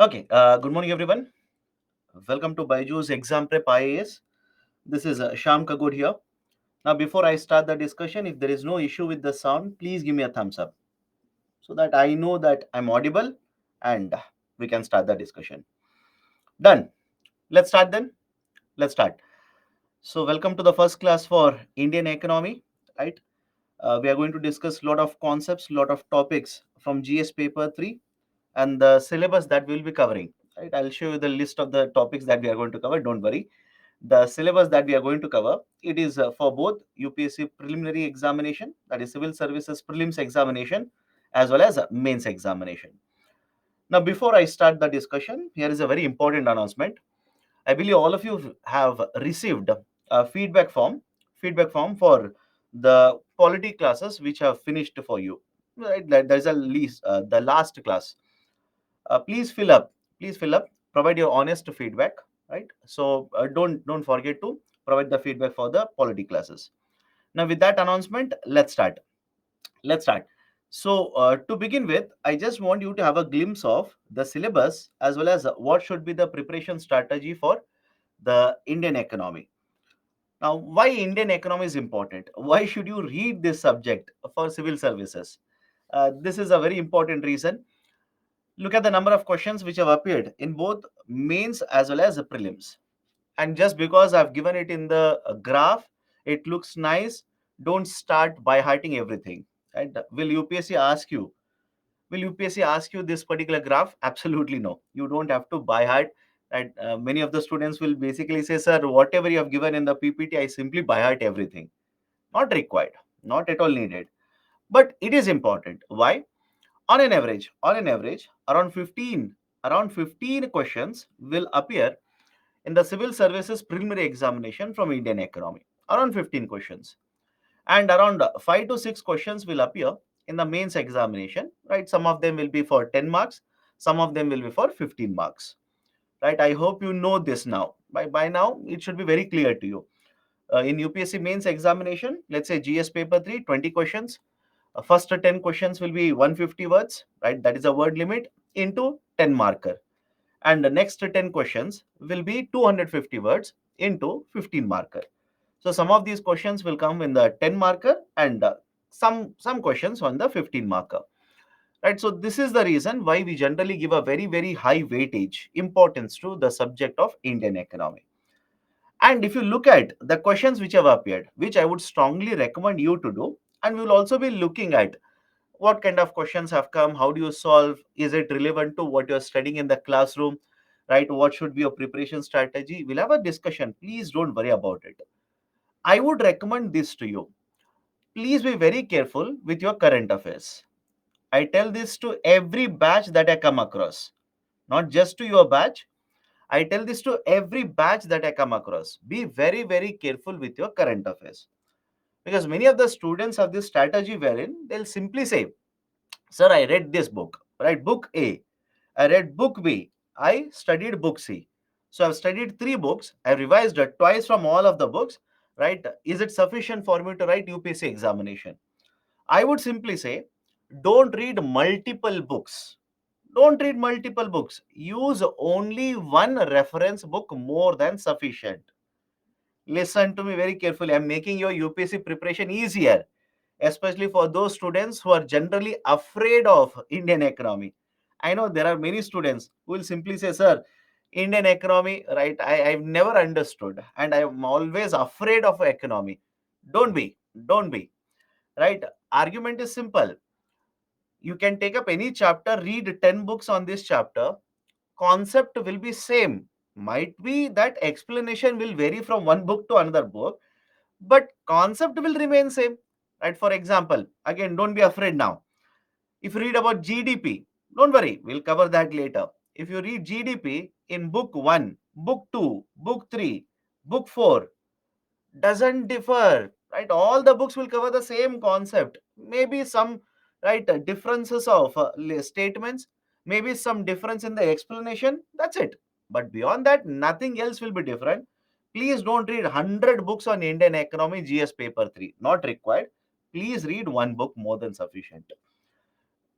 Okay, good morning, everyone. Welcome to Baiju's Exam Prep IAS. This is Sham Kagod here. Now, before I start the discussion, if there is no issue with the sound, please give me a thumbs up so that I know that I'm audible and we can start the discussion. Done. Let's start then. Let's start. So, welcome to the first class for Indian economy, right? We are going to discuss a lot of concepts, lot of topics from GS paper 3 and the syllabus that we'll be covering. Right? I'll show you the list of the topics that we are going to cover. Don't worry. The syllabus that we are going to cover, it is for both UPSC preliminary examination, that is civil services prelims examination, as well as mains examination. Now, before I start the discussion, here is a very important announcement. I believe all of you have received a feedback form for the polity classes which have finished for you. Right, there's a least the last class. Please fill up. Please fill up. Provide your honest feedback. Right. So don't forget to provide the feedback for the polity classes. Now, with that announcement, let's start. Let's start. So, to begin with, I just want you to have a glimpse of the syllabus as well as what should be the preparation strategy for the Indian economy. Now, why Indian economy is important? Why should you read this subject for civil services? This is a very important reason. Look at the number of questions which have appeared in both mains as well as the prelims. And just because I've given it in the graph, it looks nice. Don't start by hearting everything. Right? Will UPSC ask you this particular graph? Absolutely no. You don't have to by heart. Right? Many of the students will basically say, sir, whatever you have given in the PPT, I simply by heart everything. Not required. Not at all needed. But it is important. Why? On an average, around 15 questions will appear in the civil services preliminary examination from Indian economy. Around 15 questions. And around 5 to 6 questions will appear in the mains examination, right? Some of them will be for 10 marks, some of them will be for 15 marks, right? I hope you know this now. By now, it should be very clear to you. In UPSC mains examination, let's say GS paper 3, 20 questions. First 10 questions will be 150 words, right? That is a word limit into 10 marker. And the next 10 questions will be 250 words into 15 marker. So some of these questions will come in the 10 marker and some questions on the 15 marker. Right. So this is the reason why we generally give a very high weightage importance to the subject of Indian economy. And if you look at the questions which have appeared, which I would strongly recommend you to do, and we will also be looking at what kind of questions have come, how do you solve, is it relevant to what you're studying in the classroom, right? What should be your preparation strategy? We'll have a discussion. Please don't worry about it. I would recommend this to you. Please be very careful with your current affairs. I tell this to every batch that I come across, not just to your batch. I tell this to every batch that I come across. Be very careful with your current affairs. Because many of the students have this strategy wherein they'll simply say, sir, I read this book, right? Book A. I read book B. I studied book C. So I've studied 3 books. I've revised it twice from all of the books, right? Is it sufficient for me to write UPSC examination? I would simply say, don't read multiple books. Don't read multiple books. Use only one reference book more than sufficient. Listen to me very carefully. I'm making your UPSC preparation easier, especially for those students who are generally afraid of Indian economy. I know there are many students who will simply say, sir, Indian economy, right? I've never understood and I'm always afraid of economy. Don't be, don't be, right? Argument is simple. You can take up any chapter, read 10 books on this chapter. Concept will be same. Might be that explanation will vary from one book to another book, but concept will remain same, right? For example, again, don't be afraid now. If you read about GDP, don't worry, we'll cover that later. If you read GDP in book 1, book 2, book 3, book 4, doesn't differ, right? All the books will cover the same concept. Maybe some, right, differences of statements, maybe some difference in the explanation. That's it. But beyond that, nothing else will be different. Please don't read 100 books on Indian economy GS paper 3. Not required. Please read one book more than sufficient.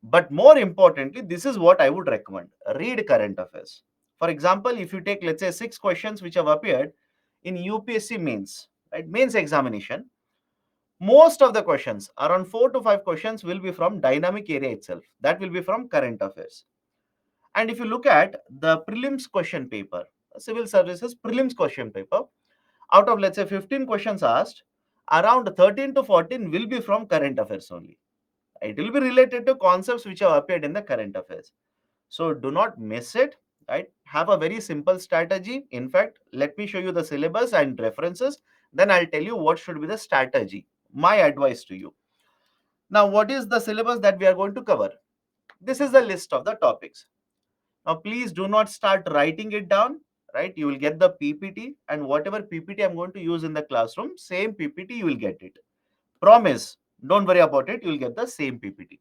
But more importantly, this is what I would recommend: read current affairs. For example, if you take, let's say, 6 questions which have appeared in UPSC mains, right, mains examination, most of the questions, around 4 to 5 questions, will be from dynamic area itself. That will be from current affairs. And if you look at the prelims question paper, civil services prelims question paper, out of, let's say, 15 questions asked, around 13 to 14 will be from current affairs only. It will be related to concepts which have appeared in the current affairs. So do not miss it, right? Have a very simple strategy. In fact, let me show you the syllabus and references. Then I'll tell you what should be the strategy. My advice to you. Now, what is the syllabus that we are going to cover? This is the list of the topics. Now, please do not start writing it down, right? You will get the PPT, and whatever PPT I'm going to use in the classroom, same PPT you will get it. Promise. Don't worry about it. You will get the same PPT.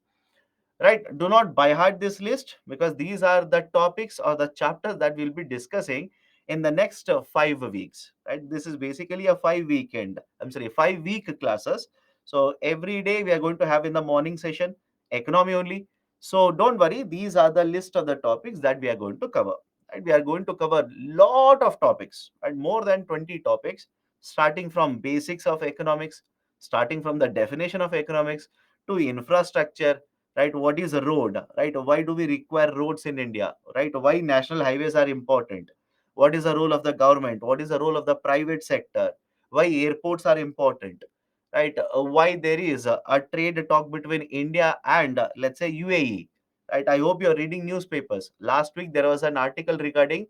Right, do not by heart this list, because these are the topics or the chapters that we'll be discussing in the next 5 weeks. Right, this is basically a 5 week classes. So every day we are going to have in the morning session economy only. So don't worry, these are the list of the topics that we are going to cover. Right, we are going to cover lot of topics, and more than 20 topics, starting from basics of economics, starting from the definition of economics, to infrastructure, right? What is a road, right? Why do we require roads in India, right? Why national highways are important? What is the role of the government? What is the role of the private sector? Why airports are important, right? Why there is a trade talk between India and, let's say, UAE, right? I hope you're reading newspapers. Last week there was an article regarding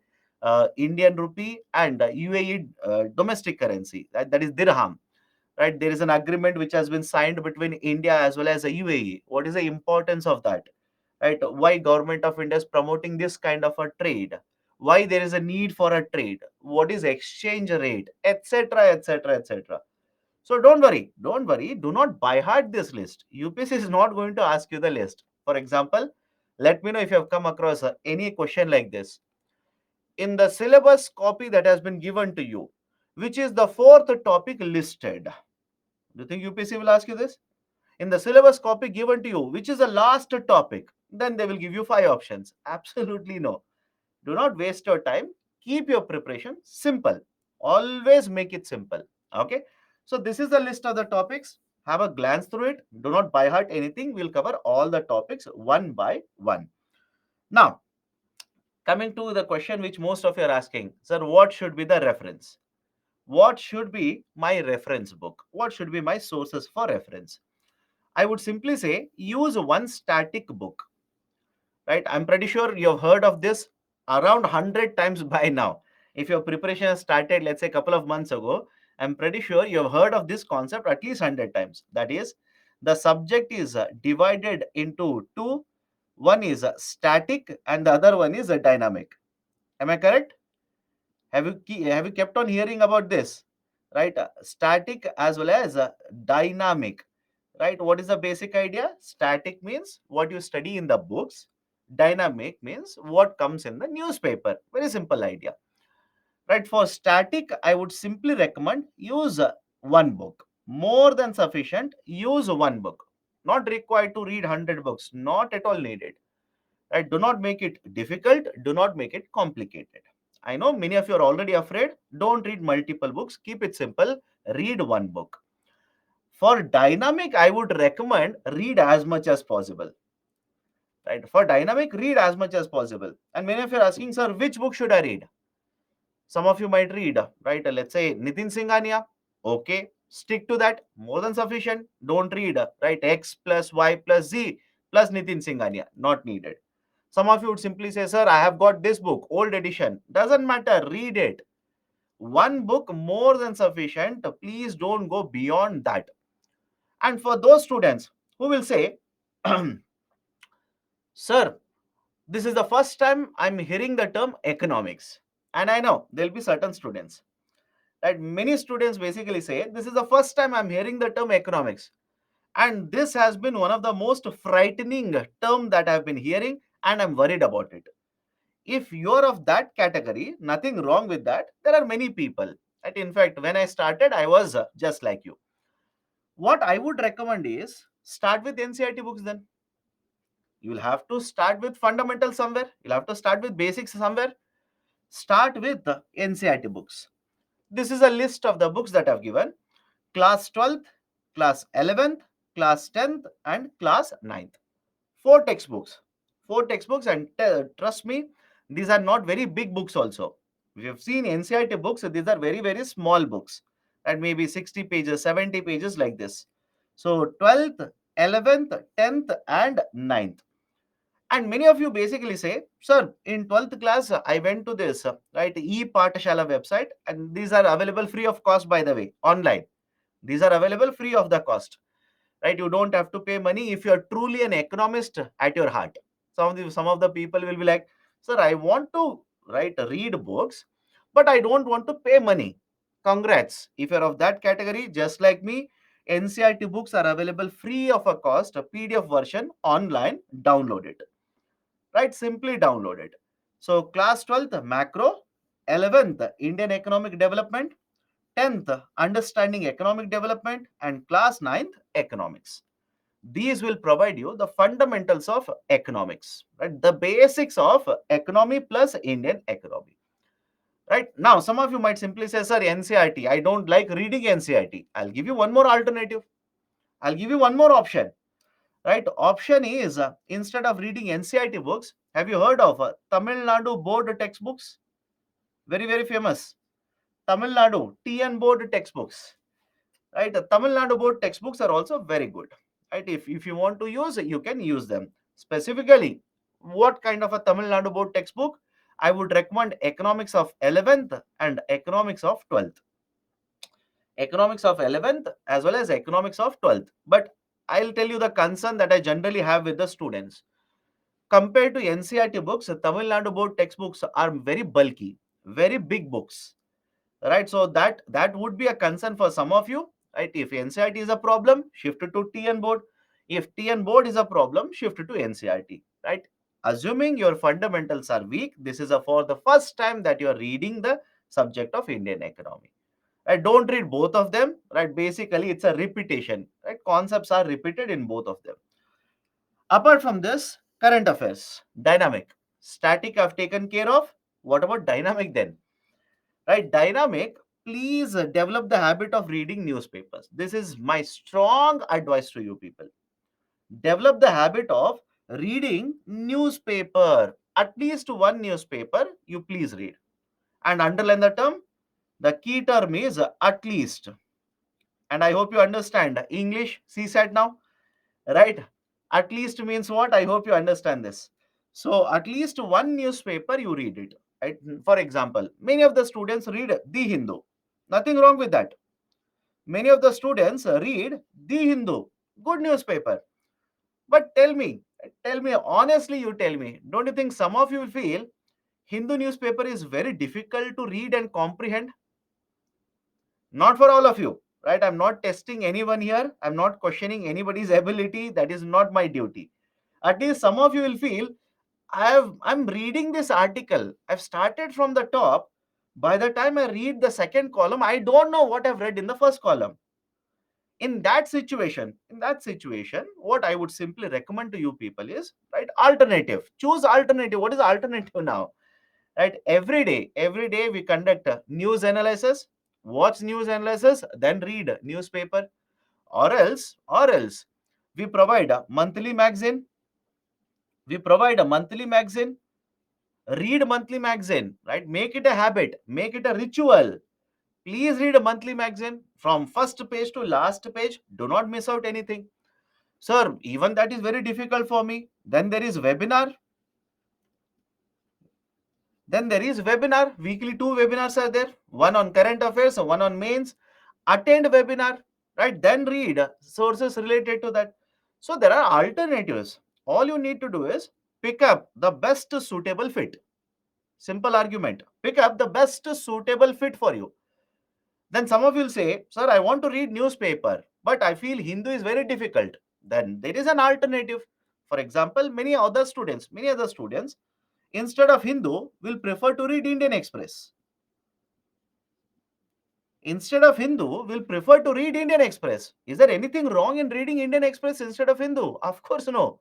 Indian rupee and UAE domestic currency, that is dirham, right? There is an agreement which has been signed between India as well as the UAE. What is the importance of that, right? Why government of India is promoting this kind of a trade? Why there is a need for a trade? What is exchange rate, etc., etc., etc. So don't worry, do not by heart this list. UPSC is not going to ask you the list. For example, let me know if you have come across any question like this in the syllabus copy that has been given to you. Which is the fourth topic listed? Do you think UPSC will ask you this? In the syllabus copy given to you, which is the last topic? Then they will give you 5 options. Absolutely no. Do not waste your time. Keep your preparation simple. Always make it simple. Okay. So this is the list of the topics. Have a glance through it. Do not by heart anything. We'll cover all the topics one by one. Now, coming to the question which most of you are asking, sir, what should be the reference? What should be my reference book? What should be my sources for reference? I would simply say use one static book, right? I'm pretty sure you've heard of this around 100 times by now. If your preparation has started, let's say, a couple of months ago, I'm pretty sure you've heard of this concept at least 100 times. That is, the subject is divided into two. One is static and the other one is dynamic. Am I correct? Have you kept on hearing about this? Right? Static as well as dynamic. Right? What is the basic idea? Static means what you study in the books. Dynamic means what comes in the newspaper. Very simple idea. Right? For static, I would simply recommend use one book. More than sufficient. Use one book. Not required to read 100 books. Not at all needed. Right? Do not make it difficult. Do not make it complicated. I know many of you are already afraid. Don't read multiple books. Keep it simple. Read one book. For dynamic, I would recommend read as much as possible. Right? For dynamic, read as much as possible. And many of you are asking, sir, which book should I read? Some of you might read, right? Let's say Nitin Singhania. Okay, stick to that. More than sufficient. Don't read, right? X plus Y plus Z plus Nitin Singhania. Not needed. Some of you would simply say, sir, I have got this book, old edition. Doesn't matter. Read it. One book more than sufficient. Please don't go beyond that. And for those students who will say, sir, this is the first time I'm hearing the term economics. And I know there'll be certain students, right? Many students basically say, this is the first time I'm hearing the term economics. And this has been one of the most frightening term that I've been hearing, and I'm worried about it. If you're of that category, nothing wrong with that. There are many people. Right? In fact, when I started, I was just like you. What I would recommend is start with NCERT books then. You will have to start with fundamentals somewhere. You'll have to start with basics somewhere. Start with the NCERT books. This is a list of the books that I've given. Class 12th, class 11th, class 10th, and class 9th. Four textbooks. Four textbooks, and trust me, these are not very big books also. We have seen NCERT books, these are very, very small books. And maybe 60 pages, 70 pages like this. So 12th, 11th, 10th, and 9th. And many of you basically say, sir, in 12th class, I went to this, right, e-Pathshala website, and these are available free of cost, by the way, online. These are available free of the cost, right? You don't have to pay money if you are truly an economist at your heart. Some of the people will be like, sir, I want to, right, read books, but I don't want to pay money. Congrats. If you're of that category, just like me, NCERT books are available free of a cost, a PDF version online. Download it, right? Simply download it. So class 12th macro, 11th Indian economic development, 10th understanding economic development, and class 9th economics. These will provide you the fundamentals of economics, right? The basics of economy plus Indian economy. Right now, some of you might simply say, sir, NCERT, I don't like reading NCERT. I'll give you one more alternative. I'll give you one more option. Right? Option is, instead of reading NCERT books, have you heard of Tamil Nadu board textbooks? Very, very famous. Tamil Nadu TN board textbooks. Right? The Tamil Nadu board textbooks are also very good. Right? If you want to use, you can use them. Specifically, what kind of a Tamil Nadu board textbook? I would recommend Economics of 11th and Economics of 12th. Economics of 11th as well as Economics of 12th. But I'll tell you the concern that I generally have with the students. Compared to NCERT books, Tamil Nadu board textbooks are very bulky, very big books, right? So that would be a concern for some of you, right? If NCERT is a problem, shift to TN board. If TN board is a problem, shift to NCERT, right? Assuming your fundamentals are weak, this is for the first time that you are reading the subject of Indian economy. Right? Don't read both of them, right? Basically, it's a repetition, right? Concepts are repeated in both of them. Apart from this, current affairs, dynamic, static I've taken care of. What about dynamic then? Right? Dynamic, please develop the habit of reading newspapers. This is my strong advice to you people. Develop the habit of reading newspaper. At least one newspaper you please read. And underline the term. The key term is at least. And I hope you understand English CSAT now. Right? At least means what? I hope you understand this. So at least one newspaper you read it. Right? For example, many of the students read The Hindu. Nothing wrong with that. Many of the students read The Hindu. Good newspaper. But tell me honestly, you tell me, don't you think some of you will feel Hindu newspaper is very difficult to read and comprehend? Not for all of you, right? I'm not testing anyone here. I'm not questioning anybody's ability. That is not my duty. At least some of you will feel I'm reading this article. I've started from the top. By the time I read the second column, I don't know what I've read in the first column. In that situation, what I would simply recommend to you people is, right, alternative. Choose alternative. What is alternative now? Right? Every day we conduct a news analysis, watch news analysis, then read newspaper, or else we provide a monthly magazine. We provide a monthly magazine. Read monthly magazine, right? Make it a habit, make it a ritual. Please read a monthly magazine from first page to last page. Do not miss out anything. Sir, even that is very difficult for me. Then there is webinar. Weekly two webinars are there. One on current affairs, one on mains. Attend webinar, right? Then read sources related to that. So there are alternatives. All you need to do is pick up the best suitable fit. Simple argument. Pick up the best suitable fit for you. Then some of you will say, sir, I want to read newspaper, but I feel Hindu is very difficult. Then there is an alternative. For example, many other students, instead of Hindu, will prefer to read Indian Express. Instead of Hindu, will prefer to read Indian Express. Is there anything wrong in reading Indian Express instead of Hindu? Of course, no.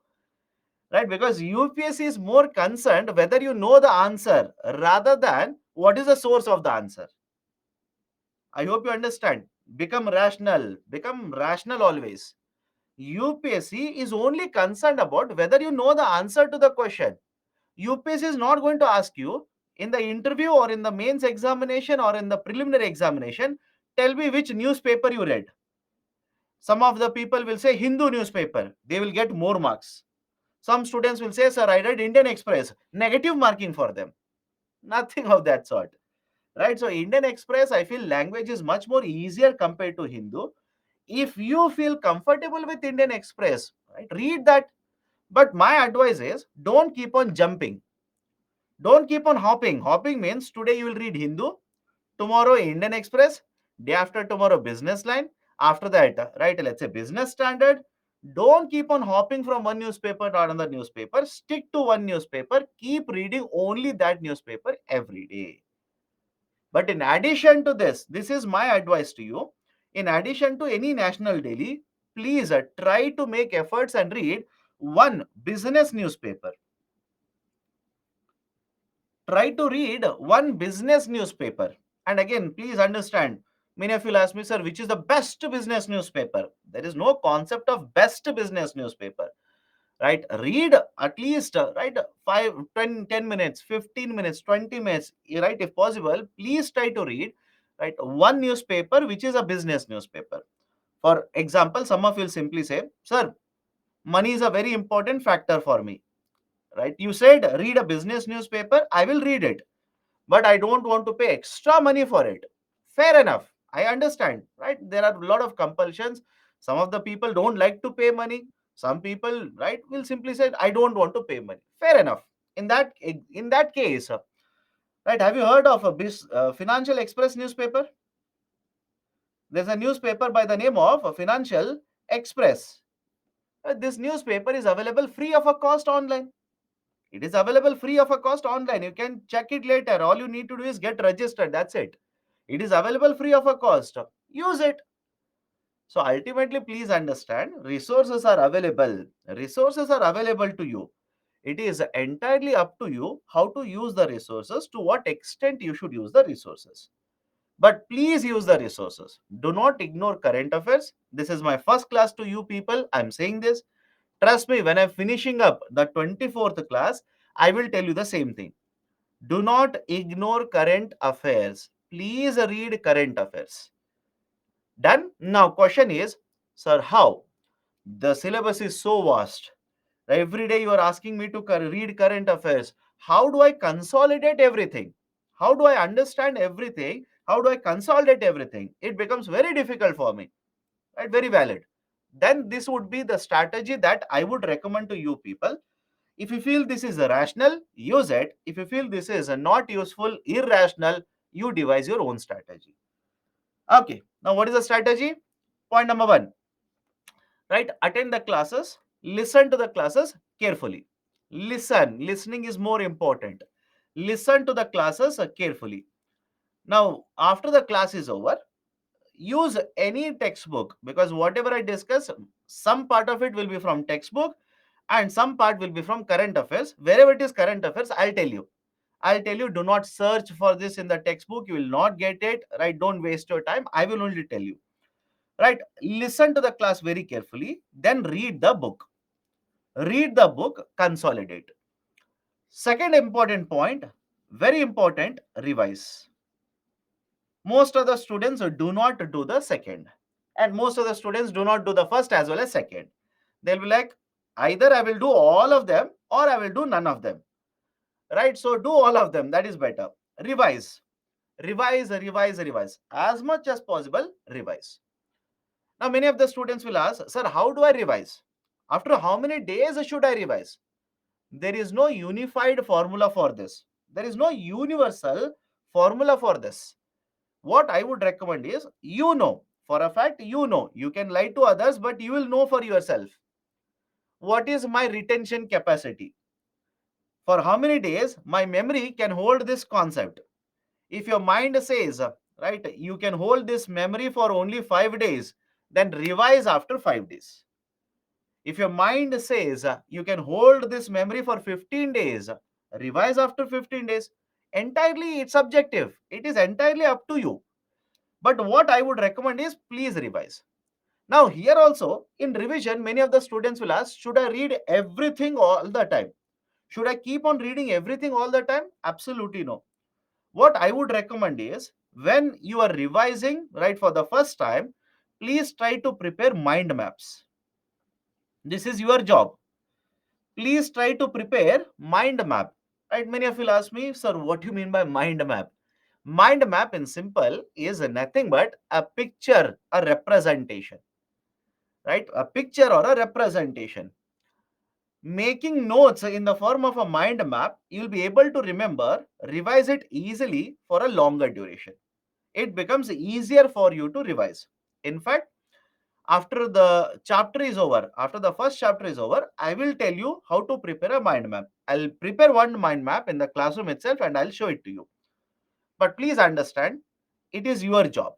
right? Because UPSC is more concerned whether you know the answer rather than what is the source of the answer. I hope you understand. Become rational always. UPSC is only concerned about whether you know the answer to the question. UPSC is not going to ask you in the interview or in the mains examination or in the preliminary examination, tell me which newspaper you read. Some of the people will say Hindu newspaper, they will get more marks. Some students will say, sir, I read Indian Express, negative marking for them. Nothing of that sort, right? So, Indian Express, I feel language is much more easier compared to Hindu. If you feel comfortable with Indian Express, right, read that. But my advice is don't keep on jumping. Don't keep on hopping. Hopping means today you will read Hindu, tomorrow Indian Express, day after tomorrow Business Line, after that, right, let's say Business Standard. Don't keep on hopping from one newspaper to another newspaper. Stick to one newspaper. Keep reading only that newspaper every day. But in addition to this is my advice to you. In addition to any national daily, please try to make efforts and read one business newspaper. Try to read one business newspaper. And again, please understand, many of you will ask me, sir, which is the best business newspaper? There is no concept of best business newspaper, right? Read at least, right, 5, 10, 10 minutes, 15 minutes, 20 minutes, right? If possible, please try to read, right, one newspaper which is a business newspaper. For example, some of you will simply say, sir, money is a very important factor for me, right? You said read a business newspaper, I will read it, but I don't want to pay extra money for it. Fair enough. I understand, right? There are a lot of compulsions. Some of the people don't like to pay money. Some people, right, will simply say, I don't want to pay money. Fair enough. In that case, right, have you heard of a Financial Express newspaper? There's a newspaper by the name of Financial Express. This newspaper is available free of a cost online. It is available free of a cost online. You can check it later. All you need to do is get registered. That's it. It is available free of a cost. Use it. So ultimately, please understand, resources are available. Resources are available to you. It is entirely up to you how to use the resources, to what extent you should use the resources. But please use the resources. Do not ignore current affairs. This is my first class to you people. I'm saying this. Trust me, when I'm finishing up the 24th class, I will tell you the same thing. Do not ignore current affairs. Please read current affairs. Done? Now, question is, sir, how? The syllabus is so vast. Every day you are asking me to read current affairs. How do I consolidate everything? How do I understand everything? How do I consolidate everything? It becomes very difficult for me. Right? Very valid. Then this would be the strategy that I would recommend to you people. If you feel this is rational, use it. If you feel this is not useful, irrational, you devise your own strategy. Okay, now what is the strategy? Point number one, right? Attend the classes, listen to the classes carefully. Listening is more important. Listen to the classes carefully. Now, after the class is over, use any textbook, because whatever I discuss, some part of it will be from textbook and some part will be from current affairs. Wherever it is current affairs, I'll tell you, do not search for this in the textbook. You will not get it, right? Don't waste your time. I will only tell you, right? Listen to the class very carefully, then read the book. Read the book, consolidate. Second important point, very important, revise. Most of the students do not do the second, and most of the students do not do the first as well as second. They'll be like, either I will do all of them or I will do none of them, right? So do all of them, that is better. Revise, revise as much as possible. Revise. Now many of the students will ask, sir, how do I revise? After how many days should I revise? There is no unified formula for this. There is no universal formula for this. What I would recommend is, for a fact, you can lie to others, but you will know for yourself. What is my retention capacity? For how many days my memory can hold this concept? If your mind says, right, you can hold this memory for only 5 days, then revise after 5 days. If your mind says you can hold this memory for 15 days, revise after 15 days. Entirely, it's subjective. It is entirely up to you. But what I would recommend is please revise. Now, here also in revision, many of the students will ask, should I read everything all the time? Should I keep on reading everything all the time? Absolutely no. What I would recommend is when you are revising, right, for the first time, please try to prepare mind maps. This is your job. Please try to prepare mind map. Right? Many of you will ask me, sir, what do you mean by mind map? Mind map in simple is nothing but a picture, a representation, right? A picture or a representation. Making notes in the form of a mind map, you'll be able to remember, revise it easily for a longer duration. It becomes easier for you to revise. In fact, after the chapter is over, after the first chapter is over, I will tell you how to prepare a mind map. I'll prepare one mind map in the classroom itself and I'll show it to you. But please understand, it is your job,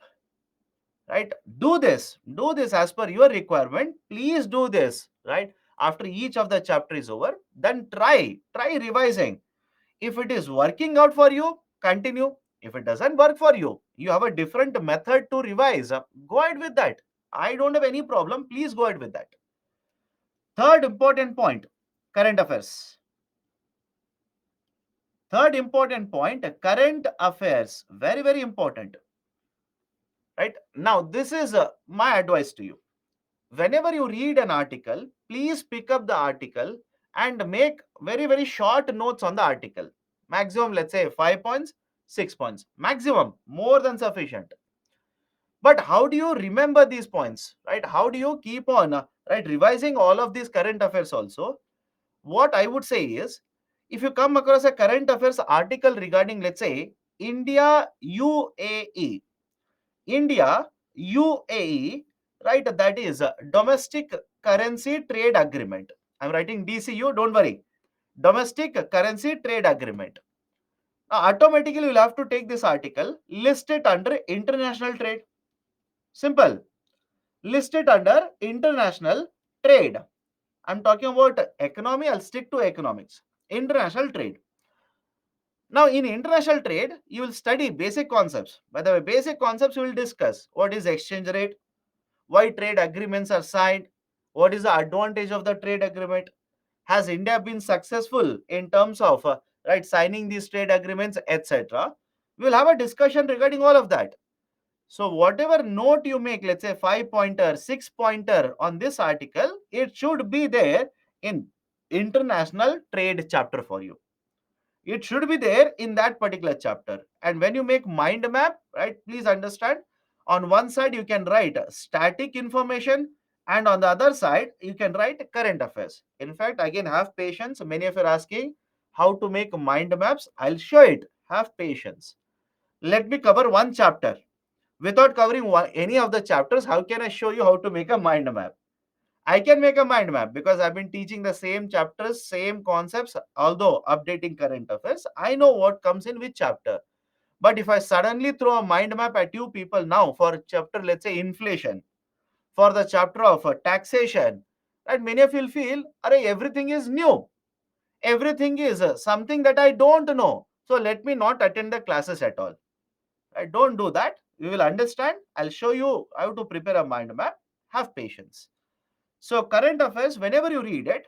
right? Do this as per your requirement. Please do this, right? After each of the chapter is over, then try revising. If it is working out for you, continue. If it doesn't work for you, you have a different method to revise. Go ahead with that. I don't have any problem. Please go ahead with that. Third important point, current affairs. Third important point, current affairs. Very, very important. Right? Now, this is my advice to you. Whenever you read an article, please pick up the article and make very, very short notes on the article. Maximum, let's say 5 points, 6 points. Maximum, more than sufficient. But how do you remember these points, right? How do you keep on, right, revising all of these current affairs also? What I would say is, if you come across a current affairs article regarding, let's say, India UAE, India UAE, right? That is a domestic currency trade agreement. I'm writing DCU, don't worry. Domestic currency trade agreement. Now, automatically, you'll have to take this article, list it under international trade. Simple. List it under international trade. I'm talking about economy, I'll stick to economics. International trade. Now, in international trade, you will study basic concepts. By the way, basic concepts we will discuss. What is exchange rate? Why trade agreements are signed? What is the advantage of the trade agreement? Has India been successful in terms of right signing these trade agreements, etc.? We will have a discussion regarding all of that. So whatever note you make, let's say 5 pointer, 6 pointer on this article, it should be there in international trade chapter for you. It should be there in that particular chapter. And when you make mind map, right, please understand, on one side you can write static information and on the other side you can write current affairs. In fact, again, have patience. Many of you are asking how to make mind maps. I'll show it. Have patience. Let me cover one chapter. Without covering any of the chapters, how can I show you how to make a mind map? I can make a mind map because I've been teaching the same chapters, same concepts, although updating current affairs. I know what comes in which chapter. But if I suddenly throw a mind map at you people now for chapter, let's say inflation, for the chapter of taxation, right? Many of you will feel, array, everything is new. Everything is something that I don't know. So let me not attend the classes at all. Right? Don't do that. You will understand. I'll show you how to prepare a mind map. Have patience. So current affairs, whenever you read it,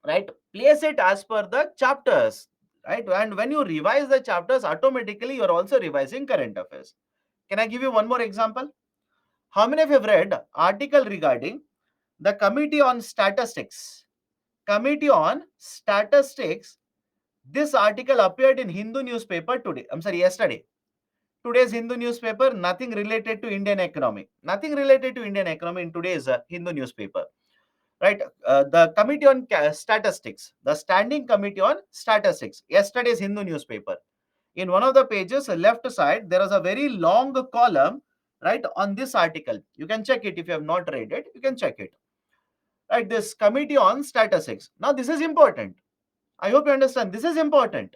right, place it as per the chapters, right? And when you revise the chapters, automatically you're also revising current affairs. Can I give you one more example? How many of you have read article regarding the Committee on Statistics? Committee on Statistics. This article appeared in Hindu newspaper today. I'm sorry, yesterday. Today's Hindu newspaper, nothing related to Indian economy. Nothing related to Indian economy in today's Hindu newspaper. Right? The Committee on Statistics, the Standing Committee on Statistics, yesterday's Hindu newspaper. In one of the pages, left side, there is a very long column, right, on this article. You can check it if you have not read it. You can check it. Right, this Committee on Statistics. Now, this is important. I hope you understand. This is important,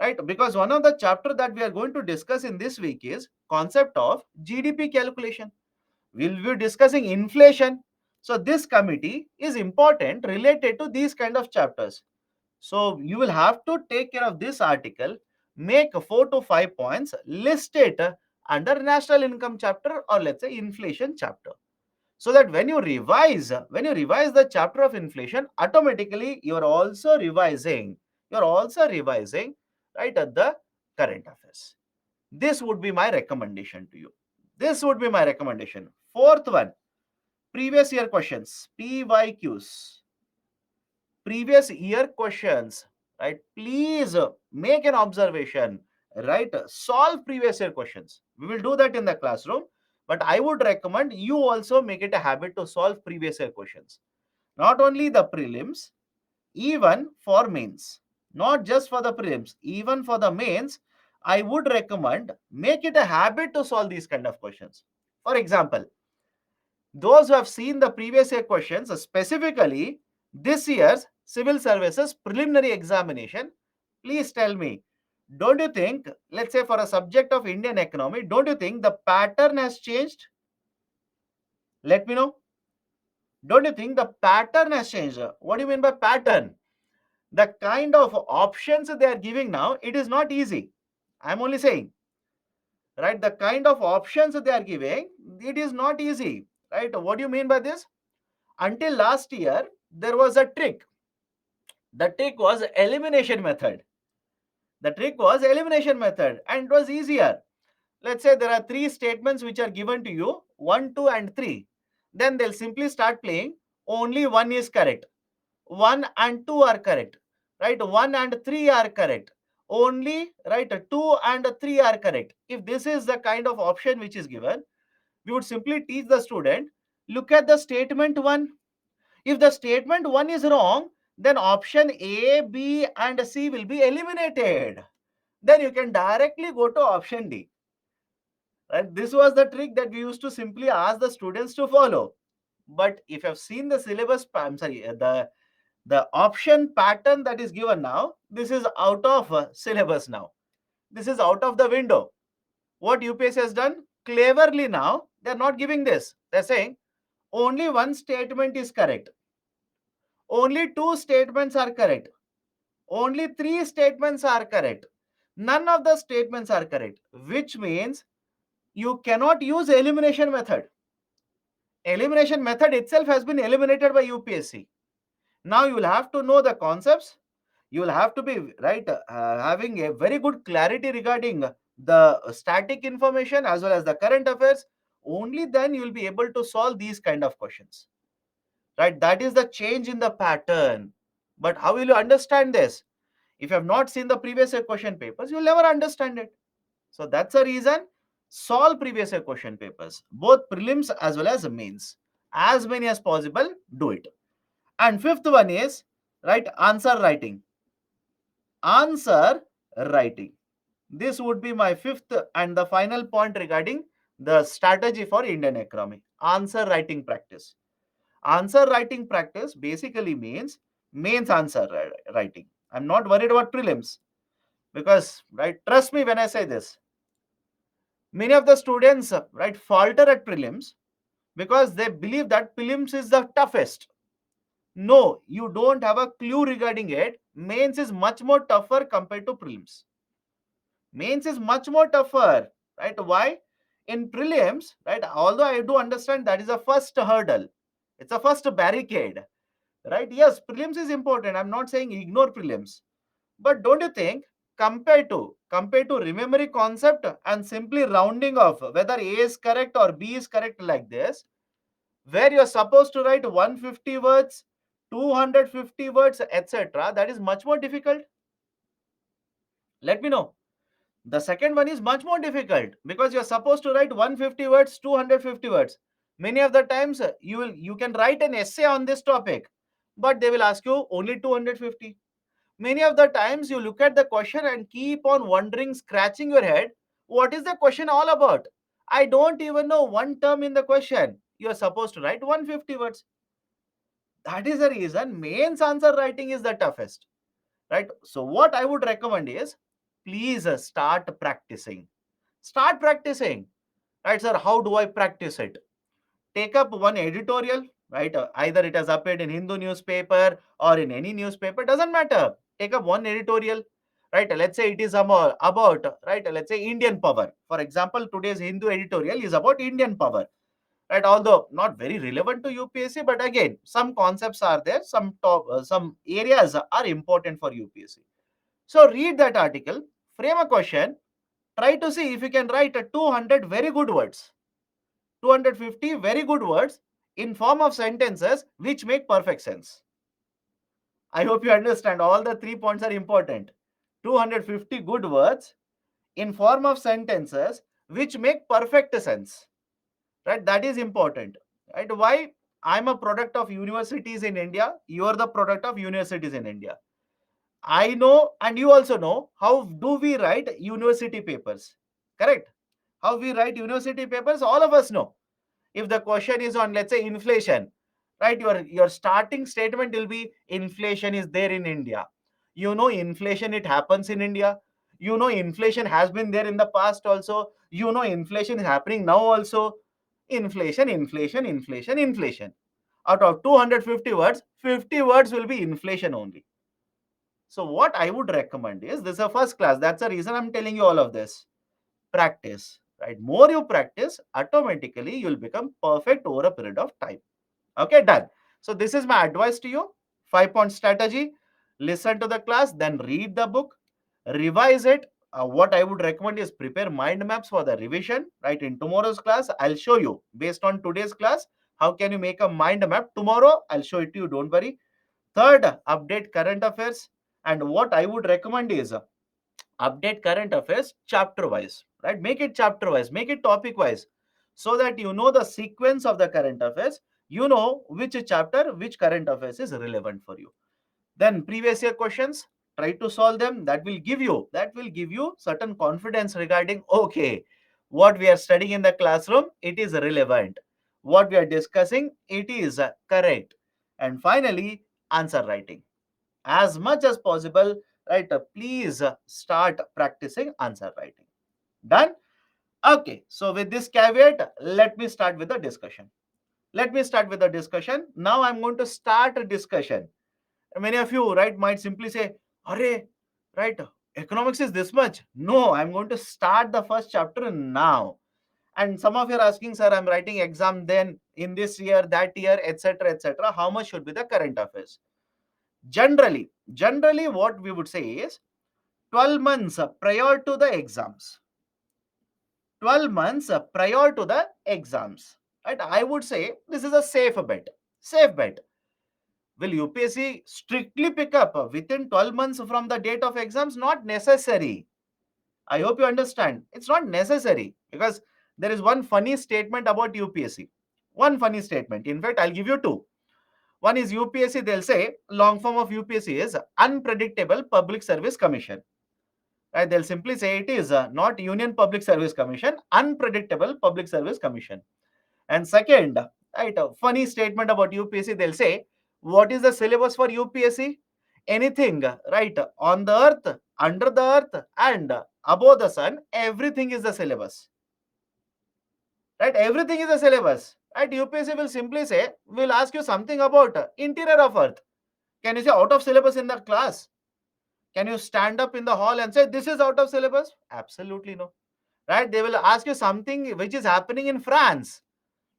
right? Because one of the chapter that we are going to discuss in this week is concept of GDP calculation. We'll be discussing inflation. So this committee is important related to these kind of chapters. So you will have to take care of this article, make 4 to 5 points, list it under national income chapter or let's say inflation chapter. So that when you revise the chapter of inflation, automatically you're also revising right at the current affairs. This would be my recommendation to you. This would be my recommendation. Fourth one, previous year questions, PYQs. Previous year questions, right? Please make an observation, right? Solve previous year questions. We will do that in the classroom, but I would recommend you also make it a habit to solve previous year questions. Not only the prelims, even for mains. Not just for the prelims, even for the mains, I would recommend make it a habit to solve these kind of questions. For example, those who have seen the previous year questions, specifically this year's civil services preliminary examination, please tell me, don't you think, let's say for a subject of Indian economy, don't you think the pattern has changed? Let me know. Don't you think the pattern has changed? What do you mean by pattern? The kind of options they are giving now, it is not easy. I'm only saying, right? The kind of options they are giving, it is not easy, right? What do you mean by this? Until last year, there was a trick. The trick was elimination method. The trick was elimination method and it was easier. Let's say there are three statements which are given to you, 1, 2 and 3. Then they'll simply start playing, only one is correct. 1 and 2 are correct. Right? 1 and 3 are correct. Only, right, 2 and 3 are correct. If this is the kind of option which is given, we would simply teach the student, look at the statement 1. If the statement 1 is wrong, then option A, B, and C will be eliminated. Then you can directly go to option D. Right? This was the trick that we used to simply ask the students to follow. But if you've seen the syllabus, I'm sorry, the option pattern that is given now, this is out of syllabus now. This is out of the window. What UPSC has done cleverly now, they're not giving this. They're saying only one statement is correct. Only two statements are correct. Only three statements are correct. None of the statements are correct, which means you cannot use elimination method. Elimination method itself has been eliminated by UPSC. Now you will have to know the concepts. You will have to be right having a very good clarity regarding the static information as well as the current affairs. Only then you will be able to solve these kind of questions. Right? That is the change in the pattern. But how will you understand this? If you have not seen the previous year question papers, you will never understand it. So that's the reason. Solve previous year question papers, both prelims as well as mains. As many as possible, do it. And fifth one is, right, answer writing. Answer writing. This would be my fifth and the final point regarding the strategy for Indian economy. Answer writing practice. Answer writing practice basically means mains answer writing. I'm not worried about prelims because, right, trust me when I say this. Many of the students, right, falter at prelims because they believe that prelims is the toughest. No, you don't have a clue regarding it. Mains is much more tougher compared to prelims. Mains is much more tougher, right? Why? In prelims, right, although I do understand that is a first hurdle, it's a first barricade, right? Yes, prelims is important. I'm not saying ignore prelims. But don't you think compared to remembering concept and simply rounding off whether A is correct or B is correct like this, where you're supposed to write 150 words, 250 words, etc., that is much more difficult. Let me know. The second one is much more difficult because you're supposed to write 150 words, 250 words. Many of the times you can write an essay on this topic, but they will ask you only 250. Many of the times you look at the question and keep on wondering, scratching your head, what is the question all about? I don't even know one term in the question. You're supposed to write 150 words. That is the reason mains answer writing is the toughest, right? So what I would recommend is, please start practicing. Start practicing, right, sir? How do I practice it? Take up one editorial, right? Either it has appeared in Hindu newspaper or in any newspaper, doesn't matter. Take up one editorial, right? Let's say it is about, right? Let's say Indian power. For example, today's Hindu editorial is about Indian power, right? Although not very relevant to UPSC, but again, some concepts are there, some areas are important for UPSC. So read that article, frame a question, try to see if you can write a 200 very good words, 250 very good words in form of sentences which make perfect sense. I hope you understand all the 3 points are important. 250 good words in form of sentences which make perfect sense, right? That is important, right? Why? I'm a product of universities in India, you are the product of universities in India. I know, and you also know, how do we write university papers, correct? How we write university papers, all of us know. If the question is on, let's say, inflation, right, your starting statement will be inflation is there in India. You know, inflation, it happens in India. You know, inflation has been there in the past also. You know, inflation is happening now also. Inflation, inflation, inflation, inflation. Out of 250 words, 50 words will be inflation only. So what I would recommend is, this is a first class, that's the reason I'm telling you all of this. Practice, right? More you practice, automatically you'll become perfect over a period of time. Okay, done. So this is my advice to you. 5 point strategy: listen to the class, then read the book, revise it. What I would recommend is prepare mind maps for the revision, right? In tomorrow's class, I'll show you, based on today's class, how can you make a mind map. Tomorrow I'll show it to you, don't worry. Third, update current affairs. And what I would recommend is, update current affairs chapter wise, right? Make it chapter wise, make it topic wise, so that you know the sequence of the current affairs, you know which chapter, which current affairs is relevant for you. Then previous year questions, try to solve them. That will give you certain confidence regarding, okay, what we are studying in the classroom, it is relevant. What we are discussing, it is correct. And finally, answer writing. As much as possible, right? Please start practicing answer writing. Done? Okay. So with this caveat, let me start with the discussion. Now I'm going to start a discussion. Many of you, right, might simply say, "Arey, right, economics is this much." No, I'm going to start the first chapter now. And some of you are asking, "Sir, I'm writing exam then in this year, that year, etc., etc. How much should be the current affairs?" Generally, what we would say is 12 months prior to the exams. 12 months prior to the exams. Right? I would say this is a safe bet. Safe bet. Will UPSC strictly pick up within 12 months from the date of exams? Not necessary. I hope you understand. It's not necessary, because there is one funny statement about UPSC. One funny statement. In fact, I'll give you two. One is UPSC, they'll say, long form of UPSC is Unpredictable Public Service Commission. Right? They'll simply say it is not Union Public Service Commission, Unpredictable Public Service Commission. And second, right, a funny statement about UPSC, they'll say, what is the syllabus for UPSC? Anything, right, on the earth, under the earth, and above the sun, everything is the syllabus. Right? Everything is the syllabus. Right? UPSC will simply say, we'll ask you something about interior of earth. Can you say out of syllabus in the class? Can you stand up in the hall and say this is out of syllabus? Absolutely no. Right? They will ask you something which is happening in France.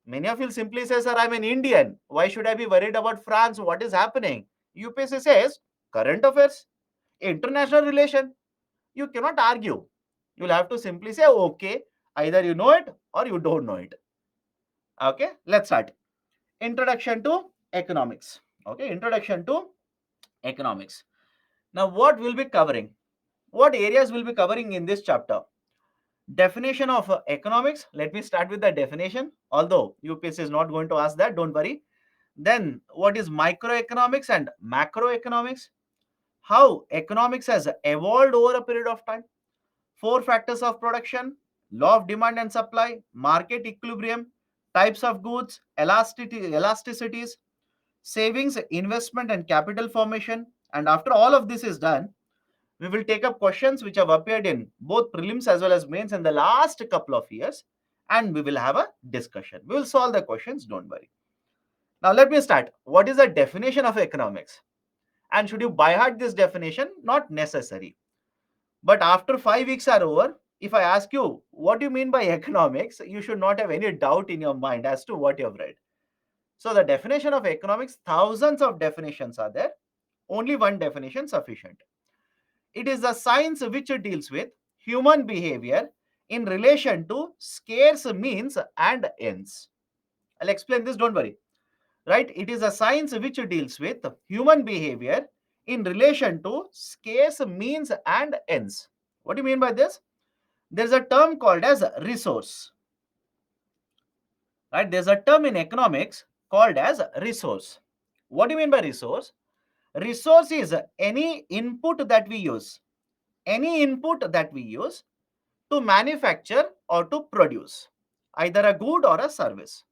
Many of you simply say, sir, I'm an Indian. Why should I be worried about France? What is happening? UPSC says current affairs, international relation. You cannot argue. You'll have to simply say, okay, either you know it or you don't know it. Okay, let's start. Introduction to economics. Okay, introduction to economics. Now, what we'll be covering? What areas we'll be covering in this chapter? Definition of economics. Let me start with the definition. Although UPSC is not going to ask that, don't worry. Then, what is microeconomics and macroeconomics? How economics has evolved over a period of time. Four factors of production, law of demand and supply, market equilibrium, types of goods, elasticities, savings, investment, and capital formation. And after all of this is done, we will take up questions which have appeared in both prelims as well as mains in the last couple of years, and we will have a discussion. We will solve the questions, don't worry. Now let me start. What is the definition of economics? And should you by heart this definition? Not necessary. But after 5 weeks are over, if I ask you what do you mean by economics, you should not have any doubt in your mind as to what you have read. So the definition of economics, thousands of definitions are there. Only one definition sufficient. It is the science which deals with human behavior in relation to scarce means and ends. I'll explain this, don't worry. Right? It is a science which deals with human behavior in relation to scarce means and ends. What do you mean by this? There's a term called as resource. Right? There's a term in economics called as resource. What do you mean by resource? Resource is any input that we use. Any input that we use to manufacture or to produce either a good or a service.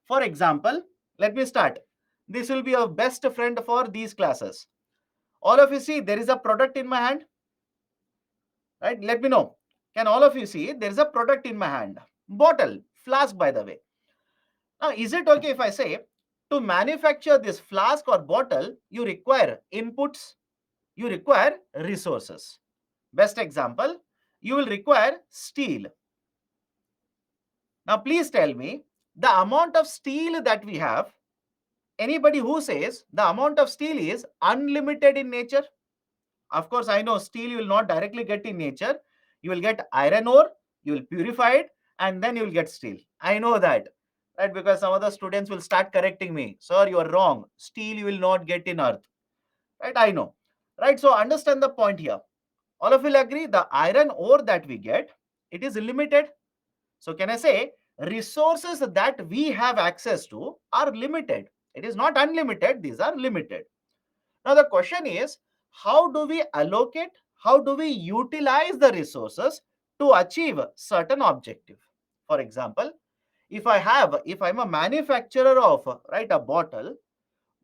For example, let me start. This will be a best friend for these classes. All of you see there is a product in my hand, right? Let me know. Can all of you see there is a product in my hand? Bottle, flask, by the way. Now, is it okay if I say to manufacture this flask or bottle, you require inputs, you require resources. Best example, you will require steel. Now, please tell me the amount of steel that we have. Anybody who says the amount of steel is unlimited in nature? Of course, I know steel you will not directly get in nature. You will get iron ore, you will purify it, and then you will get steel. I know that, right? Because some of the students will start correcting me. Sir, you are wrong. Steel you will not get in earth. Right? I know. Right? So understand the point here. All of you will agree the iron ore that we get, it is limited. So can I say resources that we have access to are limited. It is not unlimited. These are limited. Now the question is, how do we allocate, how do we utilize the resources to achieve certain objective? For example, if I'm a manufacturer of right a bottle,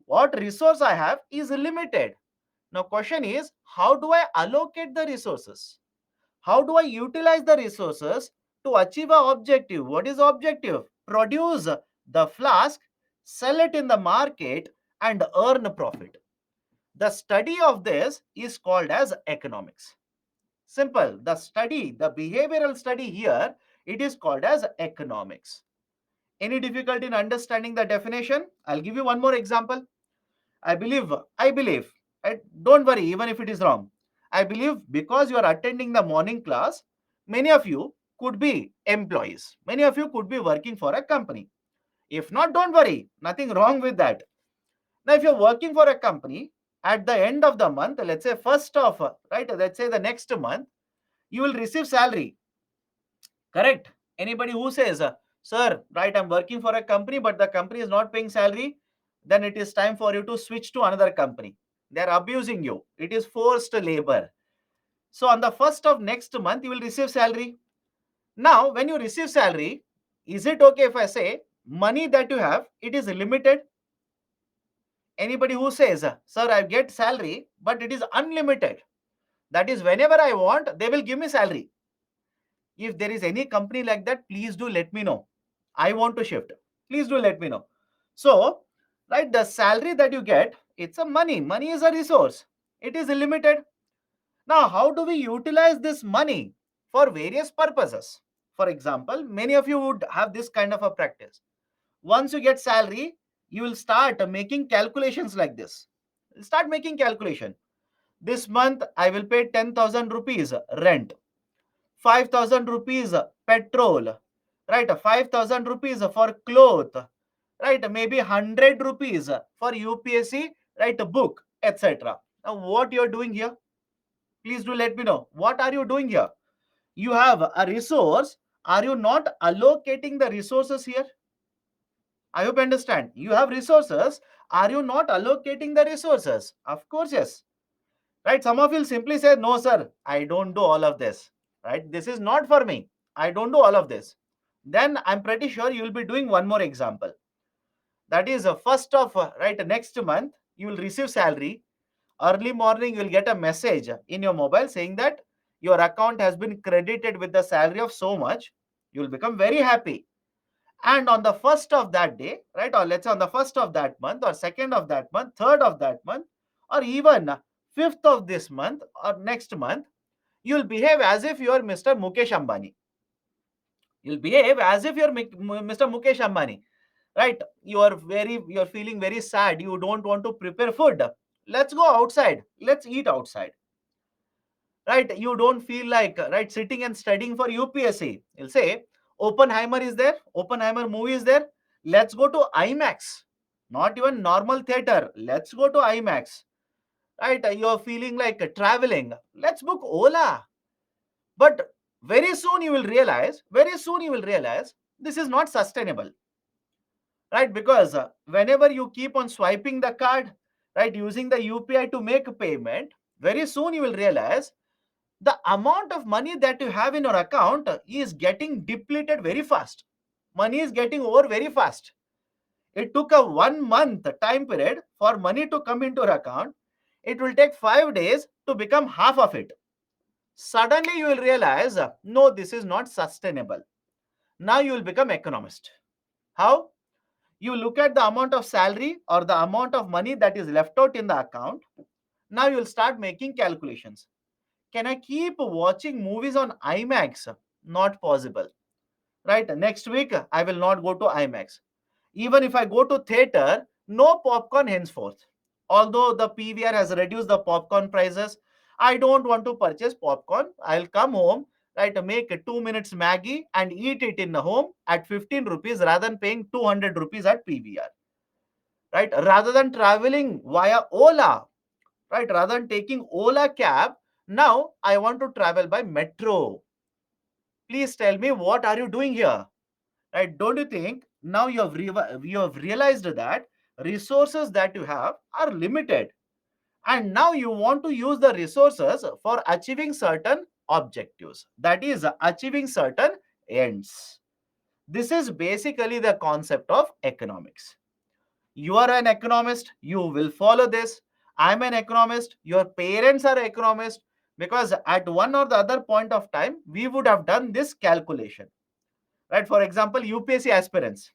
what resource I have is limited. Now question is, how do I allocate the resources? How do I utilize the resources to achieve an objective? What is the objective? Produce the flask, sell it in the market and earn profit. The study of this is called as economics. Simple. The study, the behavioral study here, it is called as economics. Any difficulty in understanding the definition? I'll give you one more example. I believe, don't worry, even if it is wrong. I believe because you are attending the morning class, many of you could be employees. Many of you could be working for a company. If not, don't worry, nothing wrong with that. Now, if you're working for a company, at the end of the month, let's say first of, right, let's say the next month, you will receive salary. Correct? Anybody who says, sir, right, I'm working for a company, but the company is not paying salary, then it is time for you to switch to another company. They're abusing you. It is forced labor. So on the first of next month, you will receive salary. Now, when you receive salary, is it okay if I say money that you have, it is limited? Anybody who says, sir, I get salary, but it is unlimited. That is, whenever I want, they will give me salary. If there is any company like that, please do let me know. I want to shift. Please do let me know. So, right, the salary that you get, it's a money. Money is a resource. It is limited. Now, how do we utilize this money for various purposes? For example, many of you would have this kind of a practice. Once you get salary, you will start making calculations like this. Start making calculation. This month, I will pay 10,000 rupees rent. 5,000 rupees petrol, right? 5,000 rupees for cloth, right? Maybe 100 rupees for UPSC, right? Book, etc. Now, what you're doing here? Please do let me know. What are you doing here? You have a resource. Are you not allocating the resources here? I hope you understand. You have resources. Are you not allocating the resources? Of course, yes. Right? Some of you will simply say, no, sir, I don't do all of this. Right? This is not for me. I don't do all of this. Then I'm pretty sure you will be doing one more example. That is first of right next month, you will receive salary. Early morning, you will get a message in your mobile saying that your account has been credited with the salary of so much. You will become very happy. And on the first of that day, right, or let's say on the first of that month, or second of that month, third of that month, or even fifth of this month or next month, you'll behave as if you're Mr. Mukesh Ambani. You'll behave as if you're Mr. Mukesh Ambani, right? You're feeling very sad. You don't want to prepare food. Let's go outside. Let's eat outside, right? You don't feel like right sitting and studying for UPSC. You'll say Oppenheimer is there. Oppenheimer movie is there. Let's go to IMAX. Not even normal theater. Let's go to IMAX. Right? You're feeling like traveling. Let's book Ola. But very soon you will realize this is not sustainable, right? Because whenever you keep on swiping the card, right, using the UPI to make a payment, very soon you will realize the amount of money that you have in your account is getting depleted very fast. Money is getting over very fast. It took a 1 month time period for money to come into your account. It will take 5 days to become half of it. Suddenly you will realize, no, this is not sustainable. Now you will become economist. How? You look at the amount of salary or the amount of money that is left out in the account. Now you will start making calculations. Can I keep watching movies on IMAX? Not possible. Right? Next week, I will not go to IMAX. Even if I go to theater, no popcorn henceforth. Although the PVR has reduced the popcorn prices, I don't want to purchase popcorn. I'll come home, right, make a 2 minutes Maggie and eat it in the home at 15 rupees rather than paying 200 rupees at PVR. Right? Rather than traveling via Ola, right, rather than taking Ola cab, now I want to travel by metro. Please tell me, what are you doing here? Right? Don't you think now you have realized that resources that you have are limited, and now you want to use the resources for achieving certain objectives, that is achieving certain ends. This is basically the concept of economics. You are an economist, you will follow this. I'm an economist, your parents are economists, because at one or the other point of time we would have done this calculation, right? For example, UPSC aspirants,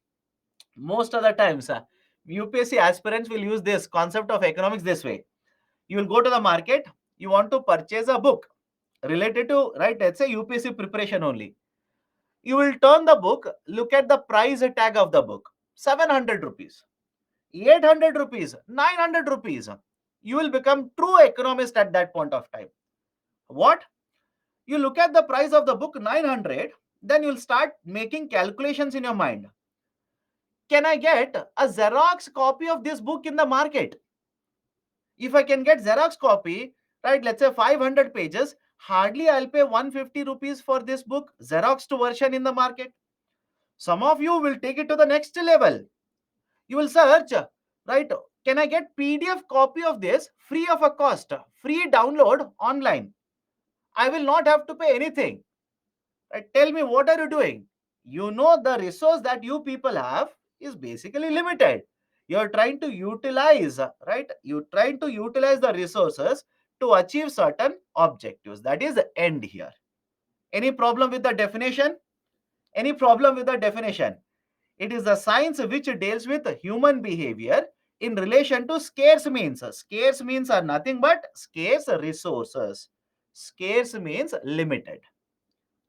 most of the times UPSC aspirants will use this concept of economics this way. You will go to the market, you want to purchase a book related to, right, let's say UPSC preparation only. You will turn the book, look at the price tag of the book, 700 rupees, 800 rupees, 900 rupees. You will become true economist at that point of time. What? You look at the price of the book 900, then you'll start making calculations in your mind. Can I get a Xerox copy of this book in the market? If I can get Xerox copy, right, let's say 500 pages, hardly I'll pay 150 rupees for this book, Xerox to version in the market. Some of you will take it to the next level. You will search, right, can I get PDF copy of this free of a cost, free download online? I will not have to pay anything. Right? Tell me, what are you doing? You know the resource that you people have is basically limited. You're trying to utilize, right? You're trying to utilize the resources to achieve certain objectives. That is the end here. Any problem with the definition? Any problem with the definition? It is the science which deals with human behavior in relation to scarce means. Scarce means are nothing but scarce resources. Scarce means limited.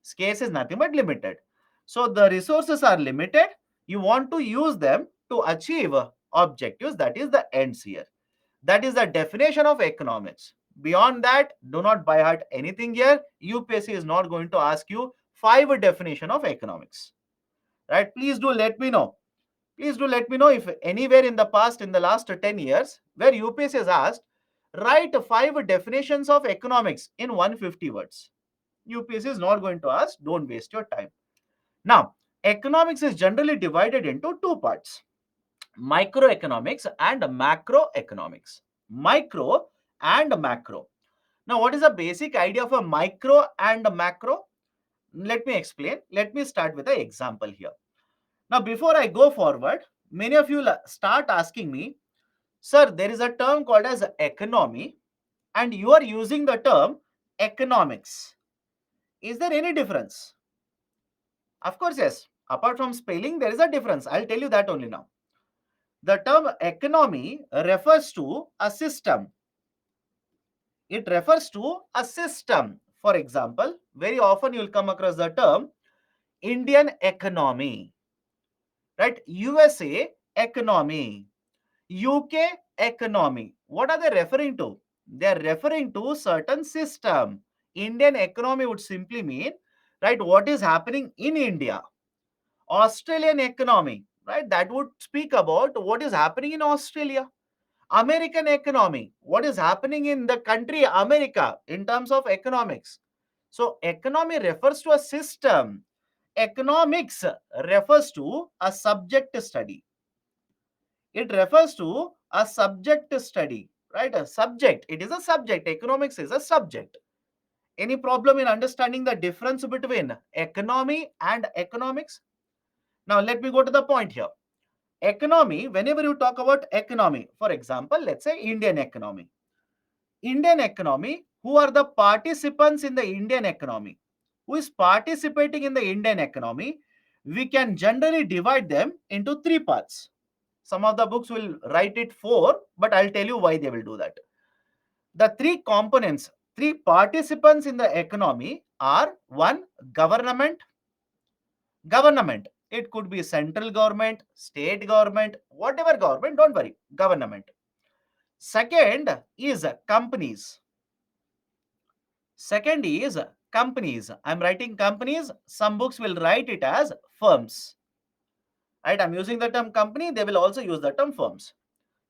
Scarce is nothing but limited. So the resources are limited. You want to use them to achieve objectives. That is the ends here. That is the definition of economics. Beyond that, do not by heart anything here. UPSC is not going to ask you 5 definition of economics. Right? Please do let me know. Please do let me know if anywhere in the past, in the last 10 years, where UPSC has asked, write 5 definitions of economics in 150 words. UPSC is not going to ask, don't waste your time. Now, economics is generally divided into 2 parts, microeconomics and macroeconomics. Micro and macro. Now, what is the basic idea of a micro and a macro? Let me explain. Let me start with an example here. Now, before I go forward, many of you start asking me, sir, there is a term called as economy, and you are using the term economics. Is there any difference? Of course, yes. Apart from spelling, there is a difference. I'll tell you that only now. The term economy refers to a system. It refers to a system. For example, very often you will come across the term Indian economy, right? USA economy, UK economy. What are they referring to? They are referring to certain system. Indian economy would simply mean, right, what is happening in India. Australian economy, right, that would speak about what is happening in Australia. American economy, what is happening in the country America in terms of economics. So economy refers to a system. Economics refers to a subject study. It refers to a subject study, right? A subject. It is a subject. Economics is a subject. Any problem in understanding the difference between economy and economics? Now, let me go to the point here. Economy, whenever you talk about economy, for example, let's say Indian economy. Indian economy, who are the participants in the Indian economy? Who is participating in the Indian economy? We can generally divide them into three parts. Some of the books will write it four, but I'll tell you why they will do that. The three components, three participants in the economy are: one, government. Government. It could be central government, state government, whatever government, don't worry, government. Second is companies. Second is companies. I'm writing companies. Some books will write it as firms. Right? I'm using the term company. They will also use the term firms.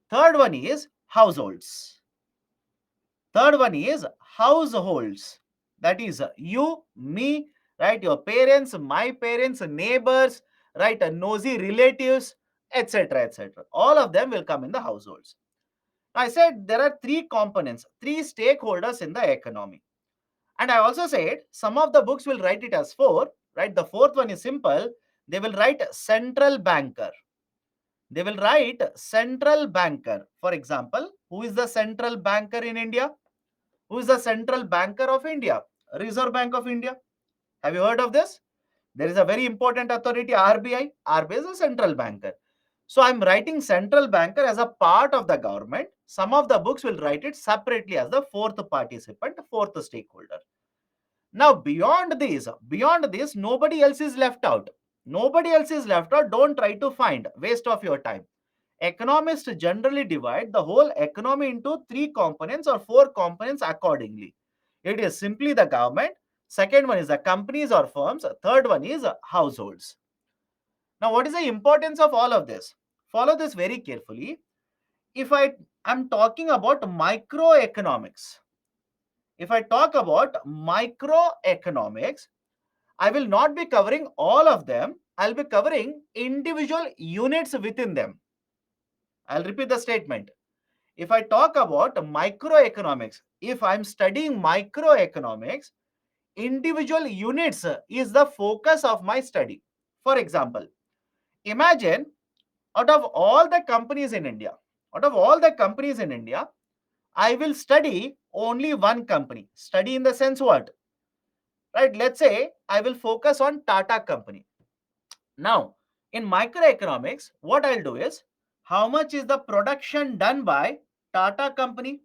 Third one is households. Third one is households. That is you, me, right? Your parents, my parents, neighbors, right? Nosy relatives, etc. etc. All of them will come in the households. I said there are three components, three stakeholders in the economy. And I also said some of the books will write it as four, right? The fourth one is simple. They will write central banker. They will write central banker. For example, who is the central banker in India? Who is the central banker of India? Reserve Bank of India. Have you heard of this? There is a very important authority, RBI. RBI is a central banker. So I'm writing central banker as a part of the government. Some of the books will write it separately as the fourth participant, fourth stakeholder. Now, beyond this, nobody else is left out. Nobody else is left out. Don't try to find. Waste of your time. Economists generally divide the whole economy into three components or four components accordingly. It is simply the government. Second one is the companies or firms. Third one is households. Now, what is the importance of all of this? Follow this very carefully. If I am talking about microeconomics, if I talk about microeconomics, I will not be covering all of them. I'll be covering individual units within them. I'll repeat the statement. If I talk about microeconomics, if I'm studying microeconomics, individual units is the focus of my study. For example, imagine out of all the companies in India, out of all the companies in India, I will study only one company. Study in the sense what? Right? Let's say I will focus on Tata company. Now, in microeconomics, what I'll do is how much is the production done by Tata company?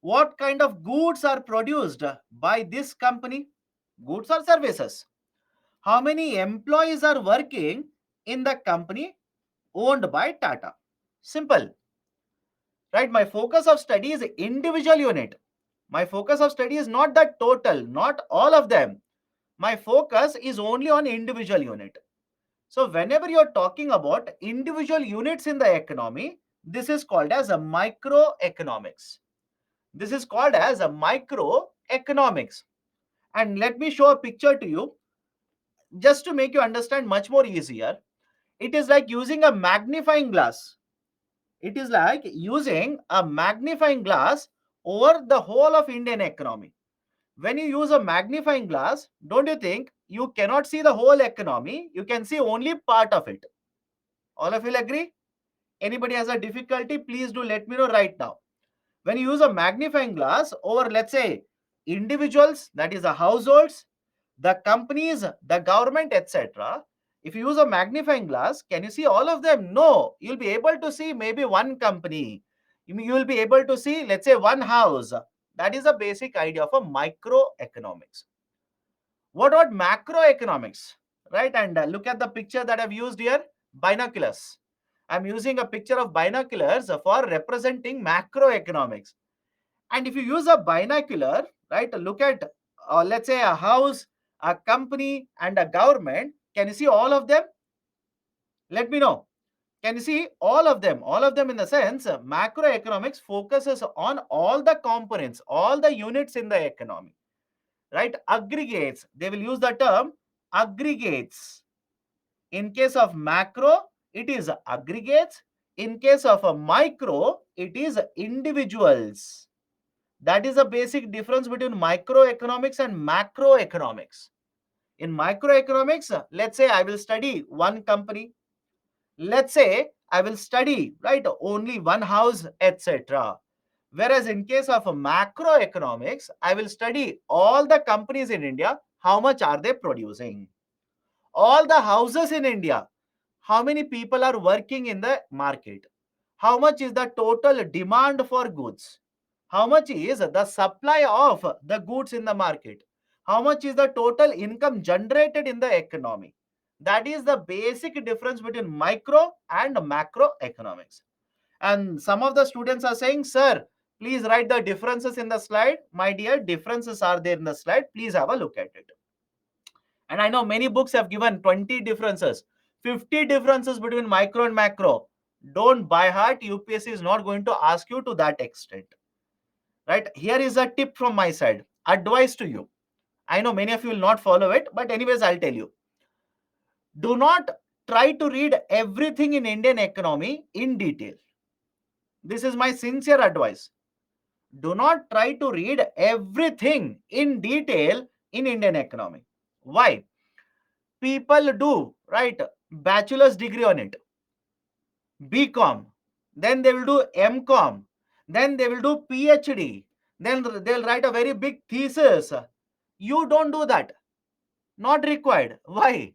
What kind of goods are produced by this company? Goods or services? How many employees are working in the company owned by Tata? Simple, right? My focus of study is individual unit. My focus of study is not the total, not all of them. My focus is only on individual unit. So whenever you're talking about individual units in the economy, this is called as a microeconomics. This is called as a microeconomics. And let me show a picture to you just to make you understand much more easier. It is like using a magnifying glass. It is like using a magnifying glass over the whole of Indian economy. When you use a magnifying glass, don't you think you cannot see the whole economy? You can see only part of it. All of you will agree? Anybody has a difficulty, please do let me know right now. When you use a magnifying glass over, let's say, individuals, that is the households, the companies, the government, etc., If you use a magnifying glass, can you see all of them? No, you'll be able to see maybe one company. You will be able to see, let's say, one house. That is the basic idea of a microeconomics. What about macroeconomics? Right? And look at the picture that I've used here, binoculars. I'm using a picture of binoculars for representing macroeconomics. And if you use a binocular, right, look at, let's say, a house, a company, and a government. Can you see all of them? Let me know. Can you see all of them? All of them in the sense, macroeconomics focuses on all the components, all the units in the economy, right? Aggregates. They will use the term aggregates. In case of macro, it is aggregates. In case of a micro, it is individuals. That is the basic difference between microeconomics and macroeconomics. In microeconomics, let's say I will study one company. Let's say I will study, right, only one house, etc. Whereas in case of macroeconomics, I will study all the companies in India, how much are they producing? All the houses in India, how many people are working in the market? How much is the total demand for goods? How much is the supply of the goods in the market? How much is the total income generated in the economy? That is the basic difference between micro and macroeconomics. And some of the students are saying, sir, please write the differences in the slide. My dear, differences are there in the slide. Please have a look at it. And I know many books have given 20 differences, 50 differences between micro and macro. Don't by heart. UPSC is not going to ask you to that extent. Right? Here is a tip from my side. Advice to you. I know many of you will not follow it, but anyways, I'll tell you. Do not try to read everything in Indian economy in detail. This is my sincere advice. Do not try to read everything in detail in Indian economy. Why? People do, right, bachelor's degree on it, BCom, then they will do MCom, then they will do PhD, then they'll write a very big thesis. You don't do that. Not required. Why?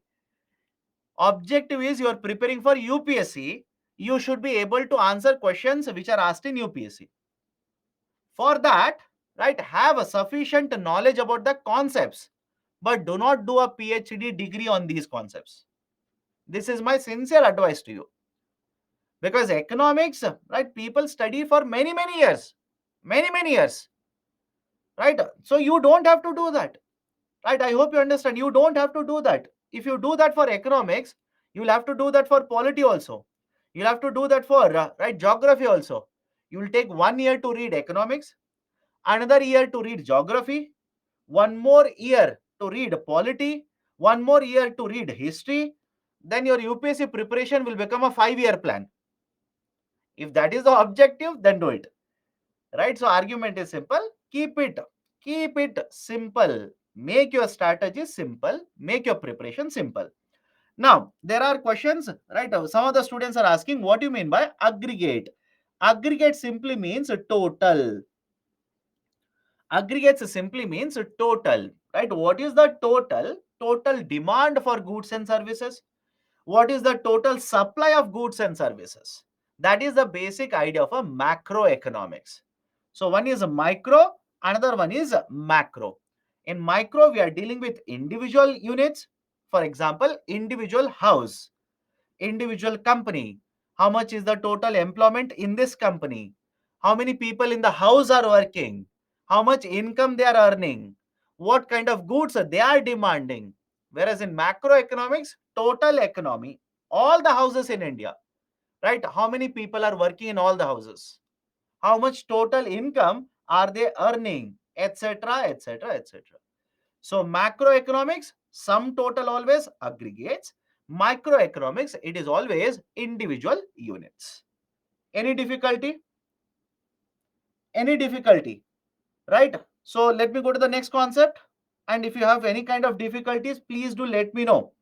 Objective is you are preparing for UPSC. You should be able to answer questions which are asked in UPSC. For that, right, have a sufficient knowledge about the concepts, but do not do a PhD degree on these concepts. This is my sincere advice to you. Because economics, right, people study for many years, many years, right? So you don't have to do that, right? I hope you understand. You don't have to do that. If you do that for economics, you'll have to do that for polity also. You'll have to do that for right, geography also. You will take 1 year to read economics, another year to read geography, one more year to read polity, one more year to read history. Then your UPSC preparation will become a 5-year plan. If that is the objective, then do it. Right? So argument is simple. Keep it simple. Make your strategy simple. Make your preparation simple. Now, there are questions, right? Some of the students are asking, what do you mean by aggregate? Aggregate simply means total. Aggregates simply means total, right? What is the total? Total demand for goods and services. What is the total supply of goods and services? That is the basic idea of a macroeconomics. So one is a micro, another one is a macro. In micro, we are dealing with individual units. For example, individual house, individual company. How much is the total employment in this company? How many people in the house are working? How much income they are earning? What kind of goods they are demanding? Whereas in macroeconomics, total economy, all the houses in India, right? How many people are working in all the houses? How much total income are they earning, etc., etc., etc. So macroeconomics, sum total always aggregates. Microeconomics, it is always individual units. Any difficulty? Any difficulty? Right? So let me go to the next concept. And if you have any kind of difficulties, please do let me know.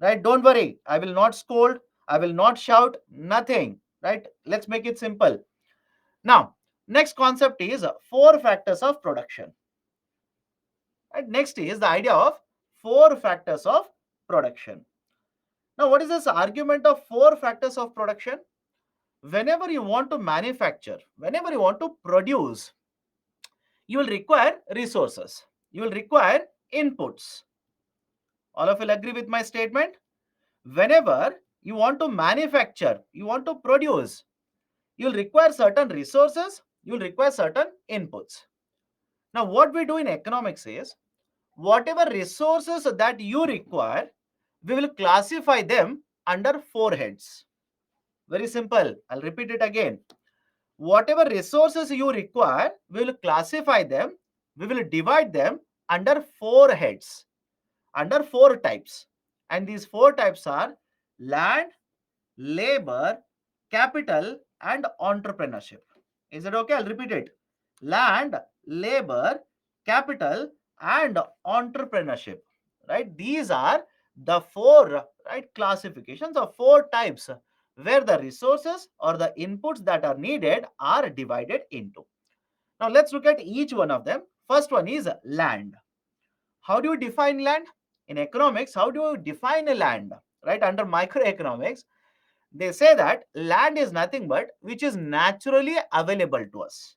Right? Don't worry. I will not scold. I will not shout. Nothing. Right? Let's make it simple. Now, next concept is 4 factors of production. Right? Next is the idea of 4 factors of production. Now, what is this argument of four factors of production? Whenever you want to manufacture, whenever you want to produce, you will require resources, you will require inputs. All of you will agree with my statement? Whenever you want to manufacture, you want to produce, you will require certain resources, you will require certain inputs. Now, what we do in economics is, whatever resources that you require, we will classify them under four heads. Very simple. I'll repeat it again. Whatever resources you require, we will classify them, we will divide them under four heads, under four types. And these four types are land, labor, capital, and entrepreneurship. Is it okay? I'll repeat it. Land, labor, capital, and entrepreneurship. Right? These are the four, right, classifications of four types where the resources or the inputs that are needed are divided into. Now let's look at each one of them. First one is land. How do you define land? In economics, how do you define a land? Right? Under microeconomics, they say that land is nothing but which is naturally available to us.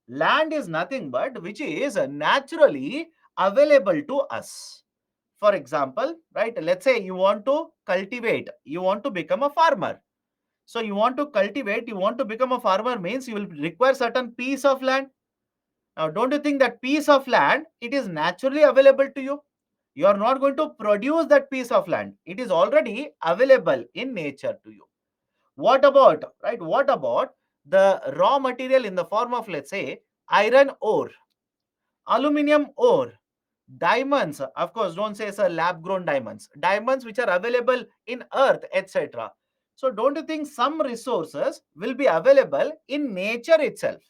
Land is nothing but which is naturally available to us. For example, right, let's say you want to cultivate, you want to become a farmer. So you want to cultivate, you want to become a farmer means you will require certain piece of land. Now, don't you think that piece of land, it is naturally available to you? You are not going to produce that piece of land. It is already available in nature to you. What about, right? What about the raw material in the form of, let's say, iron ore, aluminum ore, diamonds? Of course, don't say sir, lab grown diamonds, diamonds which are available in earth, etc. So, don't you think some resources will be available in nature itself?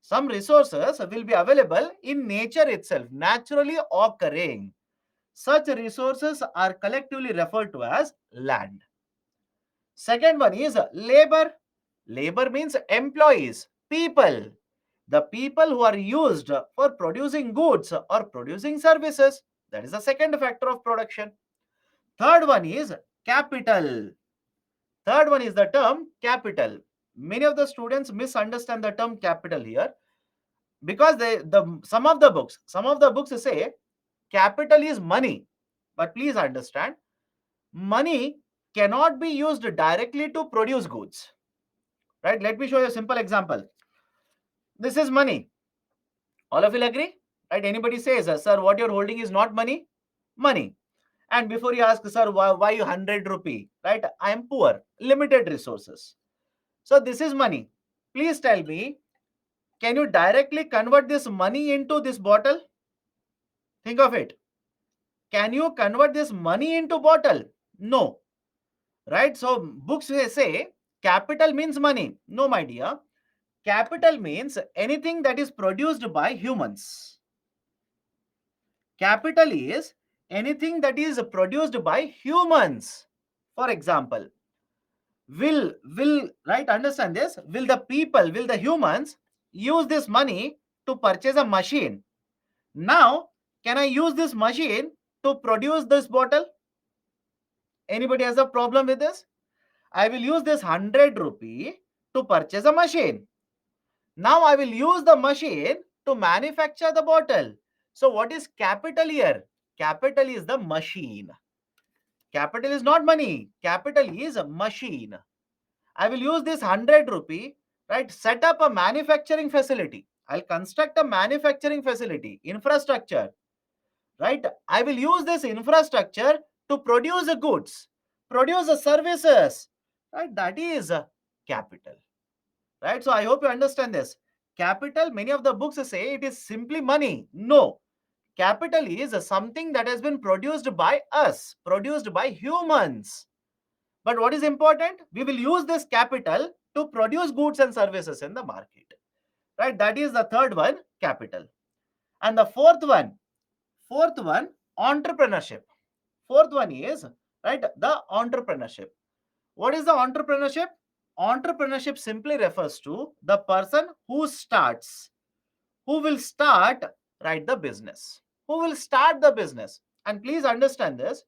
Some resources will be available in nature itself, naturally occurring. Such resources are collectively referred to as land. Second one is labor. Labor means employees, people. The people who are used for producing goods or producing services. That is the second factor of production. Third one is capital. Third one is the term capital. Many of the students misunderstand the term capital here because some of the books say capital is money. But please understand, money cannot be used directly to produce goods. Right? Let me show you a simple example. This is money. All of you will agree? Right? Anybody says, sir, what you're holding is not money? Money. And before you ask, sir, why 100 rupee? Right? I am poor, limited resources. So this is money. Please tell me, can you directly convert this money into this bottle? Think of it. Can you convert this money into bottle? No. Right? So books say capital means money. No, my dear. Capital means anything that is produced by humans. Capital is anything that is produced by humans. For example, will right, understand this? Will the people, will the humans use this money to purchase a machine? Now, can I use this machine to produce this bottle? Anybody has a problem with this? I will use this 100 rupee to purchase a machine. Now I will use the machine to manufacture the bottle. So what is capital here? Capital is the machine. Capital is not money. Capital is a machine. I will use this 100 rupee, right? Set up a manufacturing facility. I'll construct a manufacturing facility, infrastructure, right? I will use this infrastructure to produce the goods, produce the services, right? That is capital, right? So I hope you understand this. Capital, many of the books say it is simply money. No, capital is something that has been produced by us, produced by humans. But what is important? We will use this capital to produce goods and services in the market, right? That is the third one, capital. And the fourth one, entrepreneurship. Fourth one is, right, the entrepreneurship. What is the entrepreneurship? Entrepreneurship simply refers to the person who starts, who will start, right, the business, who will start the business. And please understand this,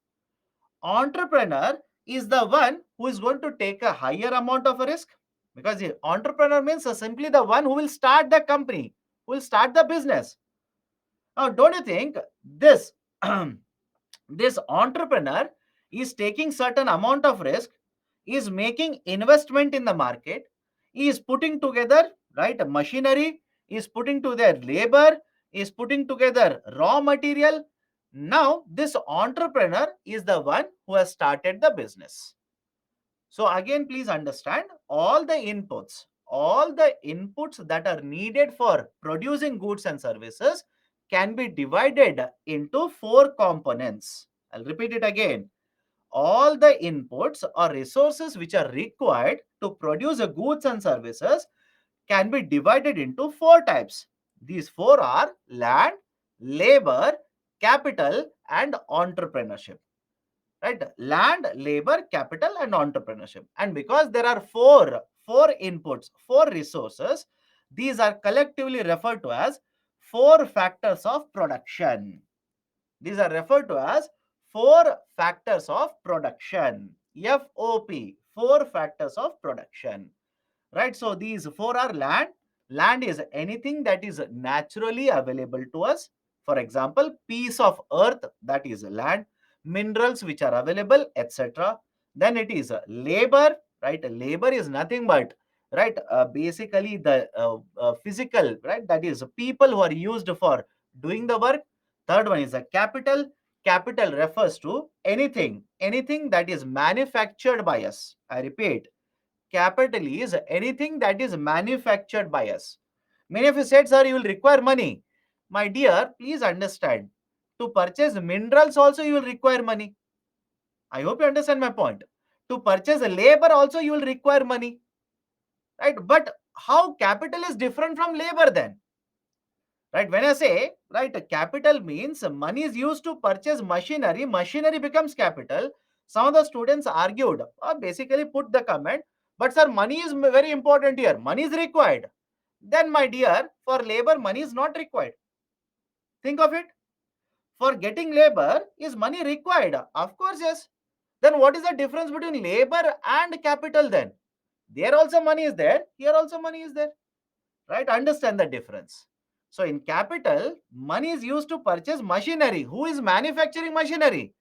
Entrepreneur is the one who is going to take a higher amount of a risk, because the entrepreneur means simply the one who will start the company, who will start the business. Now, don't you think this this entrepreneur is taking certain amount of risk, is making investment in the market, is putting together right machinery, is putting together labor, is putting together raw material. Now this entrepreneur is the one who has started the business. So again, please understand, all the inputs that are needed for producing goods and services can be divided into four components. I'll repeat it again. All the inputs or resources which are required to produce goods and services can be divided into four types. These four are land, labor, capital, and entrepreneurship. Right? Land, labor, capital, and entrepreneurship. And because there are four inputs, four resources, these are collectively referred to as four factors of production. These are referred to as four factors of production. FOP, four factors of production. Right? So these four are land. Land is anything that is naturally available to us. For example, piece of earth, that is land. Minerals which are available, etc. Then it is labor, right? Labor is nothing but right basically the physical, right? That is people who are used for doing the work. Third one is a capital. Capital refers to anything that is manufactured by us. I repeat, capital is anything that is manufactured by us. Many of you said, sir, you will require money. My dear, please understand. To purchase minerals also you will require money. I hope you understand my point. To purchase labor also you will require money. Right? But how capital is different from labor then? Right? When I say, right, capital means money is used to purchase machinery. Machinery becomes capital. Some of the students argued, or basically put the comment, but sir, money is very important here. Money is required. Then, my dear, for labor, money is not required. Think of it. For getting labor, is money required? Of course, yes. Then what is the difference between labor and capital then? There also money is there. Here also money is there. Right? Understand the difference. So in capital, money is used to purchase machinery. Who is manufacturing machinery?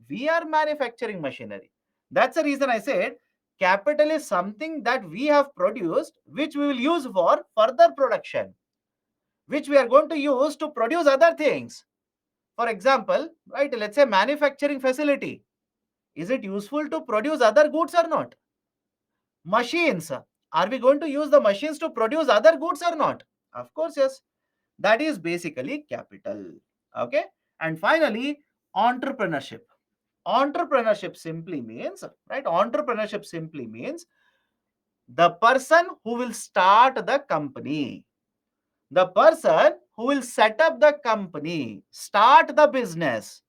We are manufacturing machinery. That's the reason I said capital is something that we have produced, which we will use for further production, which we are going to use to produce other things. For example, right, let's say manufacturing facility. Is it useful to produce other goods or not? Machines. Are we going to use the machines to produce other goods or not? Of course, yes. That is basically capital. Okay. And finally, entrepreneurship. Entrepreneurship simply means, right? Entrepreneurship simply means the person who will start the company, the person who will set up the company, start the business.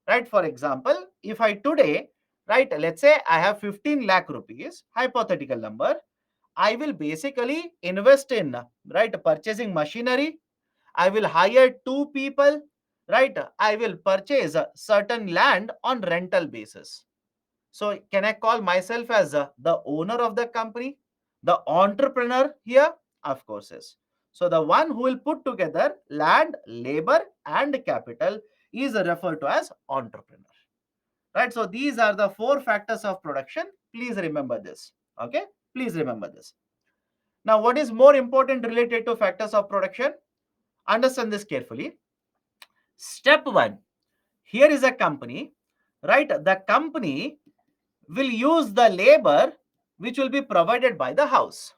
Right? For example, if I today, right, let's say I have 15 lakh rupees, hypothetical number, I will basically invest in, right, purchasing machinery. I will hire two people, right? I will purchase a certain land on rental basis. So can I call myself as the owner of the company, the entrepreneur here? Of course, yes. So the one who will put together land, labor, and capital is referred to as entrepreneur. Right? So these are the four factors of production. Please remember this. Okay? Please remember this. Now, what is more important related to factors of production? Understand this carefully. Step one, here is a company, right? The company will use the labor which will be provided by the house.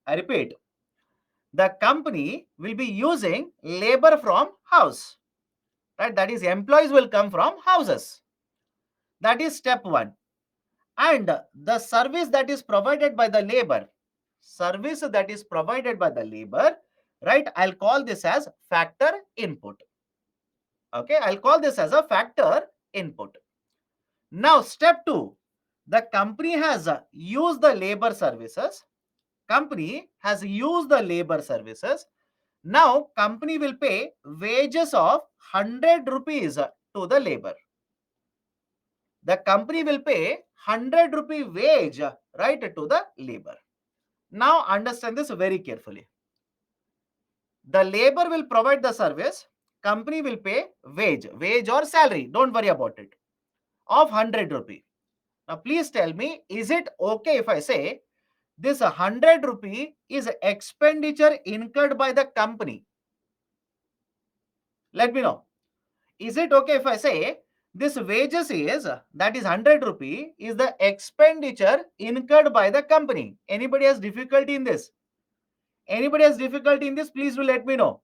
I repeat, the company will be using labor from house, right? That is, employees will come from houses. That is step one. And the service that is provided by the labor, right? I'll call this as factor input. Okay, I'll call this as a factor input. Now, step two, the company has used the labor services. Company has used the labor services. Now, company will pay wages of 100 rupees to the labor. the company will pay 100 rupee wage, right, to the labor. Now understand this very carefully. The labor will provide the service, company will pay wage or salary, don't worry about it, of 100 rupee. Now please tell me, is it okay if I say this 100 rupee is expenditure incurred by the company? Let me know. Is it okay if I say this wages is, that is 100 rupee, is the expenditure incurred by the company? Anybody has difficulty in this? Anybody has difficulty in this? Please do let me know.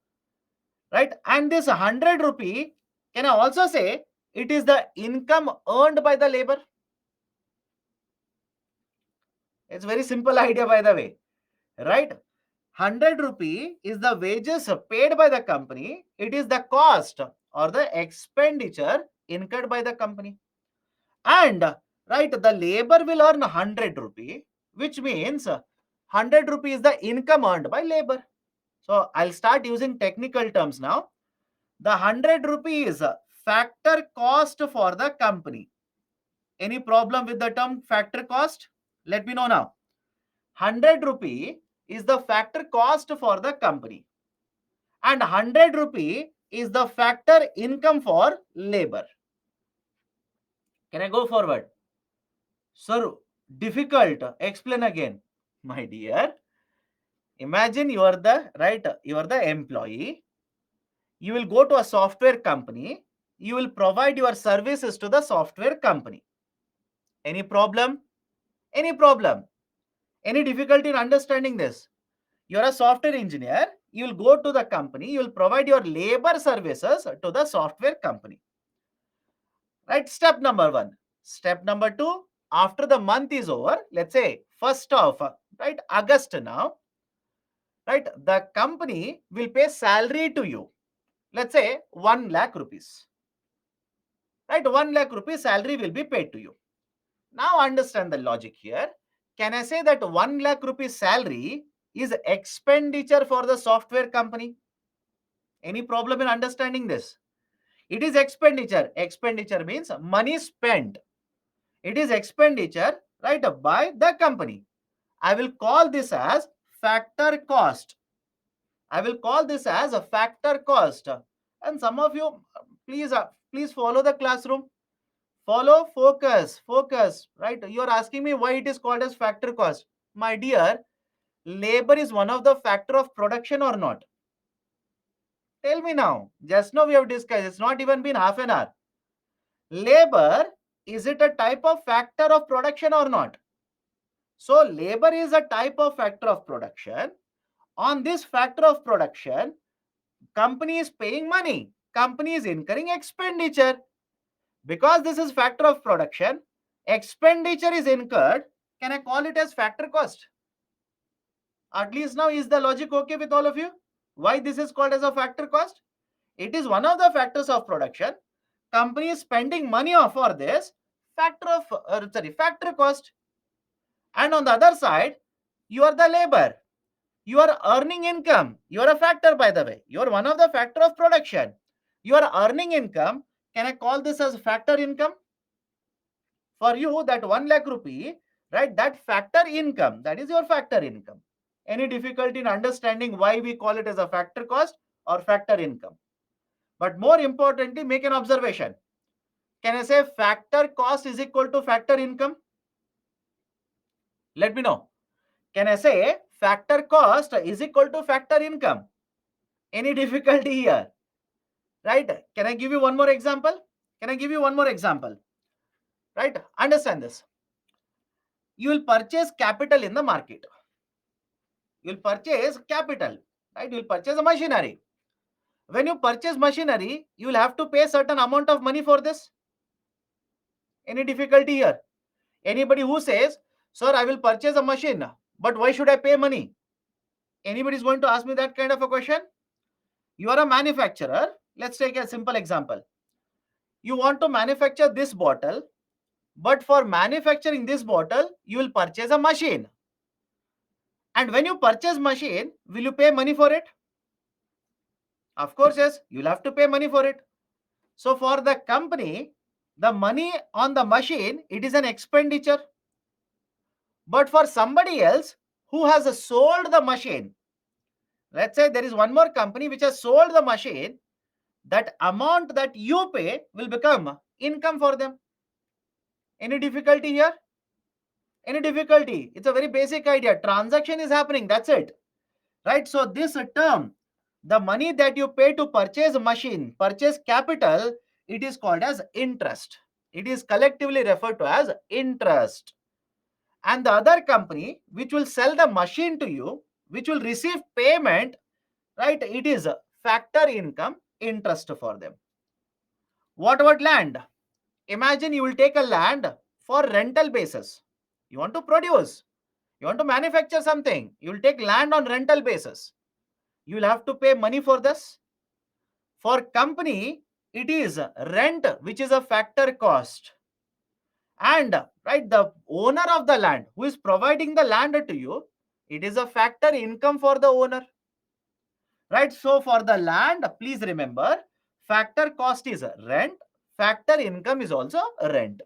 Right? And this 100 rupee, can I also say it is the income earned by the labor? It's very simple idea, by the way. Right? 100 rupee is the wages paid by the company. It is the cost or the expenditure incurred by the company. And right, the labor will earn 100 rupee, which means 100 rupee is the income earned by labor. So I'll start using technical terms now. The 100 rupee is factor cost for the company. Any problem with the term factor cost? Let me know now. 100 rupee is the factor cost for the company, and 100 rupee is the factor income for labor. Can I go forward? Sir, difficult. Explain again. My dear, imagine you are the employee. You will go to a software company. You will provide your services to the software company. Any problem? Any problem? Any difficulty in understanding this? You are a software engineer. You will go to the company. You will provide your labor services to the software company. Right? Step number one. Step number two. After the month is over, let's say 1st of August now, right? The company will pay salary to you. Let's say 1 lakh rupees. Right? 1 lakh rupees salary will be paid to you. Now understand the logic here. Can I say that 1 lakh rupees salary is expenditure for the software company? Any problem in understanding this? It is expenditure. Expenditure means money spent. It is expenditure, right, by the company. I will call this as factor cost. I will call this as a factor cost. And some of you, please follow the classroom. Follow, focus, right? You are asking me why it is called as factor cost. My dear, labor is one of the factor of production or not? Tell me now. Just now we have discussed. It's not even been half an hour. Labor, is it a type of factor of production or not? So labor is a type of factor of production. On this factor of production, company is paying money. Company is incurring expenditure. Because this is factor of production, expenditure is incurred. Can I call it as factor cost? At least now, is the logic okay with all of you? Why this is called as a factor cost? It is one of the factors of production. Company is spending money for this factor cost. And on the other side, you are the labor. You are earning income. You are a factor, by the way. You are one of the factor of production. You are earning income. Can I call this as factor income? For you, that 1 lakh rupee, right, that factor income, that is your factor income. Any difficulty in understanding why we call it as a factor cost or factor income? But more importantly, make an observation. Can I say factor cost is equal to factor income? Let me know. Can I say factor cost is equal to factor income? Any difficulty here? Right? Can I give you one more example? Can I give you one more example? Right? Understand this. You will purchase capital in the market. You will purchase capital, right? You will purchase a machinery. When you purchase machinery, you will have to pay certain amount of money for this. Any difficulty here? Anybody who says, sir, I will purchase a machine, but why should I pay money? Anybody is going to ask me that kind of a question? You are a manufacturer. Let's take a simple example. You want to manufacture this bottle, but for manufacturing this bottle, you will purchase a machine. And when you purchase machine, will you pay money for it? Of course, yes. You'll have to pay money for it. So for the company, The money on the machine, it is an expenditure. But for somebody else who has sold the machine, let's say there is one more company which has sold the machine, that amount that you pay will become income for them. Any difficulty here? Any difficulty? It's a very basic idea. Transaction is happening. That's it. Right? So this term, the money that you pay to purchase machine, purchase capital, it is called as interest. It is collectively referred to as interest. And the other company which will sell the machine to you, which will receive payment, right? It is factor income, interest for them. What about land? Imagine you will take a land for rental basis. You want to produce, you want to manufacture something, you will take land on rental basis. You will have to pay money for this. For company, it is rent, which is a factor cost. And right, the owner of the land who is providing the land to you, it is a factor income for the owner. Right? So for the land, please remember, factor cost is rent, factor income is also rent.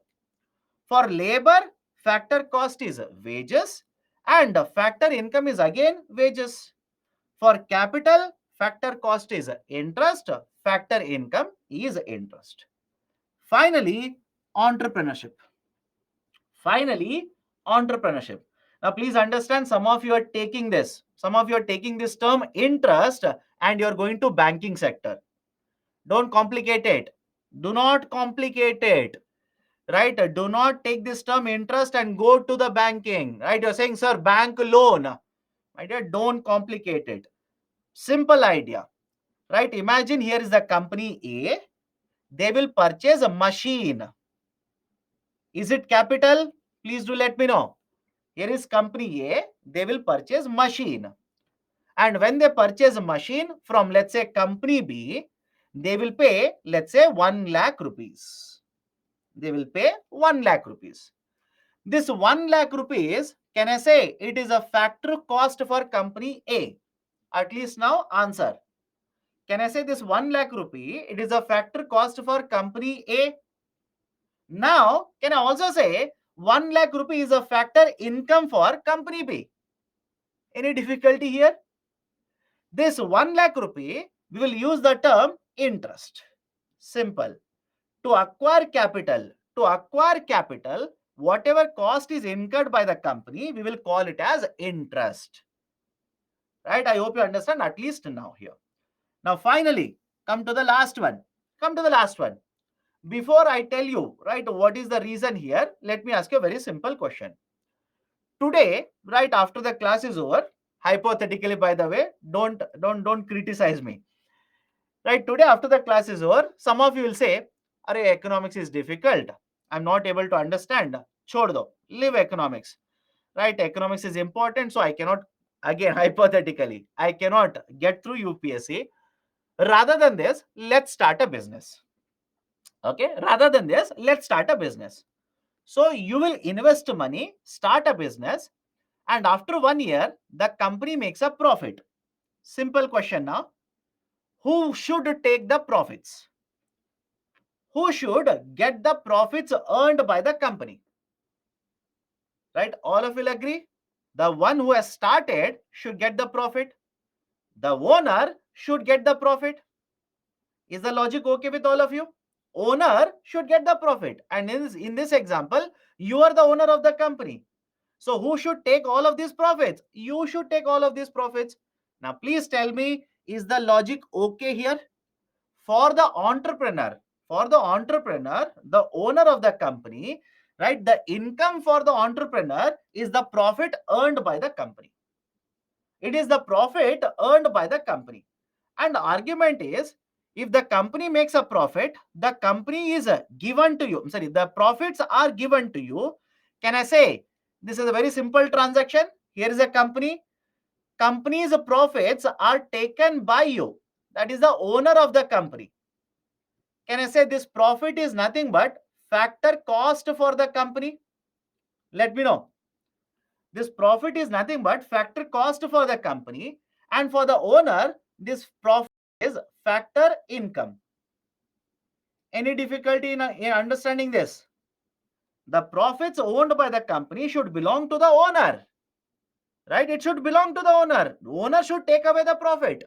For labor, factor cost is wages, and factor income is again wages. For capital, factor cost is interest, factor income is interest. Finally, entrepreneurship. Finally, entrepreneurship. Now, please understand, some of you are taking this. Some of you are taking this term interest and you're going to banking sector. Don't complicate it. Do not complicate it. Right? Do not take this term interest and go to the banking. Right? You're saying, sir, bank loan. My dear, don't complicate it. Simple idea. Right? Imagine here is the company A. They will purchase a machine. Is it capital? Please do let me know. Here is company A. They will purchase machine. And when they purchase a machine from, let's say, company B, they will pay, let's say, 1 lakh rupees. They will pay 1 lakh rupees. This 1 lakh rupees, can I say it is a factor cost for company A? At least now answer. Can I say this 1 lakh rupee, it is a factor cost for company A? Now, can I also say 1 lakh rupee is a factor income for company B? Any difficulty here? This 1 lakh rupee, we will use the term interest. Simple. To acquire capital, whatever cost is incurred by the company, we will call it as interest. Right? I hope you understand at least now here. Now, finally, come to the last one. Come to the last one. Before I tell you, right, what is the reason here, let me ask you a very simple question. Today, right after the class is over, hypothetically, by the way, don't criticize me. Right, today after the class is over, some of you will say, "Arey, economics is difficult. I'm not able to understand. Chhod do, leave economics." Right, economics is important, so I cannot, again, hypothetically, I cannot get through UPSC. Rather than this, let's start a business. Okay, rather than this, let's start a business. So you will invest money, start a business, and after 1 year, the company makes a profit. Simple question now. Who should take the profits? Who should get the profits earned by the company? Right? All of you will agree? The one who has started should get the profit. The owner should get the profit. Is the logic okay with all of you? Owner should get the profit. And in this example, you are the owner of the company. So who should take all of these profits? You should take all of these profits. Now, please tell me, is the logic okay here? For the entrepreneur, the owner of the company, right? The income for the entrepreneur is the profit earned by the company. It is the profit earned by the company. And the argument is, if the company makes a profit, the company is given to you. I'm sorry, the profits are given to you. Can I say this is a very simple transaction? Here is a company. Company's profits are taken by you. That is the owner of the company. Can I say this profit is nothing but factor cost for the company? Let me know. This profit is nothing but factor cost for the company, and for the owner, this profit is factor income. Any difficulty in understanding this? The profits owned by the company should belong to the owner, right? It should belong to the owner. The owner should take away the profit.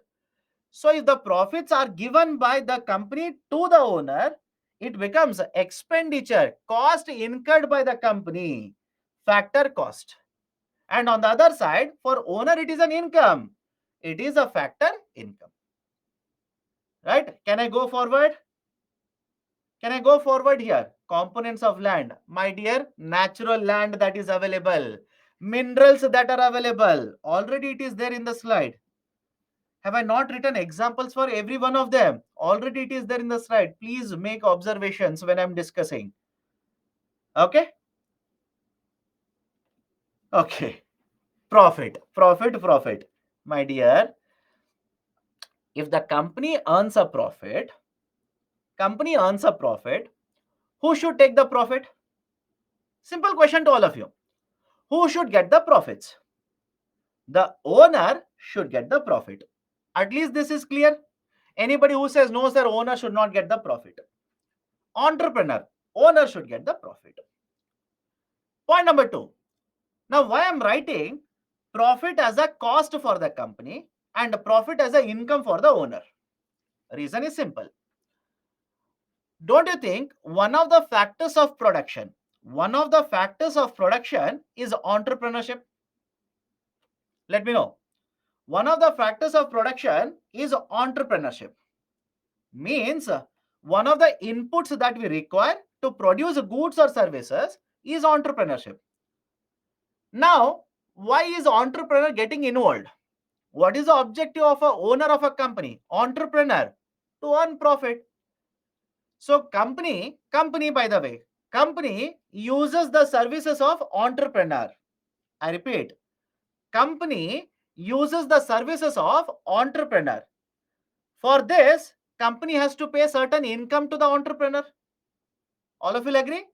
So if the profits are given by the company to the owner, it becomes expenditure, cost incurred by the company, factor cost. And on the other side, for owner, it is an income. It is a factor income. Right? Can I go forward? Can I go forward here? Components of land. My dear, natural land that is available. Minerals that are available. Already it is there in the slide. Have I not written examples for every one of them? Already it is there in the slide. Please make observations when I'm discussing. Okay? Okay. Profit. My dear, if the company earns a profit, who should take the profit? Simple question to all of you. Who should get the profits? The owner should get the profit. At least this is clear. Anybody who says no, sir, owner should not get the profit. Entrepreneur, owner should get the profit. Point number 2. Now, why I'm writing profit as a cost for the company and profit as an income for the owner? Reason is simple. Don't you think one of the factors of production is entrepreneurship? Let me know. One of the factors of production is entrepreneurship. Means one of the inputs that we require to produce goods or services is entrepreneurship. Now, why is entrepreneur getting involved? What is the objective of a owner of a company? Entrepreneur, to earn profit. So company by the way, company uses the services of entrepreneur. I repeat, company uses the services of entrepreneur. For this, company has to pay certain income to the entrepreneur. All of you agree?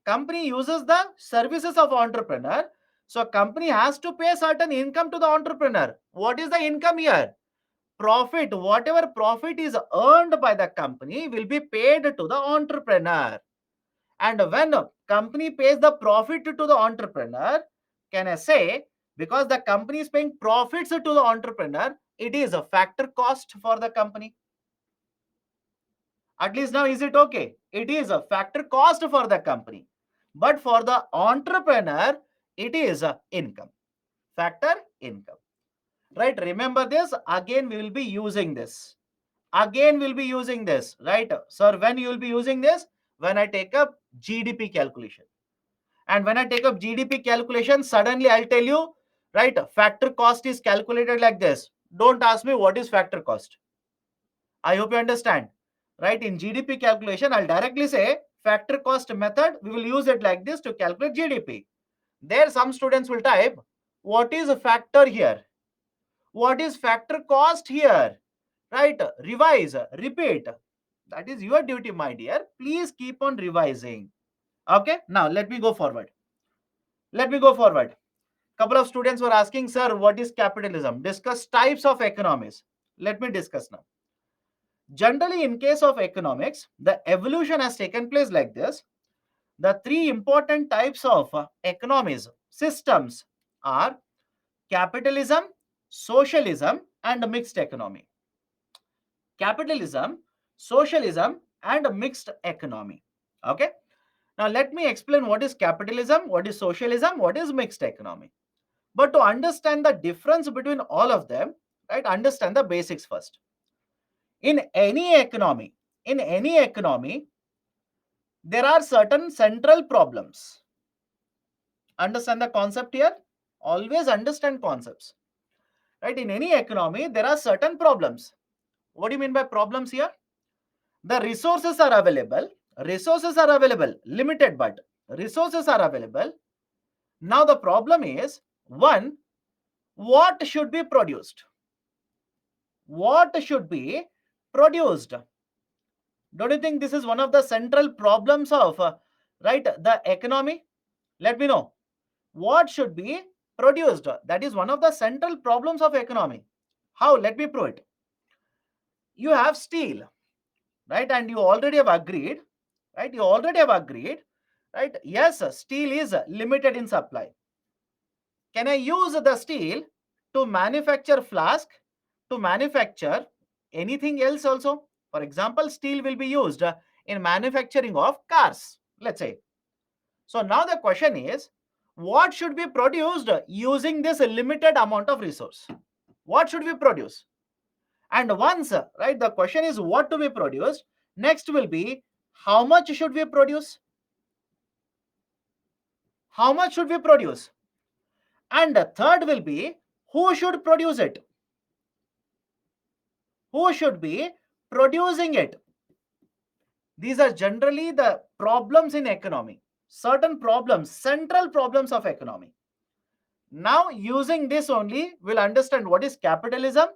Company uses the services of entrepreneur. So company has to pay certain income to the entrepreneur. What is the income here? Profit. Whatever profit is earned by the company will be paid to the entrepreneur. And when a company pays the profit to the entrepreneur, can I say, because the company is paying profits to the entrepreneur, it is a factor cost for the company. At least now, is it okay? It is a factor cost for the company. But for the entrepreneur, it is a income. Factor income. Right? Remember this. Again, we will be using this. Right? Sir, when you will be using this? When I take up GDP calculation. And when I take up GDP calculation, suddenly I'll tell you, right? Factor cost is calculated like this. Don't ask me what is factor cost. I hope you understand. Right? In GDP calculation, I'll directly say factor cost method. We will use it like this to calculate GDP. There, some students will type, what is a factor here? What is factor cost here? Right? Revise, repeat. That is your duty, my dear. Please keep on revising. Okay? Now, let me go forward. Couple of students were asking, sir, what is capitalism? Discuss types of economies. Let me discuss now. Generally, in case of economics, the evolution has taken place like this. The three important types of economies, systems are capitalism, socialism, and mixed economy. Capitalism, socialism, and mixed economy. Okay. Now, let me explain what is capitalism, what is socialism, what is mixed economy. But to understand the difference between all of them, right, understand the basics first. In any economy, there are certain central problems. Understand the concept here? Always understand concepts. Right? In any economy, there are certain problems. What do you mean by problems here? The resources are available. Limited, but resources are available. Now the problem is, one, what should be produced? What should be produced? Don't you think this is one of the central problems of right, the economy? Let me know. What should be produced? That is one of the central problems of economy. How? Let me prove it. You have steel. right? And you already have agreed, right? You already have agreed, right? Yes, steel is limited in supply. Can I use the steel to manufacture flask, to manufacture anything else also? For example, steel will be used in manufacturing of cars, let's say. So now the question is, what should be produced using this limited amount of resource? What should we produce? And once, right, the question is what to be produced, next will be how much should we produce? How much should we produce? And the third will be who should produce it? Who should be producing it? These are generally the problems in economy, certain problems, central problems of economy. Now, using this only, we'll understand what is capitalism,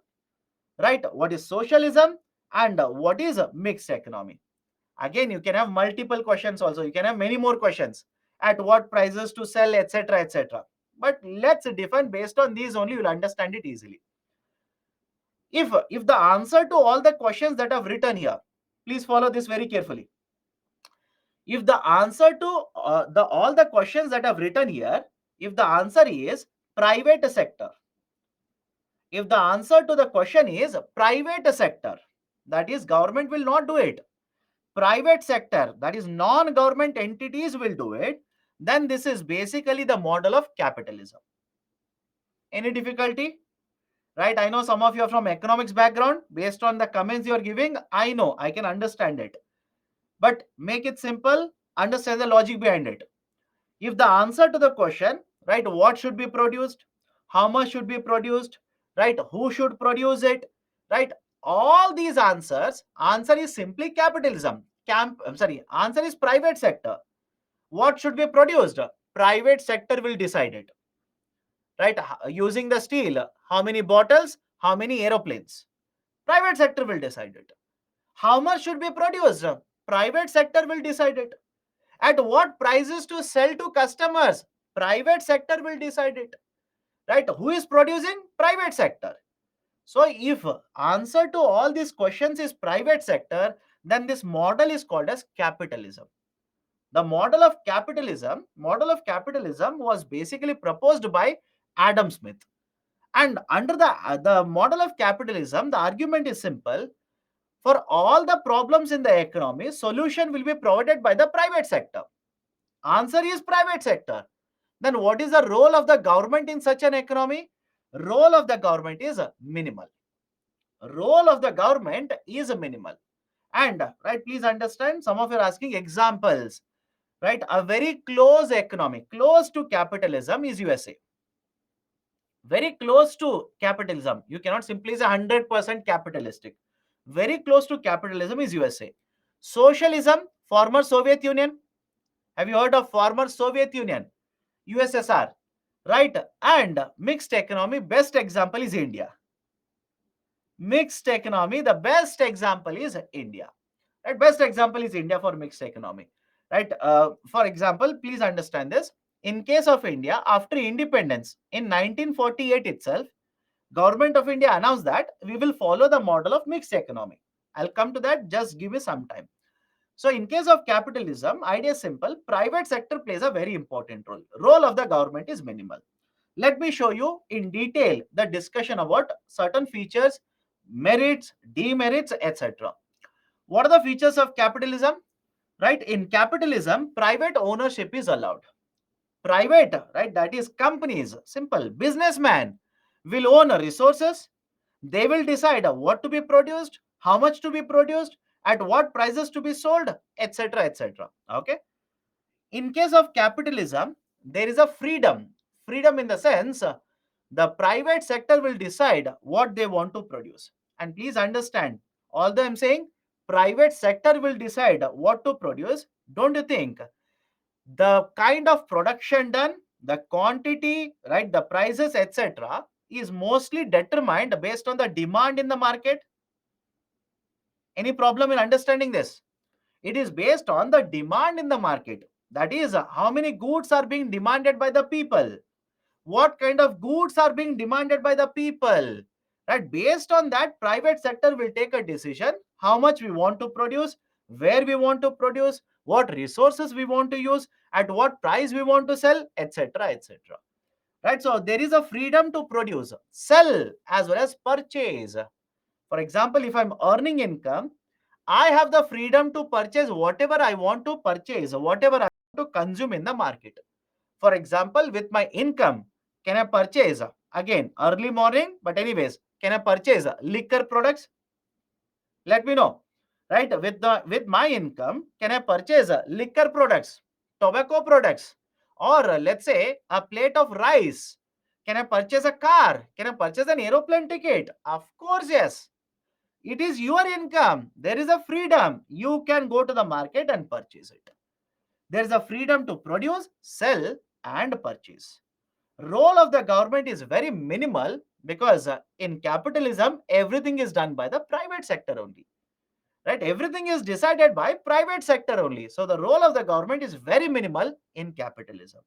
right? What is socialism, and what is a mixed economy. Again, you can have multiple questions also. You can have many more questions. At what prices to sell, etc., etc. But let's define based on these only, you'll understand it easily. If the answer to all the questions that I've written here, please follow this very carefully. If the answer to the all the questions that I've written here, if the answer is private sector, if the answer to the question is private sector, that is government will not do it, private sector, that is non-government entities will do it, then this is basically the model of capitalism. Any difficulty? Right? I know some of you are from economics background. Based on the comments you are giving, I know, I can understand it. But make it simple, understand the logic behind it. If the answer to the question, right, what should be produced, how much should be produced, right, who should produce it, right, all these answers, answer is simply capitalism. Answer is private sector. What should be produced? Private sector will decide it, right? Using the steel, how many bottles, how many aeroplanes? Private sector will decide it. How much should be produced? Private sector will decide it. At what prices to sell to customers? Private sector will decide it. Right? Who is producing? Private sector. So if answer to all these questions is private sector, then this model is called as capitalism. The model of capitalism was basically proposed by Adam Smith. And under the model of capitalism, the argument is simple. For all the problems in the economy, solution will be provided by the private sector. Answer is private sector. Then what is the role of the government in such an economy? Role of the government is minimal. Role of the government is minimal. And right, please understand, some of you are asking examples. Right, a very close economy, close to capitalism is USA. Very close to capitalism. You cannot simply say 100% capitalistic. Very close to capitalism is USA. Socialism, former Soviet Union. Have you heard of former Soviet Union? USSR, right? And mixed economy, best example is India. Mixed economy, the best example is India. Right? Best example is India for mixed economy. Right? For example, please understand this. In case of India, after independence in 1948 itself, Government of India announced that we will follow the model of mixed economy. I'll come to that. Just give me some time. So in case of capitalism, idea is simple. Private sector plays a very important role. Role of the government is minimal. Let me show you in detail the discussion about certain features, merits, demerits, etc. What are the features of capitalism? Right? In capitalism, private ownership is allowed. Private, right? That is companies, simple. Businessman will own resources. They will decide what to be produced, how much to be produced, at what prices to be sold, etc. etc. Okay. In case of capitalism, there is a freedom. Freedom in the sense the private sector will decide what they want to produce. And please understand, although I'm saying private sector will decide what to produce, don't you think the kind of production done, the quantity, right, the prices, etc., is mostly determined based on the demand in the market? Any problem in understanding this? It is based on the demand in the market. That is, how many goods are being demanded by the people. What kind of goods are being demanded by the people. Right? Based on that, private sector will take a decision how much we want to produce, where we want to produce, what resources we want to use, at what price we want to sell, etc., etc. Right? So there is a freedom to produce, sell, as well as purchase. For example, if I'm earning income, I have the freedom to purchase whatever I want to purchase, whatever I want to consume in the market. For example, with my income, can I purchase, again, early morning, but anyways, can I purchase liquor products? Let me know. Right? With my income, can I purchase liquor products, tobacco products, or let's say a plate of rice? Can I purchase a car? Can I purchase an aeroplane ticket? Of course, yes. It is your income. There is a freedom. You can go to the market and purchase it. There is a freedom to produce, sell, and purchase. Role of the government is very minimal because in capitalism, everything is done by the private sector only. Right? Everything is decided by private sector only. So the role of the government is very minimal in capitalism.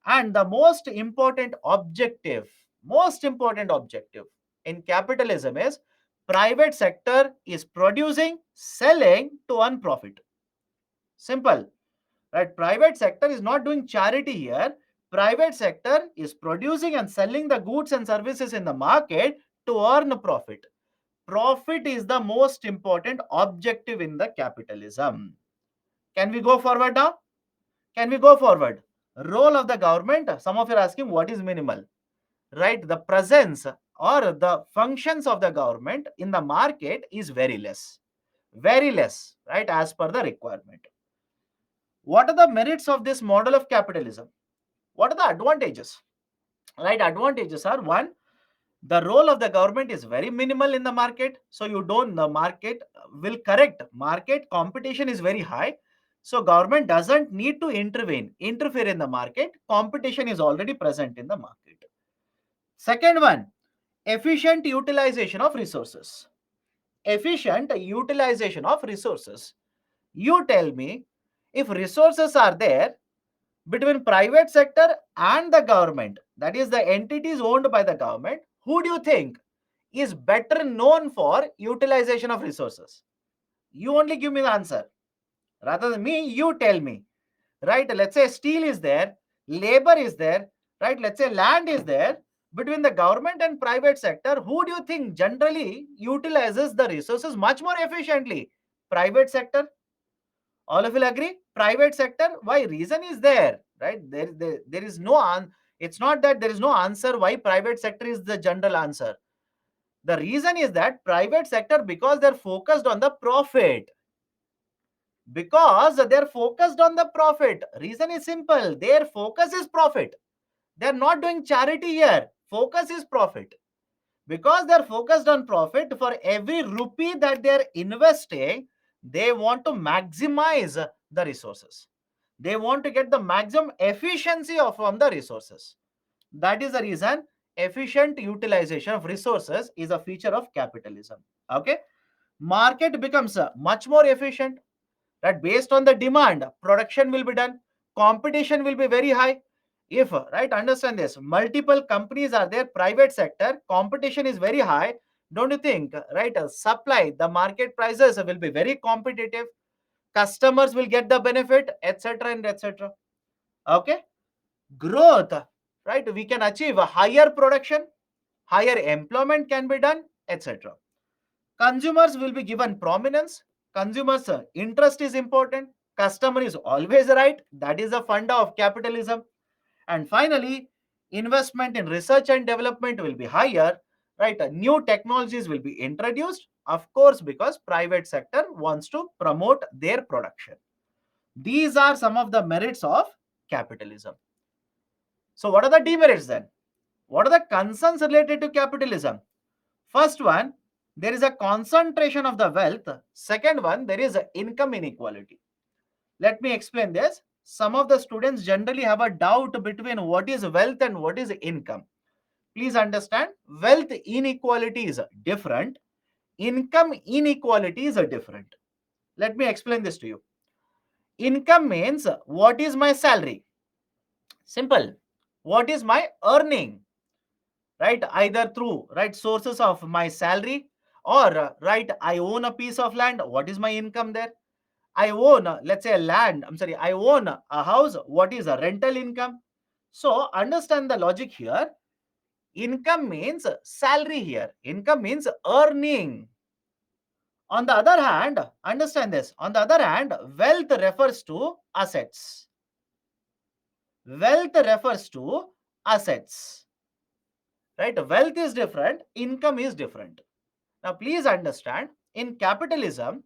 And the most important objective in capitalism is private sector is producing, selling to earn profit. Simple. Right? Private sector is not doing charity here. Private sector is producing and selling the goods and services in the market to earn profit. Profit is the most important objective in the capitalism. Can we go forward now? Can we go forward? Role of the government. Some of you are asking what is minimal, right? The presence or the functions of the government in the market is very less, right? As per the requirement. What are the merits of this model of capitalism? What are the advantages? Right? Advantages are one, the role of the government is very minimal in the market, so you don't, the market will correct, market competition is very high, so government doesn't need to interfere in the market, competition is already present in the market. Second one, efficient utilization of resources. Efficient utilization of resources. You tell me, if resources are there between private sector and the government, that is the entities owned by the government, who do you think is better known for utilization of resources? You only give me the answer. Rather than me, you tell me. Right? Let's say steel is there, labor is there, right? Let's say land is there. Between the government and private sector, who do you think generally utilizes the resources much more efficiently? Private sector? All of you agree? Private sector. Why? Reason is there, right? There is no it's not that there is no answer why private sector is the general answer. The reason is that private sector, because they're focused on the profit. Because they're focused on the profit. Reason is simple. Their focus is profit. They're not doing charity here. Focus is profit. Because they're focused on profit, for every rupee that they're investing, they want to maximize the resources. They want to get the maximum efficiency from the resources. That is the reason efficient utilization of resources is a feature of capitalism. Okay? Market becomes much more efficient. That based on the demand, production will be done. Competition will be very high. If, right, understand this, multiple companies are there, private sector, competition is very high. Don't you think, right? Supply, the market prices will be very competitive. Customers will get the benefit, etc. and etc. Okay? Growth, right? We can achieve a higher production, higher employment can be done, etc. Consumers will be given prominence. Consumers interest is important. Customer is always right. That is the funda of capitalism. And finally, investment in research and development will be higher, right? New technologies will be introduced, of course, because private sector wants to promote their production. These are some of the merits of capitalism. So what are the demerits then? What are the concerns related to capitalism? First one, there is a concentration of the wealth. Second one, there is income inequality. Let me explain this. Some of the students generally have a doubt between what is wealth and what is income. Please understand, wealth inequality is different. Income inequality is different. Let me explain this to you. Income means what is my salary? Simple. What is my earning? Right? Either through, right, sources of my salary, Or right, I own a piece of land. What is my income there? I own, let's say, a land. I'm sorry, I own a house. What is a rental income? So understand the logic here. Income means salary here. Income means earning. On the other hand, understand this. On the other hand, wealth refers to assets. Wealth refers to assets. Right? Wealth is different, income is different. Now, please understand, in capitalism,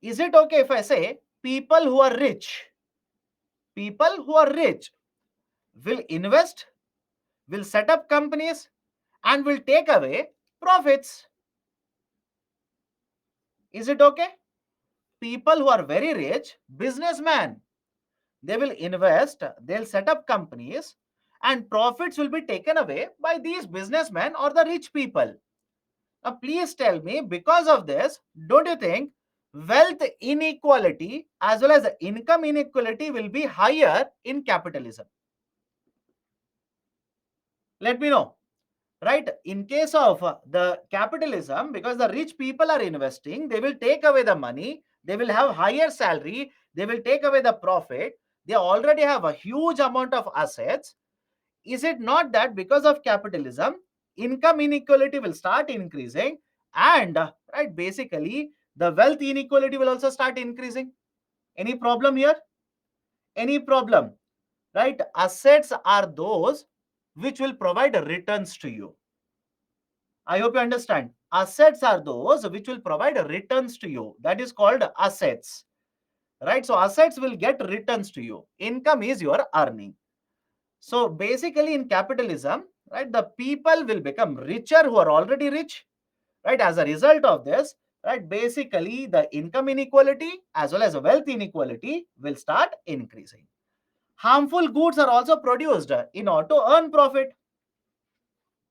is it okay if I say people who are rich will invest, will set up companies, and will take away profits? Is it okay? People who are very rich, businessmen, they will invest, they'll set up companies, and profits will be taken away by these businessmen or the rich people. Now, please tell me, because of this, don't you think wealth inequality as well as income inequality will be higher in capitalism? Let me know. Right? In case of the capitalism, because the rich people are investing, they will take away the money, they will have higher salary, they will take away the profit, they already have a huge amount of assets. Is it not that because of capitalism, income inequality will start increasing, and right, basically the wealth inequality will also start increasing? Any problem here? Any problem? Right? Assets are those which will provide returns to you. I hope you understand. Assets are those which will provide returns to you. That is called assets. Right? So assets will get returns to you. Income is your earning. So basically in capitalism, right, the people will become richer who are already rich. Right? As a result of this, right, basically the income inequality as well as wealth inequality will start increasing. Harmful goods are also produced in order to earn profit.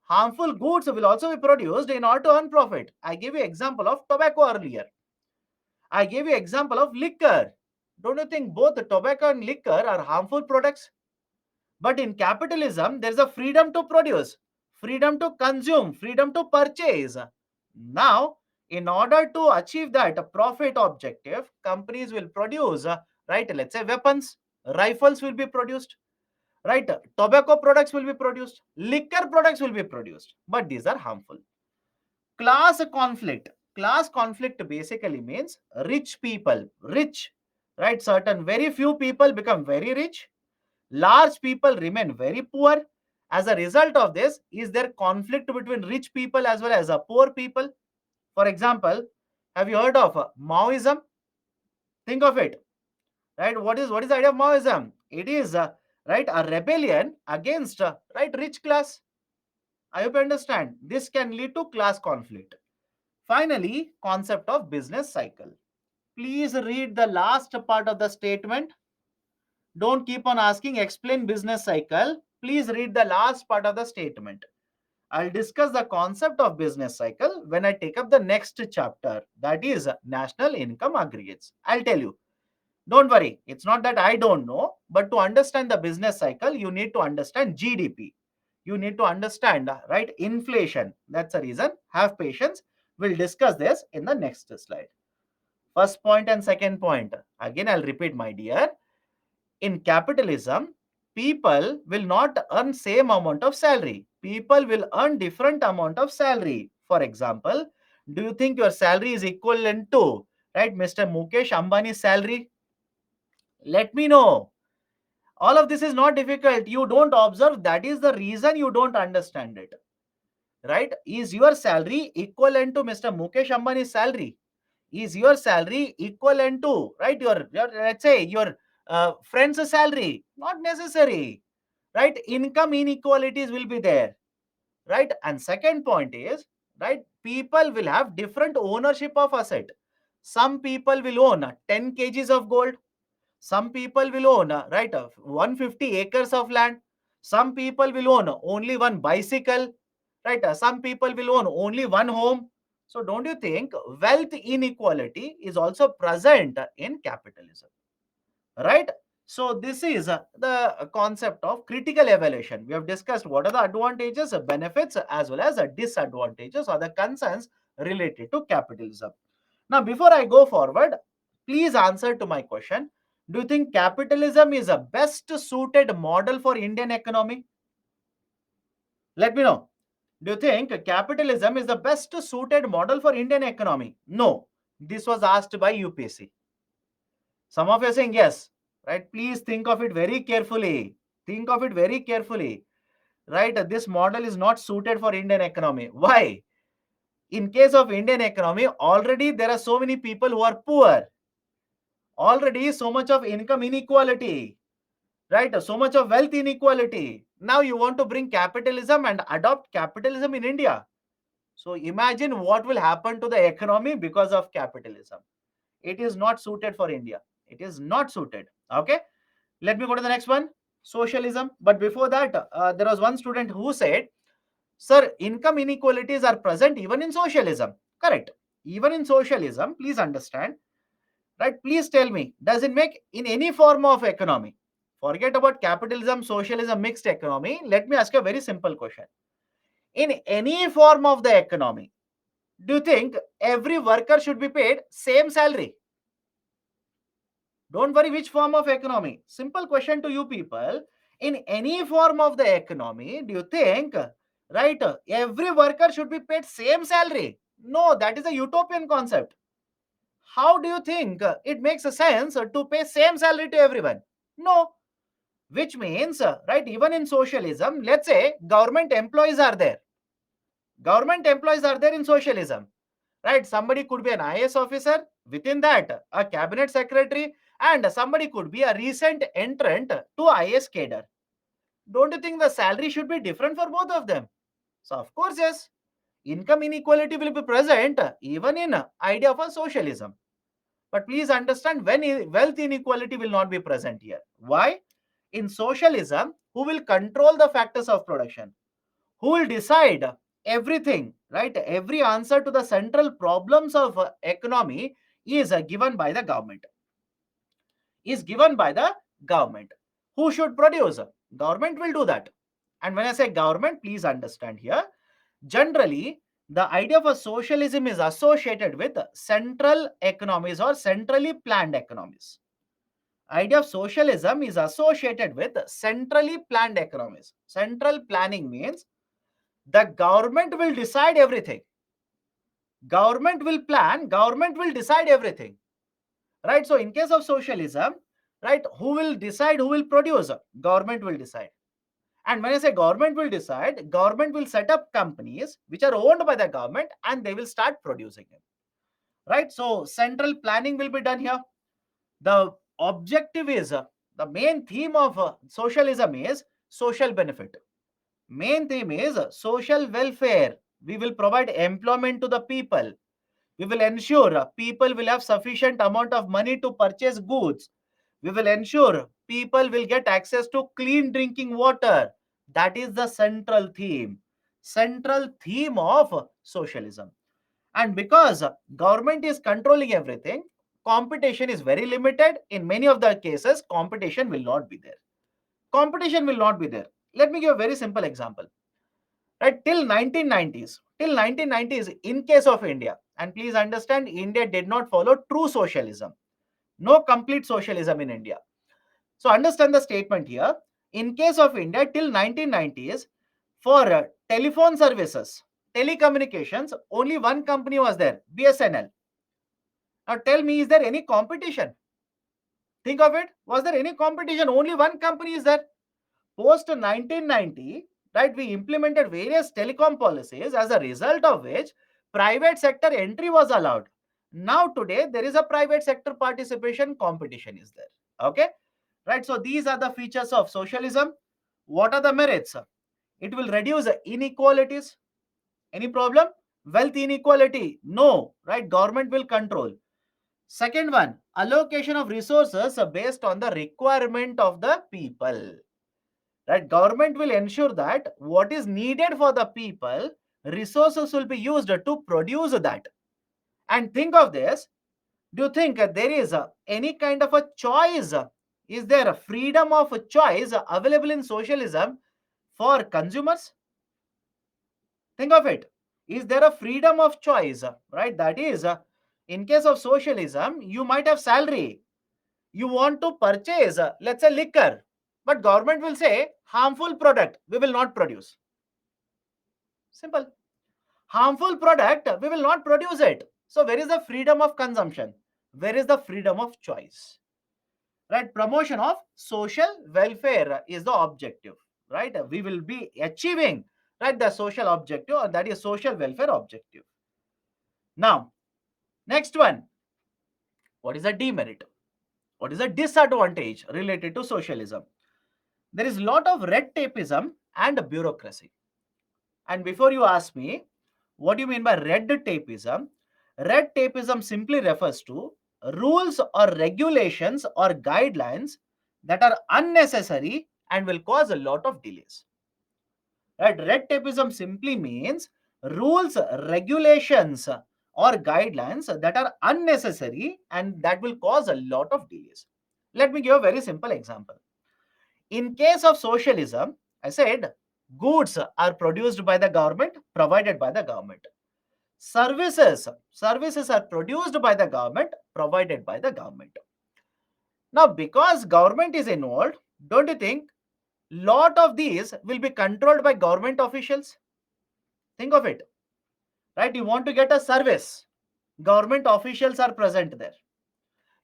Harmful goods will also be produced in order to earn profit. I gave you example of tobacco earlier. I gave you example of liquor. Don't you think both the tobacco and liquor are harmful products? But in capitalism, there is a freedom to produce, freedom to consume, freedom to purchase. Now, in order to achieve that profit objective, companies will produce, right, let's say weapons, rifles will be produced, right? Tobacco products will be produced, liquor products will be produced, but these are harmful. Class conflict. Class conflict basically means rich people, rich, right? Certain very few people become very rich, large people remain very poor. As a result of this, is there conflict between rich people as well as poor people? For example, have you heard of Maoism? Think of it, right? What is the idea of Maoism? It is right, a rebellion against right, rich class. I hope you understand. This can lead to class conflict. Finally, concept of business cycle. Please read the last part of the statement. Don't keep on asking, explain business cycle. Please read the last part of the statement. I'll discuss the concept of business cycle when I take up the next chapter, that is national income aggregates. I'll tell you. Don't worry, it's not that I don't know, but to understand the business cycle, you need to understand GDP. You need to understand, right, inflation. That's the reason. Have patience. We'll discuss this in the next slide. First point and second point. Again, I'll repeat, my dear. In capitalism, people will not earn same amount of salary. People will earn different amount of salary. For example, do you think your salary is equivalent to, right, Mr. Mukesh Ambani's salary? Let me know. All of this is not difficult. You don't observe. That is the reason you don't understand it. Right? Is your salary equivalent to Mr. Mukesh Ambani's salary? Is your salary equivalent to, right, your let's say your friend's salary? Not necessary. Right? Income inequalities will be there. Right? And second point is, right, people will have different ownership of asset. Some people will own 10 kgs of gold. Some people will own, right, 150 acres of land. Some people will own only one bicycle, right? Some people will own only one home. So don't you think wealth inequality is also present in capitalism, right? So this is the concept of critical evaluation. We have discussed what are the advantages, benefits, as well as disadvantages or the concerns related to capitalism. Now, before I go forward, please answer to my question. Do you think capitalism is a best suited model for Indian economy? Let me know. Do you think capitalism is the best suited model for Indian economy? No. This was asked by UPSC. Some of you are saying yes, right? Please think of it very carefully. Think of it very carefully, right? This model is not suited for Indian economy. Why? In case of Indian economy, already there are so many people who are poor. Already so much of income inequality, right? So much of wealth inequality. Now you want to bring capitalism and adopt capitalism in India. So imagine what will happen to the economy because of capitalism. It is not suited for India. It is not suited. Okay. Let me go to the next one. Socialism. But before that, there was one student who said, sir, income inequalities are present even in socialism. Correct. Even in socialism, please understand, right? Please tell me, does it make in any form of economy? Forget about capitalism, socialism, mixed economy. Let me ask you a very simple question. In any form of the economy, do you think every worker should be paid same salary? Don't worry which form of economy. Simple question to you people. In any form of the economy, do you think, right, every worker should be paid same salary? No, that is a utopian concept. How do you think it makes a sense to pay same salary to everyone? No. Which means, right, even in socialism, let's say government employees are there. Government employees are there in socialism, right? Somebody could be an IAS officer, within that a cabinet secretary, and somebody could be a recent entrant to IAS cadre. Don't you think the salary should be different for both of them? So of course, yes, income inequality will be present even in idea of a socialism. But please understand, when wealth inequality will not be present here. Why? In socialism, who will control the factors of production? Who will decide everything, right? Every answer to the central problems of economy is given by the government. Is given by the government. Who should produce? Government will do that. And when I say government, please understand here, generally, the idea of a socialism is associated with central economies or centrally planned economies. Idea of socialism is associated with centrally planned economies. Central planning means the government will decide everything. Government will plan, government will decide everything. Right? So in case of socialism, right, who will decide, who will produce? Government will decide. And when I say government will decide, government will set up companies which are owned by the government and they will start producing it. Right? So central planning will be done here. The objective is, the main theme of socialism is social benefit. Main theme is social welfare. We will provide employment to the people. We will ensure people will have sufficient amount of money to purchase goods. We will ensure people will get access to clean drinking water. That is the central theme. Central theme of socialism. And because government is controlling everything, competition is very limited. In many of the cases, competition will not be there. Competition will not be there. Let me give a very simple example. Right, till 1990s, in case of India, and please understand, India did not follow true socialism. No complete socialism in India. So understand the statement here. In case of India, till 1990s, for telephone services, telecommunications, only one company was there, BSNL. Now tell me, is there any competition? Think of it. Was there any competition? Only one company is there. Post 1990, right, we implemented various telecom policies, as a result of which private sector entry was allowed. Now today there is a private sector participation, competition is there. Okay, right? So these are the features of socialism. What are the merits? It will reduce inequalities. Any problem? Wealth inequality? No, right? Government will control. Second one, allocation of resources based on the requirement of the people. Right? Government will ensure that what is needed for the people, resources will be used to produce that. And think of this. Do you think there is any kind of a choice? Is there a freedom of choice available in socialism for consumers? Think of it. Is there a freedom of choice? Right? That is, in case of socialism, you might have salary. You want to purchase, let's say, liquor, but government will say harmful product we will not produce. Simple. Harmful product we will not produce it. So where is the freedom of consumption? Where is the freedom of choice? Right? Promotion of social welfare is the objective. Right? We will be achieving, right, the social objective, or that is social welfare objective. Now, next one, what is a demerit? What is a disadvantage related to socialism? There is a lot of red tapeism and bureaucracy. And before you ask me, what do you mean by red tapeism? Red tapeism simply refers to rules or regulations or guidelines that are unnecessary and will cause a lot of delays. Right? Red tapeism simply means rules, regulations, or guidelines that are unnecessary and that will cause a lot of delays. Let me give a very simple example. In case of socialism, I said goods are produced by the government, provided by the government. Services are produced by the government, provided by the government. Now, because government is involved, don't you think lot of these will be controlled by government officials? Think of it, right? You want to get a service, government officials are present there.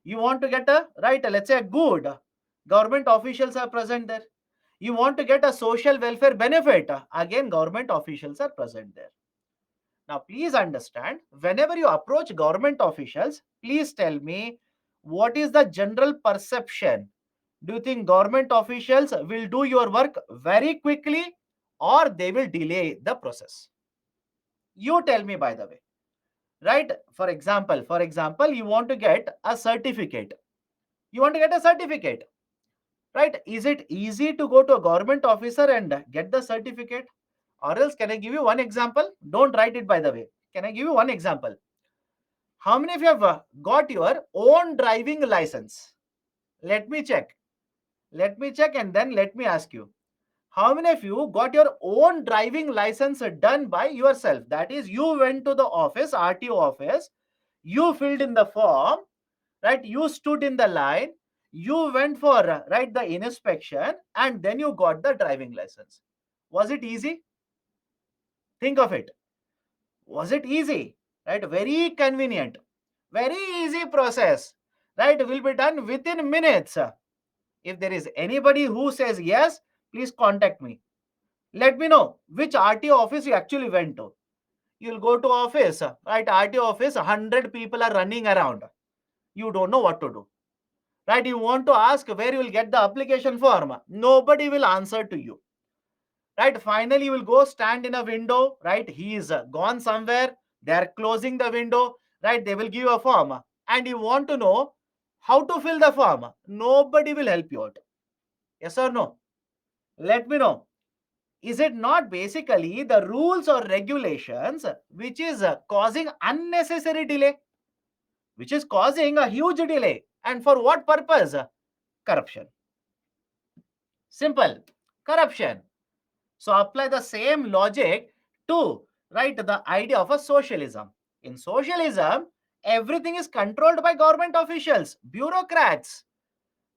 You want to get a, right, let's say a good, government officials are present there. You want to get a social welfare benefit, again government officials are present there. Now please understand, whenever you approach government officials, please tell me what is the general perception. Do you think government officials will do your work very quickly or they will delay the process? You tell me, by the way. Right? For example, you want to get a certificate. You want to get a certificate. Right? Is it easy to go to a government officer and get the certificate? Or else, can I give you one example? Don't write it, by the way. Can I give you one example? How many of you have got your own driving license? Let me check. Let me check and then let me ask you. How many of you got your own driving license done by yourself? That is, you went to the office, RTO office, you filled in the form, right? You stood in the line, you went for right the inspection, and then you got the driving license. Was it easy? Think of it. Was it easy? Right? Very convenient, very easy process. Right? Will be done within minutes. If there is anybody who says yes, please contact me. Let me know which RTO office you actually went to. You'll go to office, right? RTO office, 100 people are running around. You don't know what to do. Right? You want to ask where you will get the application form. Nobody will answer to you. Right? Finally, you will go stand in a window. Right? He is gone somewhere. They are closing the window. Right? They will give you a form. And you want to know how to fill the form. Nobody will help you out. Yes or no? Let me know. Is it not basically the rules or regulations which is causing unnecessary delay? Which is causing a huge delay. And for what purpose? Corruption. Simple. Corruption. So apply the same logic to, right, the idea of a socialism. In socialism, everything is controlled by government officials, bureaucrats,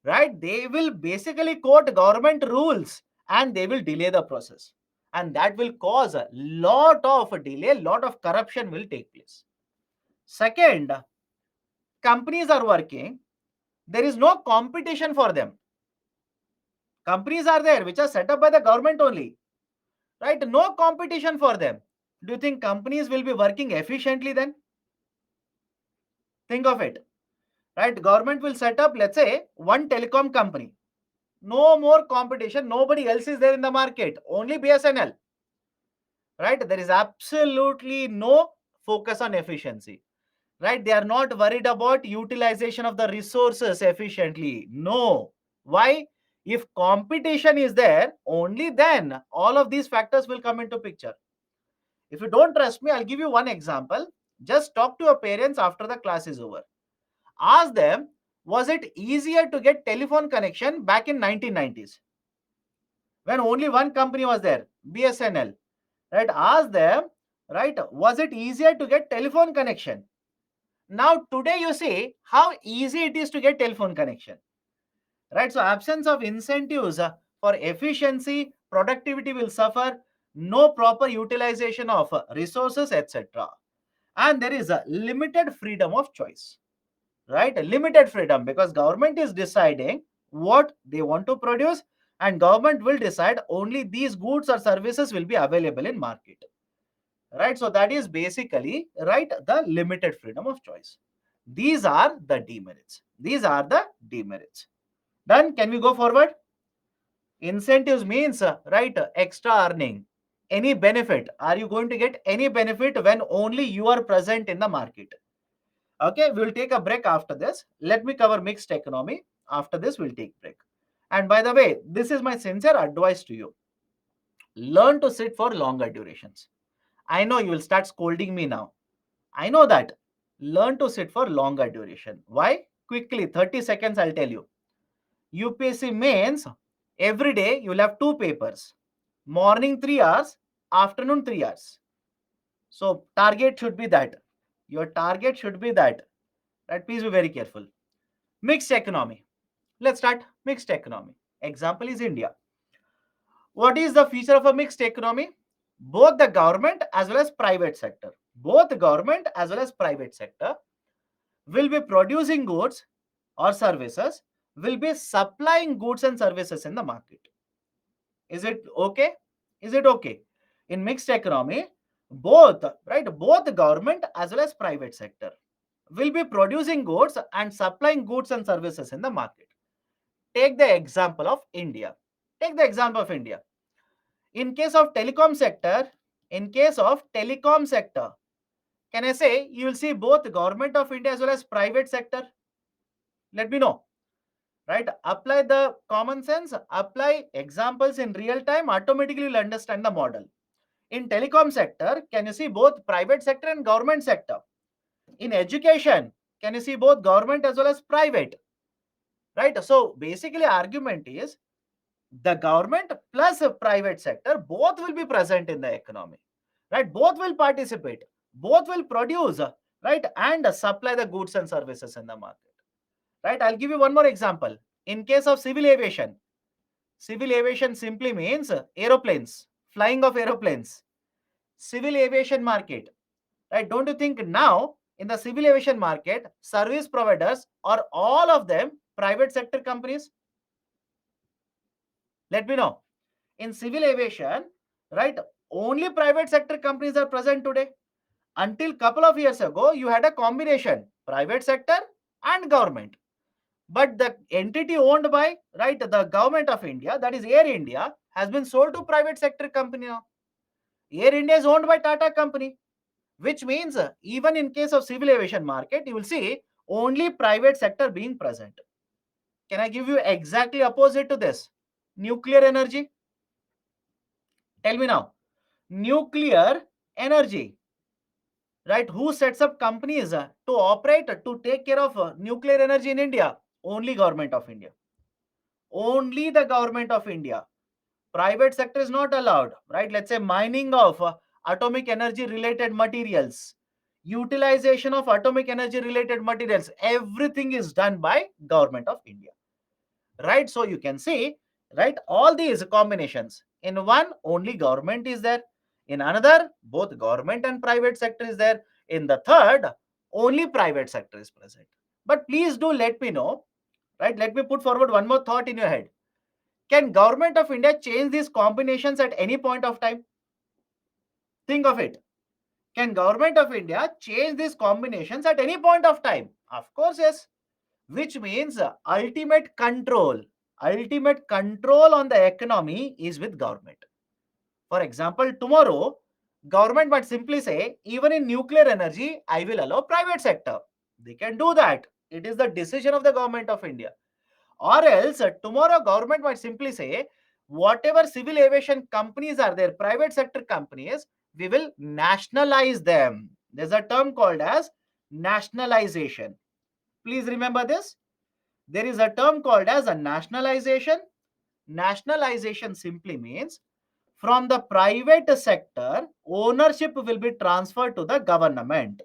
right? They will basically quote government rules and they will delay the process. And that will cause a lot of delay, lot of corruption will take place. Second, companies are working. There is no competition for them. Companies are there which are set up by the government only, right? No competition for them. Do you think companies will be working efficiently then? Think of it, right? Government will set up, let's say, one telecom company. No more competition. Nobody else is there in the market. Only BSNL, right? There is absolutely no focus on efficiency, right? They are not worried about utilization of the resources efficiently. No. Why? If competition is there, only then all of these factors will come into picture. If you don't trust me, I'll give you one example. Just talk to your parents after the class is over. Ask them, was it easier to get telephone connection back in 1990s when only one company was there, BSNL, right? Ask them, right? Was it easier to get telephone connection? Now today you see how easy it is to get telephone connection, right? So absence of incentives for efficiency, productivity will suffer, no proper utilization of resources, etc. And there is a limited freedom of choice, right? Limited freedom, because government is deciding what they want to produce, and government will decide only these goods or services will be available in market, right? So that is basically, right, the limited freedom of choice. These are the demerits. These are the demerits. Done. Can we go forward? Incentives means, right, extra earning. Any benefit? Are you going to get any benefit when only you are present in the market? Okay, we'll take a break after this. Let me cover mixed economy. After this, we'll take break. And by the way, this is my sincere advice to you. Learn to sit for longer durations. I know you will start scolding me now. I know that. Learn to sit for longer duration. Why? Quickly, 30 seconds, I'll tell you. UPSC mains, every day you'll have two papers. Morning 3 hours, afternoon 3 hours. So target should be that. Your target should be that. Right? Please be very careful. Mixed economy. Let's start mixed economy. Example is India. What is the feature of a mixed economy? Both the government as well as private sector. Both government as well as private sector will be producing goods or services, will be supplying goods and services in the market. Is it okay? Is it okay? In mixed economy, both, right, both the government as well as private sector will be producing goods and supplying goods and services in the market. Take the example of India. Take the example of India. In case of telecom sector, can I say you will see both government of India as well as private sector? Let me know. Right? Apply the common sense, apply examples in real time, automatically you'll understand the model. In telecom sector, can you see both private sector and government sector? In education, can you see both government as well as private? Right? So basically argument is the government plus a private sector, both will be present in the economy. Right? Both will participate, both will produce, right, and supply the goods and services in the market. Right? I'll give you one more example. In case of civil aviation, civil aviation simply means aeroplanes, flying of aeroplanes. Civil aviation market, right? Don't you think now in the civil aviation market, service providers are all of them private sector companies? Let me know. In civil aviation, right, only private sector companies are present today. Until couple of years ago, you had a combination, private sector and government. But the entity owned by, right, the government of India, that is Air India, has been sold to private sector company now. Air India is owned by Tata company, which means even in case of civil aviation market, you will see only private sector being present. Can I give you exactly opposite to this? Nuclear energy. Tell me now. Nuclear energy, right? Who sets up companies to operate, to take care of nuclear energy in India? Only government of India. Only the government of India. Private sector is not allowed, right? Let's say mining of atomic energy related materials, utilization of atomic energy related materials, everything is done by government of India, right? So you can see, right, all these combinations. In one, only government is there. In another, both government and private sector is there. In the third, only private sector is present. But please do let me know, right? Let me put forward one more thought in your head. Can government of India change these combinations at any point of time? Think of it. Can government of India change these combinations at any point of time? Of course, yes. Which means ultimate control on the economy is with government. For example, tomorrow, government might simply say, even in nuclear energy, I will allow private sector. They can do that. It is the decision of the government of India. Or else tomorrow government might simply say, whatever civil aviation companies are there, private sector companies, we will nationalize them. There's a term called as nationalization. Please remember this. There is a term called as a nationalization. Nationalization simply means From the private sector, ownership will be transferred to the government.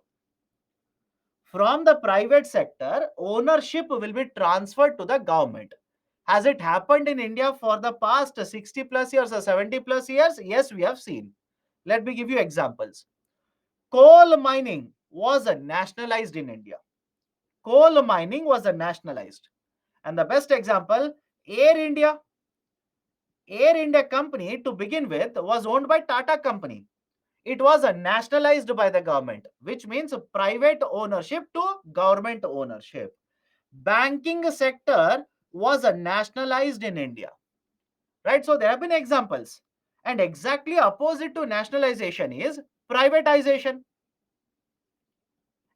From the private sector, ownership will be transferred to the government. Has it happened in India for the past 60 plus years or 70 plus years? Yes, we have seen. Let me give you examples. Coal mining was nationalized in India. Coal mining was nationalized. And the best example, Air India. Air India company to begin with was owned by Tata company. It was nationalized by the government, which means private ownership to government ownership. Banking sector was nationalized in India, right? So there have been examples. And exactly opposite to nationalization is privatization.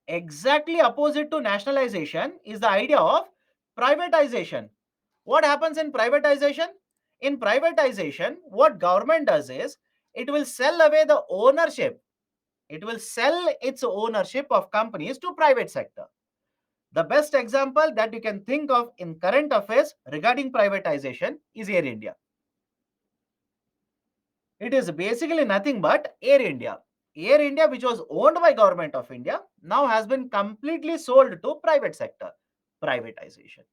Exactly opposite to nationalization is the idea of privatization. What happens in privatization? In privatization, what government does is it will sell away the ownership. It will sell its ownership of companies to private sector. The best example that you can think of in current affairs regarding privatization is Air India. It is basically nothing but Air India. Air India, which was owned by government of India, now has been completely sold to private sector. Privatization.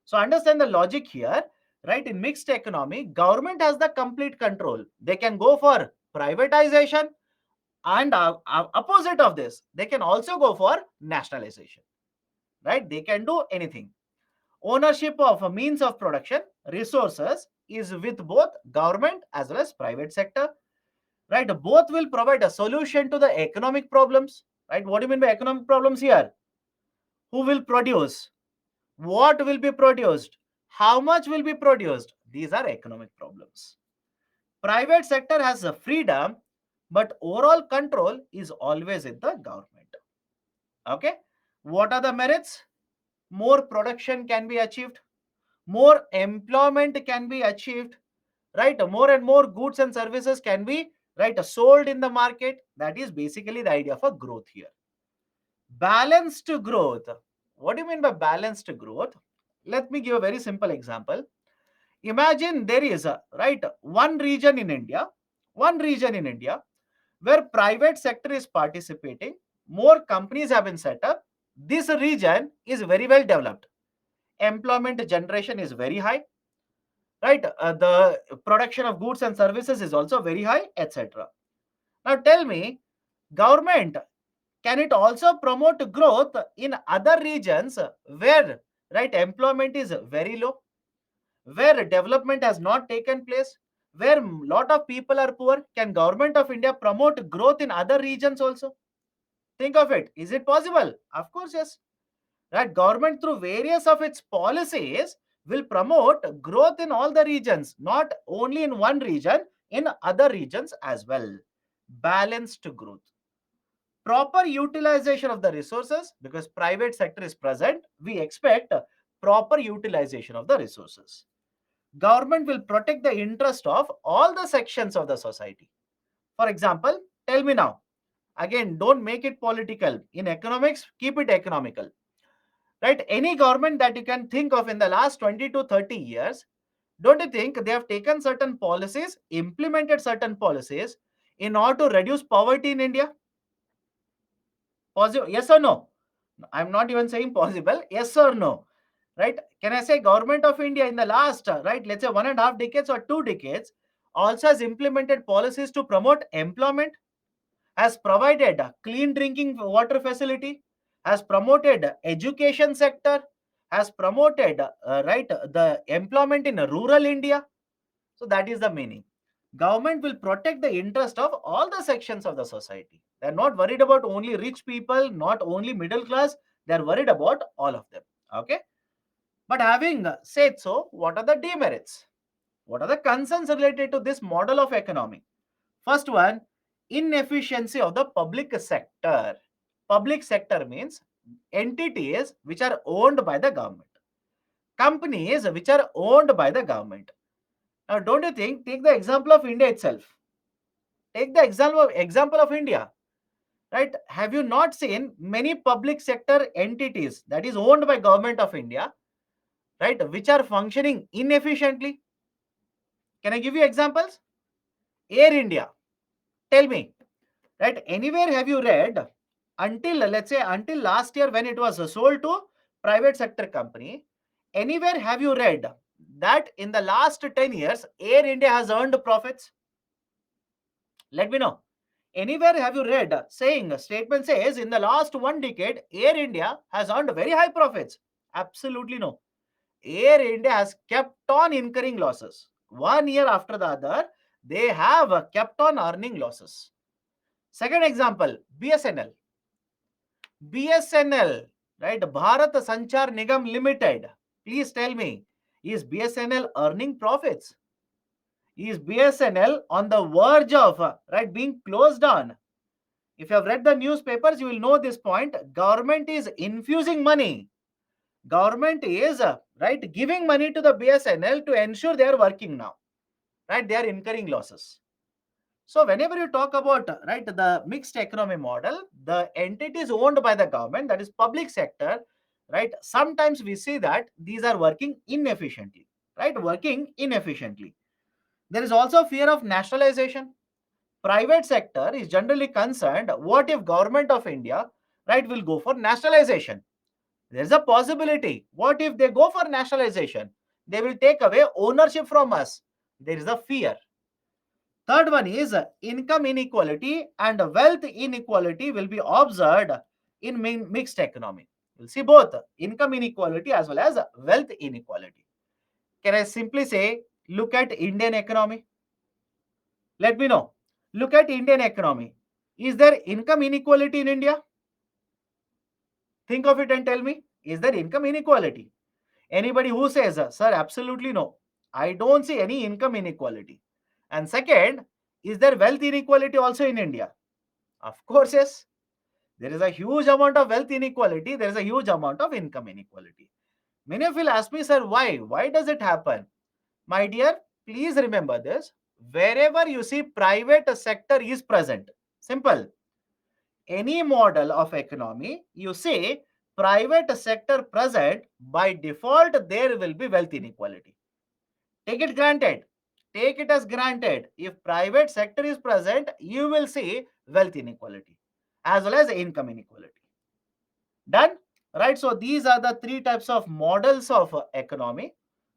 So understand the logic here, right? In mixed economy, government has the complete control. They can go for privatization and opposite of this, they can also go for nationalization, right? They can do anything. Ownership of a means of production, resources is with both government as well as private sector, right? Both will provide a solution to the economic problems, right? What do you mean by economic problems here? Who will produce? What will be produced? How much will be produced? These are economic problems. Private sector has a freedom, but overall control is always in the government. Okay. What are the merits? More production can be achieved, more employment can be achieved, right? More and more goods and services can be, right, sold in the market. That is basically the idea for growth here. Balanced growth. What do you mean by balanced growth? Let me give a very simple example. Imagine there is a, right, one region in India where private sector is participating, more companies have been set up. This region is very well developed. Employment generation is very high, right? The production of goods and services is also very high, etc. Now tell me, government, can it also promote growth in other regions where, right, employment is very low, where development has not taken place, where lot of people are poor? Can government of India promote growth in other regions also? Think of it. Is it possible? Of course, yes. Right? Government through various of its policies will promote growth in all the regions, not only in one region, in other regions as well. Balanced growth. Proper utilization of the resources, because private sector is present, we expect proper utilization of the resources. Government will protect the interest of all the sections of the society. For example, tell me now, again, don't make it political. In economics, keep it economical, right? Any government that you can think of in the last 20 to 30 years, don't you think they have taken certain policies, implemented certain policies in order to reduce poverty in India? Positive, yes or no? I'm not even saying possible, yes or no, right? Can I say government of India in the last, right, let's say 1.5 decades or 2 decades, also has implemented policies to promote employment, has provided a clean drinking water facility, has promoted education sector, has promoted, right, the employment in rural India. So that is the meaning. Government will protect the interest of all the sections of the society. They're not worried about only rich people, not only middle class. They're worried about all of them. Okay. But having said so, what are the demerits? What are the concerns related to this model of economy? First one, inefficiency of the public sector. Public sector means entities which are owned by the government, companies which are owned by the government. Now, don't you think, take the example of India itself. Take the example of India, right? Have you not seen many public sector entities that is owned by government of India, right, which are functioning inefficiently? Can I give you examples? Air India. Tell me, right? Anywhere have you read until, let's say, until last year when it was sold to private sector company, anywhere have you read that in the last 10 years, Air India has earned profits? Let me know. Anywhere have you read saying, statement says in the last 1 decade, Air India has earned very high profits? Absolutely no. Air India has kept on incurring losses. 1 year after the other, they have kept on earning losses. Second example, BSNL. BSNL, right? Bharat Sanchar Nigam Limited. Please tell me, is BSNL earning profits? Is BSNL on the verge of right being closed down? If you have read the newspapers, you will know this point. Government is infusing money. Government is right giving money to the BSNL to ensure they are working now. Right, they are incurring losses. So whenever you talk about right the mixed economy model, the entities owned by the government, that is public sector, right? Sometimes we see that these are working inefficiently, right? Working inefficiently. There is also fear of nationalization. Private sector is generally concerned, what if government of India, right, will go for nationalization? There is a possibility. What if they go for nationalization? They will take away ownership from us. There is a fear. Third one is income inequality and wealth inequality will be observed in mixed economy. We'll see both income inequality as well as wealth inequality. Can I simply say, look at Indian economy? Let me know. Look at Indian economy. Is there income inequality in India? Think of it and tell me, is there income inequality? Anybody who says, sir, absolutely no. I don't see any income inequality. And second, is there wealth inequality also in India? Of course, yes. There is a huge amount of wealth inequality. There is a huge amount of income inequality. Many of you will ask me, sir, why? Why does it happen? My dear, please remember this. Wherever you see private sector is present, simple. Any model of economy, you see private sector present, by default, there will be wealth inequality. Take it granted. Take it as granted. If private sector is present, you will see wealth inequality as well as income inequality. Done? Right? So these are the three types of models of economy.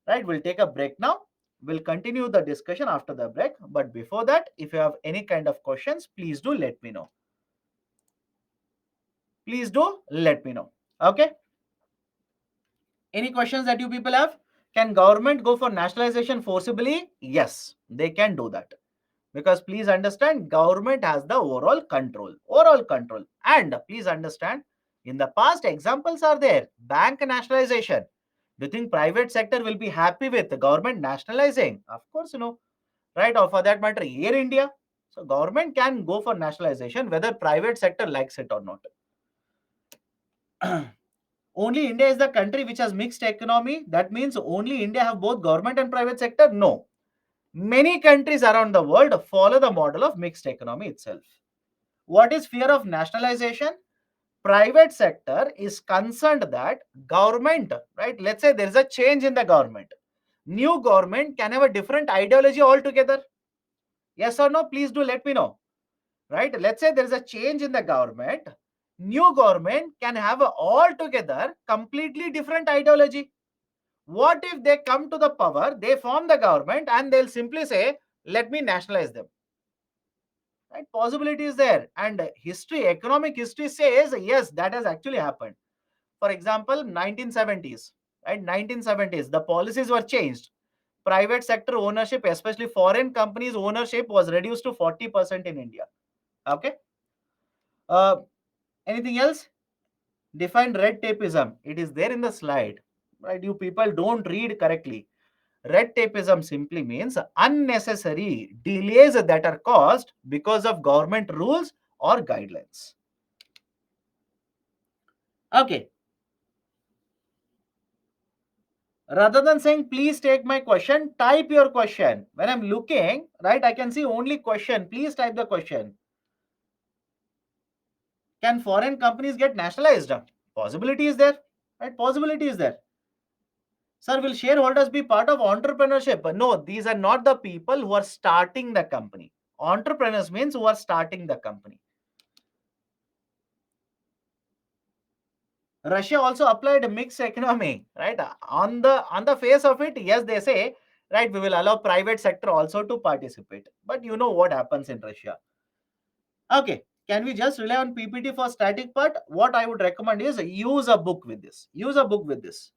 Right? We'll take a break now. We'll continue the discussion after the break. But before that, if you have any kind of questions, please do let me know. Please do let me know. Okay? Any questions that you people have? Can government go for nationalization forcibly? Yes, they can do that. Because please understand, government has the overall control. And please understand, in the past examples are there. Bank nationalization. Do you think private sector will be happy with the government nationalizing? Of course, right? Or for that matter, Air India. So government can go for nationalization whether private sector likes it or not. Only India is the country which has mixed economy. That means only India have both government and private sector? No. Many countries around the world follow the model of mixed economy itself. What is fear of nationalization? Private sector is concerned that government, right? Let's say there is a change in the government. New government can have a different ideology altogether. Yes or no? Please do let me know. Right? Let's say there is a change in the government. New government can have a altogether completely different ideology. What if they come to the power, they form the government and they'll simply say, let me nationalize them? Right? Possibility is there. And history, economic history says, yes, that has actually happened. For example, 1970s, right? 1970s, the policies were changed. Private sector ownership, especially foreign companies ownership, was reduced to 40% in India. Okay. Uh, Anything else? Define red tapeism. It is there in the slide. Right? You people don't read correctly. Red tapeism simply means unnecessary delays that are caused because of government rules or guidelines. Okay. Rather than saying, please take my question, type your question. When I'm looking, right, I can see only question. Please type the question. Can foreign companies get nationalized? Possibility is there. Right? Possibility is there. Sir, will shareholders be part of entrepreneurship? No, these are not the people who are starting the company. Entrepreneurs means who are starting the company. Russia also applied a mixed economy, right? On the face of it, yes, they say, right, we will allow private sector also to participate. But you know what happens in Russia. Okay, can we just rely on PPT for static part? What I would recommend is use a book with this. Use a book with this.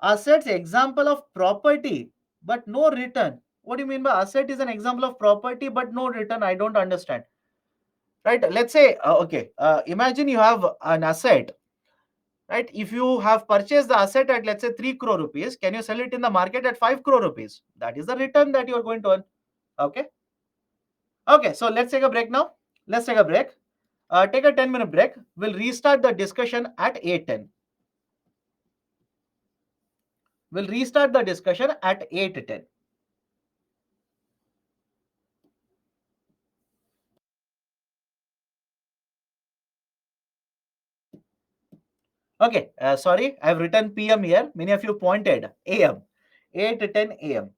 Assets example of property, but no return. What do you mean by asset is an example of property, but no return? I don't understand. Right? Let's say, okay, imagine you have an asset, right? If you have purchased the asset at, let's say, 3 crore rupees, can you sell it in the market at 5 crore rupees? That is the return that you are going to earn. Okay. Okay. So let's take a break now. Let's take a break. Take a 10-minute break. We'll restart the discussion at 8:10. We'll restart the discussion at 8:10. Okay. Sorry, I've written PM here. Many of you pointed AM. 8:10 AM.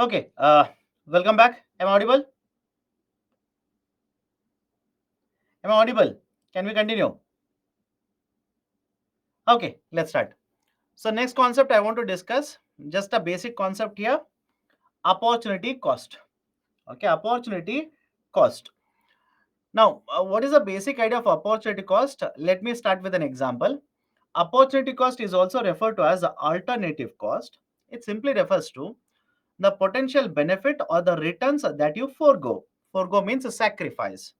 Okay, welcome back. Am I audible? Am I audible? Can we continue? Okay, let's start. So next concept I want to discuss, just a basic concept here, opportunity cost. Okay, opportunity cost. Now, what is the basic idea of opportunity cost? Let me start with an example. Opportunity cost is also referred to as the alternative cost. It simply refers to the potential benefit or the returns that you forego. Forego means sacrifice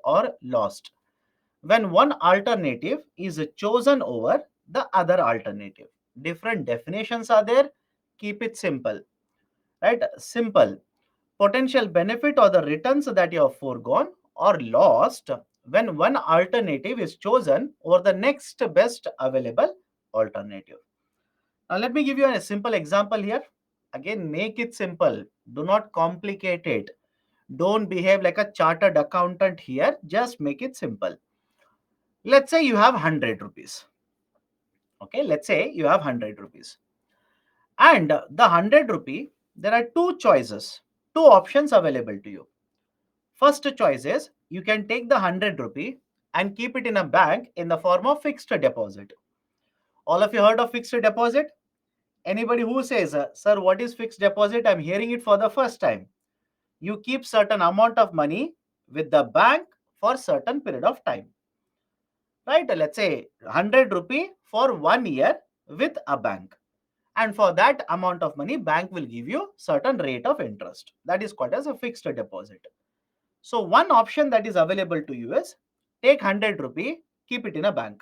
or lost. When one alternative is chosen over the other alternative. Different definitions are there. Keep it simple, right? Simple. Potential benefit or the returns that you have foregone or lost when one alternative is chosen over the next best available alternative. Now, let me give you a simple example here. Again, make it simple. Do not complicate it. Don't behave like a chartered accountant here. Just make it simple. Let's say you have 100 rupees. Okay, let's say you have 100 rupees. And the 100 rupee, there are two choices, two options available to you. First choice is you can take the 100 rupee and keep it in a bank in the form of fixed deposit. All of you heard of fixed deposit? Anybody who says, sir, what is fixed deposit? I'm hearing it for the first time. You keep certain amount of money with the bank for certain period of time. Right? Let's say 100 rupee for 1 year with a bank. And for that amount of money, bank will give you certain rate of interest. That is called as a fixed deposit. So one option that is available to you is take 100 rupee, keep it in a bank.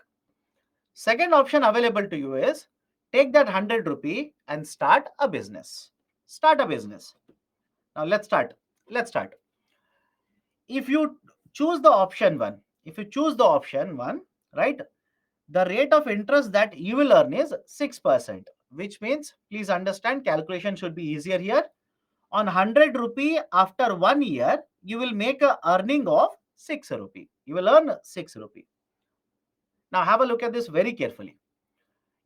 Second option available to you is take that 100 rupee and start a business. Start a business. Now let's start. Let's start. If you choose the option one, if you choose the option one, right, the rate of interest that you will earn is 6%, which means, please understand, calculation should be easier here. On 100 rupee after 1 year, you will make a earning of 6 rupee. You will earn 6 rupee. Now have a look at this very carefully.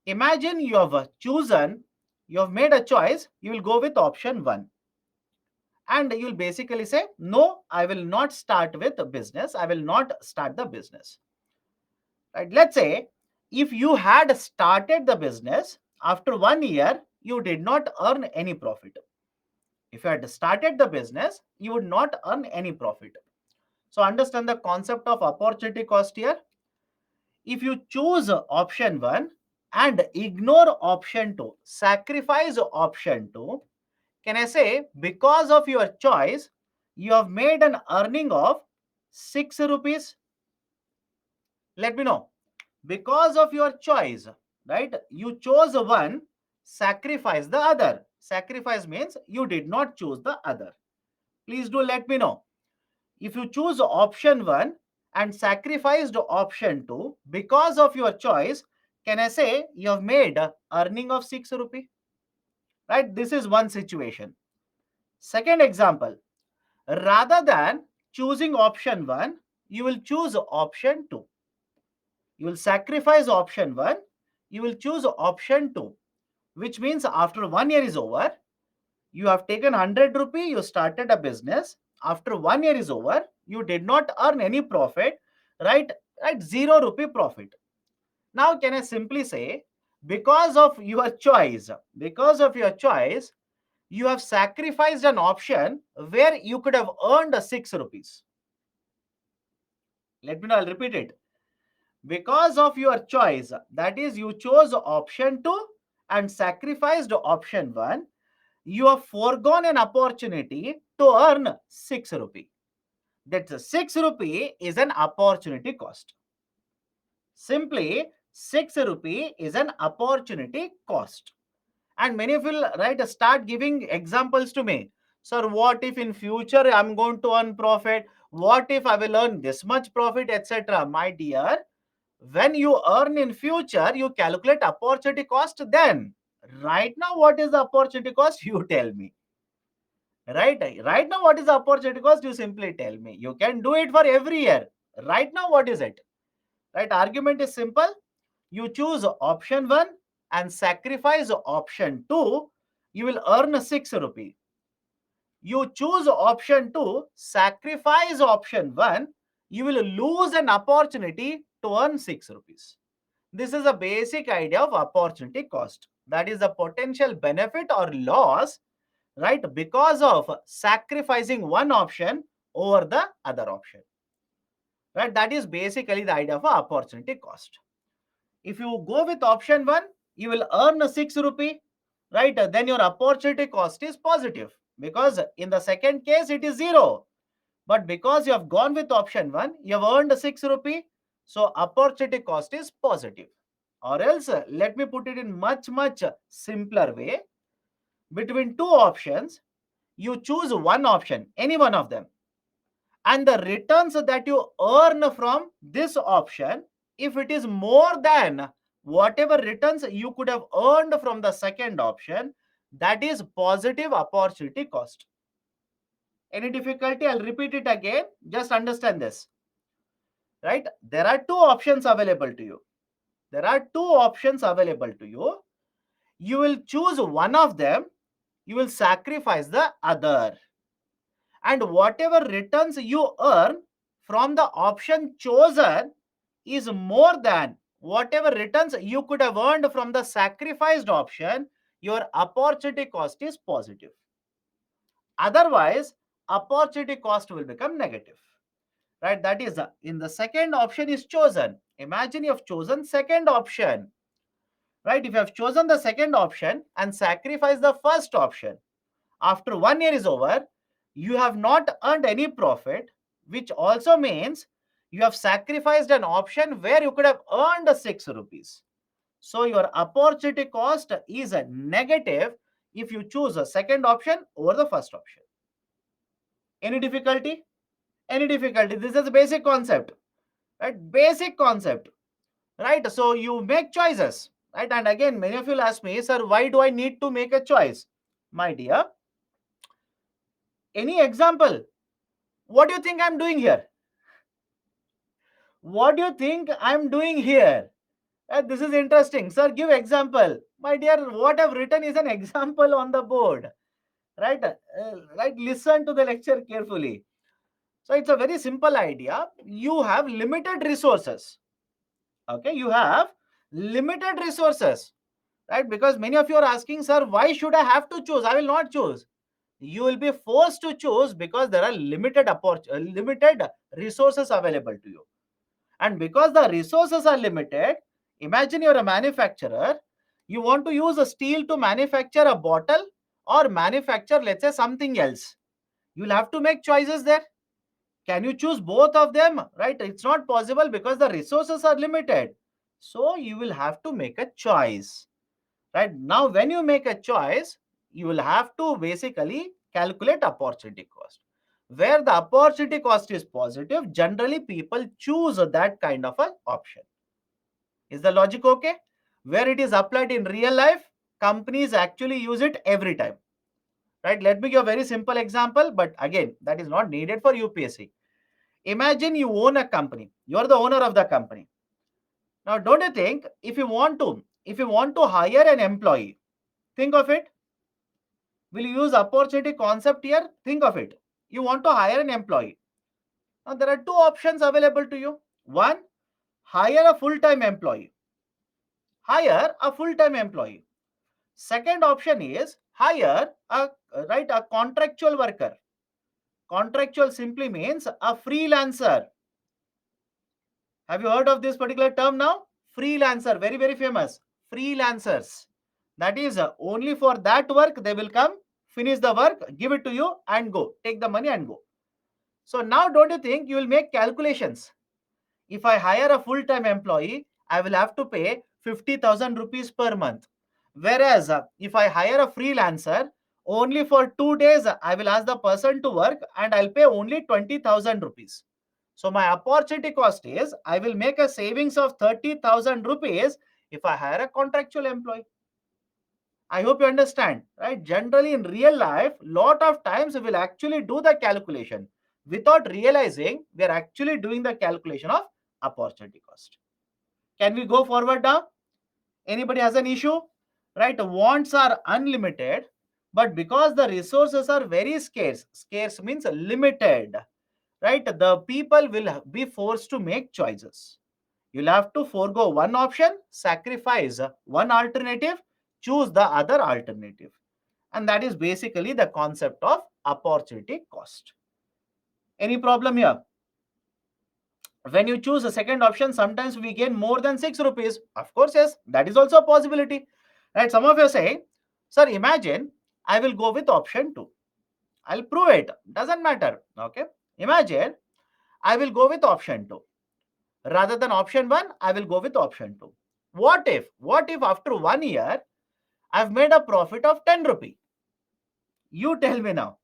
Imagine you have chosen, you have made a choice, you will go with option 1. And you will basically say, no, I will not start with a business. I will not start the business. Right? Let's say if you had started the business after 1 year, you did not earn any profit. If you had started the business, you would not earn any profit. So understand the concept of opportunity cost here. If you choose option 1 and ignore option 2, sacrifice option 2, can I say because of your choice, you have made an earning of 6 rupees? Let me know. Because of your choice, right? You chose one, sacrifice the other. Sacrifice means you did not choose the other. Please do let me know. If you choose option 1 and sacrificed option 2 because of your choice, can I say you have made a earning of 6 rupee? Right? This is one situation. Second example, rather than choosing option 1, you will choose option 2. You will sacrifice option 1, you will choose option 2, which means after 1 year is over, you have taken 100 rupee, you started a business. After 1 year is over, you did not earn any profit, right? Right, 0 rupee profit. Now, can I simply say, because of your choice, you have sacrificed an option where you could have earned 6 rupees. Let me know, I'll repeat it. Because of your choice, that is, you chose option 2 and sacrificed option 1, you have foregone an opportunity to earn 6 rupee. That 6 rupee is an opportunity cost. Simply, 6 rupee is an opportunity cost. And many of you, right, start giving examples to me. Sir, what if in future I'm going to earn profit? What if I will earn this much profit, etc.? My dear, when you earn in future, you calculate opportunity cost then. Right now, what is the opportunity cost? You tell me. Right now, what is the opportunity cost? You simply tell me. You can do it for every year. Right now, what is it? Right? Argument is simple. You choose option 1 and sacrifice option 2, you will earn 6 rupee. You choose option 2, sacrifice option 1, you will lose an opportunity to earn 6 rupees. This is a basic idea of opportunity cost. That is the potential benefit or loss, right, because of sacrificing one option over the other option. Right, that is basically the idea of opportunity cost. If you go with option 1, you will earn 6 rupee, right? Then your opportunity cost is positive, because in the second case it is 0. But because you have gone with option 1, you have earned 6 rupee, so opportunity cost is positive. Or else, let me put it in much simpler way. Between two options, you choose one option, any one of them, and the returns that you earn from this option, if it is more than whatever returns you could have earned from the second option, that is positive opportunity cost. Any difficulty? I'll repeat it again. Just understand this. Right? There are two options available to you. There are two options available to you. You will choose one of them. You will sacrifice the other. And whatever returns you earn from the option chosen is more than whatever returns you could have earned from the sacrificed option, your opportunity cost is positive. Otherwise, opportunity cost will become negative. Right? That is, in the second option is chosen. Imagine you have chosen second option. Right? If you have chosen the second option and sacrificed the first option, after 1 year is over, you have not earned any profit, which also means you have sacrificed an option where you could have earned 6 rupees. So your opportunity cost is a negative if you choose a second option over the first option. Any difficulty? Any difficulty? This is a basic concept, right? Basic concept, right? So you make choices, right? And again, many of you will ask me, sir, why do I need to make a choice? My dear, any example? What do you think I'm doing here? What do you think I'm doing here? This is interesting. Sir, give example. My dear, what I've written is an example on the board. Right? Right? Listen to the lecture carefully. So it's a very simple idea. You have limited resources. Okay, you have limited resources. Right? Because many of you are asking, sir, why should I have to choose? I will not choose. You will be forced to choose because there are limited resources available to you. And because the resources are limited, imagine you're a manufacturer, you want to use a steel to manufacture a bottle or manufacture, let's say, something else. You'll have to make choices there. Can you choose both of them? Right? It's not possible because the resources are limited. So you will have to make a choice. Right? Now, when you make a choice, you will have to basically calculate opportunity cost. Where the opportunity cost is positive, generally people choose that kind of an option. Is the logic okay? Where it is applied in real life, companies actually use it every time. Right? Let me give a very simple example, but again, that is not needed for UPSC. Imagine you own a company. You are the owner of the company. Now, don't you think if you want to hire an employee, think of it. Will you use opportunity concept here? Think of it. You want to hire an employee. Now, there are two options available to you. One, hire a full-time employee. Hire a full-time employee. Second option is hire a contractual worker. Contractual simply means a freelancer. Have you heard of this particular term now? Freelancer, very famous. Freelancers. That is only for that work they will come, finish the work, give it to you and go. Take the money and go. So now don't you think you will make calculations? If I hire a full-time employee, I will have to pay 50,000 rupees per month. Whereas if I hire a freelancer, only for 2 days, I will ask the person to work and I'll pay only 20,000 rupees. So my opportunity cost is I will make a savings of 30,000 rupees if I hire a contractual employee. I hope you understand, right? Generally, in real life, lot of times we will actually do the calculation without realizing we are actually doing the calculation of opportunity cost. Can we go forward now? Anybody has an issue? Right? Wants are unlimited. But because the resources are very scarce, scarce means limited, right? The people will be forced to make choices. You'll have to forego one option, sacrifice one alternative, choose the other alternative. And that is basically the concept of opportunity cost. Any problem here? When you choose a second option, sometimes we gain more than 6 rupees. Of course, yes, that is also a possibility. Right? Some of you say, sir, imagine I will go with option 2. I'll prove it. Doesn't matter. Okay. Imagine I will go with option 2. Rather than option 1, I will go with option 2. What if after 1 year, I've made a profit of 10 rupee? You tell me now.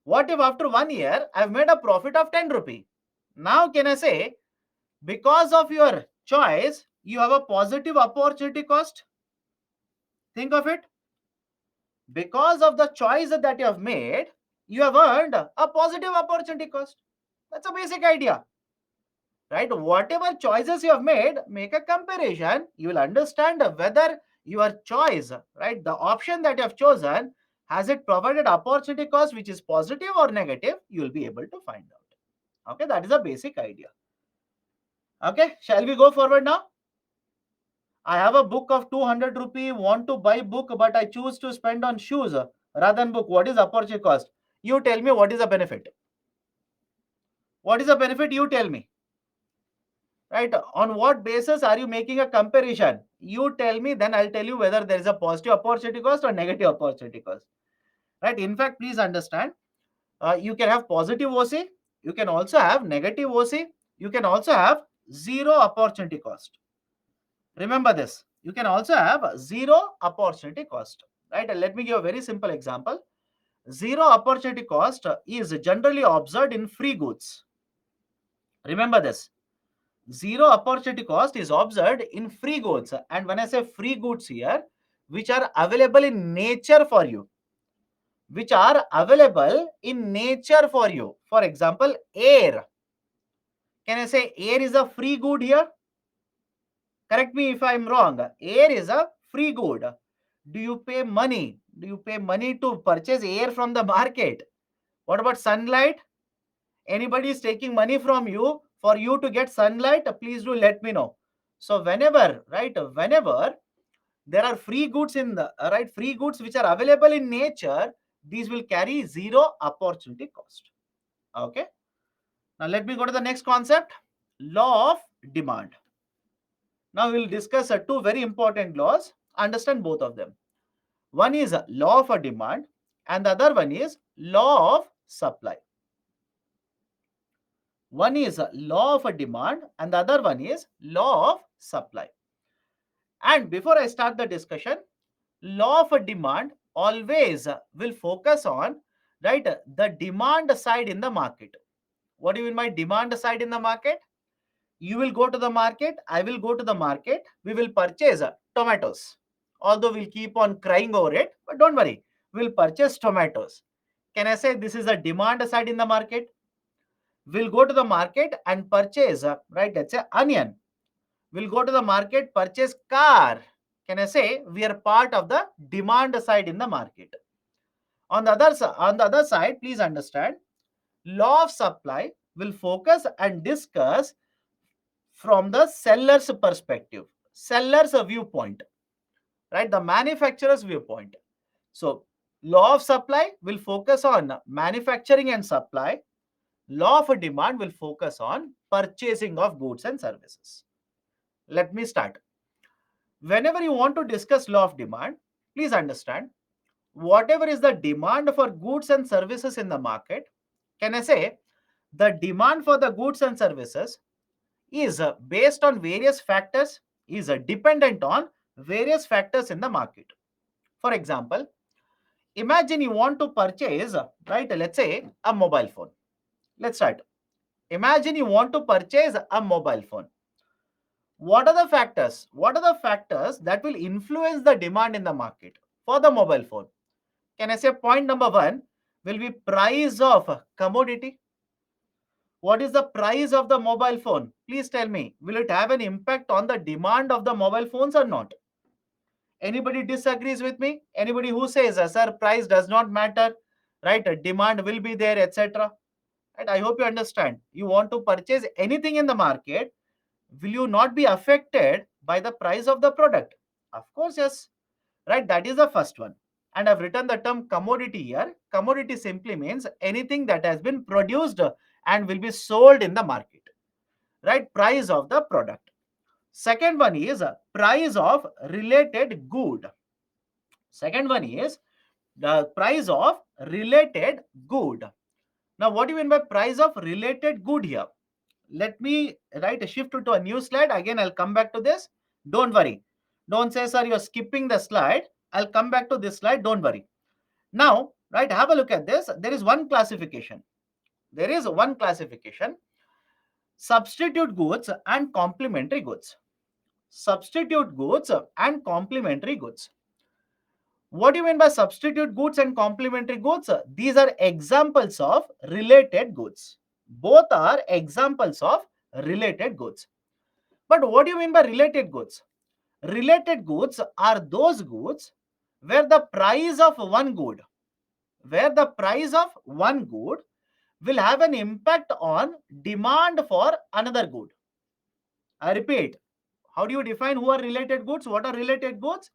What if after 1 year, I've made a profit of 10 rupee? Now, can I say, because of your choice, you have a positive opportunity cost? Think of it. Because of the choice that you have made, you have earned a positive opportunity cost. That's a basic idea. Right? Whatever choices you have made, make a comparison. You will understand whether your choice, right, the option that you have chosen, has it provided opportunity cost which is positive or negative. You will be able to find out. Okay, that is a basic idea. Okay, shall we go forward now? I have a book of 200 rupee, want to buy book, but I choose to spend on shoes rather than book. What is opportunity cost? You tell me, what is the benefit? What is the benefit? You tell me. Right? On what basis are you making a comparison? You tell me, then I'll tell you whether there is a positive opportunity cost or negative opportunity cost. Right? In fact, please understand, you can have positive OC, you can also have negative OC, you can also have zero opportunity cost. Remember this. You can also have zero opportunity cost. Right? And let me give a very simple example. Zero opportunity cost is generally observed in free goods. Remember this. Zero opportunity cost is observed in free goods. And when I say free goods here, which are available in nature for you, which are available in nature for you. For example, air. Can I say air is a free good here? Correct me if I'm wrong. Air is a free good. Do you pay money? Do you pay money to purchase air from the market? What about sunlight? Anybody is taking money from you for you to get sunlight? Please do let me know. So whenever, right, whenever there are free goods in the right, free goods which are available in nature, these will carry zero opportunity cost. Okay. Now let me go to the next concept, law of demand. Now we will discuss two very important laws. Understand both of them. One is law of a demand and the other one is law of supply. One is law of a demand and the other one is law of supply. And before I start the discussion, law of a demand always will focus on, right, the demand side in the market. What do you mean by demand side in the market? You will go to the market, I will go to the market, we will purchase tomatoes. Although we'll keep on crying over it, but don't worry, we'll purchase tomatoes. Can I say this is a demand side in the market? We'll go to the market and purchase, right, let's say onion. We'll go to the market, purchase car. Can I say we are part of the demand side in the market? On the other side, please understand, law of supply will focus and discuss from the seller's perspective, seller's viewpoint, right? The manufacturer's viewpoint. So, law of supply will focus on manufacturing and supply. Law of demand will focus on purchasing of goods and services. Let me start. Whenever you want to discuss law of demand, please understand, whatever is the demand for goods and services in the market, can I say the demand for the goods and services is based on various factors, is dependent on various factors in the market. For example, imagine you want to purchase, right, let's say a mobile phone. Let's start. Imagine you want to purchase a mobile phone. What are the factors? What are the factors that will influence the demand in the market for the mobile phone? Can I say point number one will be price of commodity? What is the price of the mobile phone? Please tell me, will it have an impact on the demand of the mobile phones or not? Anybody disagrees with me? Anybody who says, sir, price does not matter, right? Demand will be there, etc. Right? I hope you understand. You want to purchase anything in the market, will you not be affected by the price of the product? Of course, yes. Right? That is the first one. And I've written the term commodity here. Commodity simply means anything that has been produced and will be sold in the market. Right? Price of the product. Second one is price of related good. Second one is the price of related good. Now, what do you mean by price of related good here? Let me write a shift to a new slide. Again, I'll come back to this. Don't worry. Don't say, sir, you're skipping the slide. I'll come back to this slide. Don't worry. Now, right, have a look at this. There is one classification. There is one classification. Substitute goods and complementary goods. Substitute goods and complementary goods. What do you mean by substitute goods and complementary goods? These are examples of related goods. Both are examples of related goods. But what do you mean by related goods? Related goods are those goods where the price of one good, will have an impact on demand for another good. I repeat, how do you define who are related goods? What are related goods?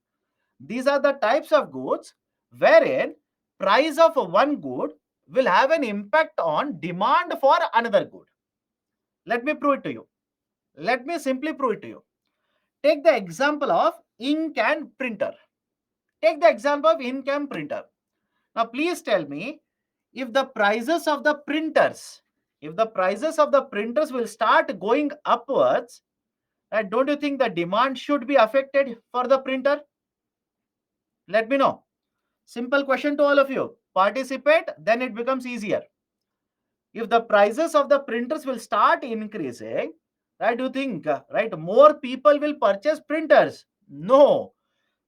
These are the types of goods wherein price of one good will have an impact on demand for another good. Let me prove it to you. Let me simply prove it to you. Take the example of ink and printer. Take the example of ink and printer. Now, please tell me if the prices of the printers, will start going upwards, don't you think the demand should be affected for the printer? Let me know. Simple question to all of you. Participate, then it becomes easier. If the prices of the printers will start increasing, right, do you think, right, more people will purchase printers? No,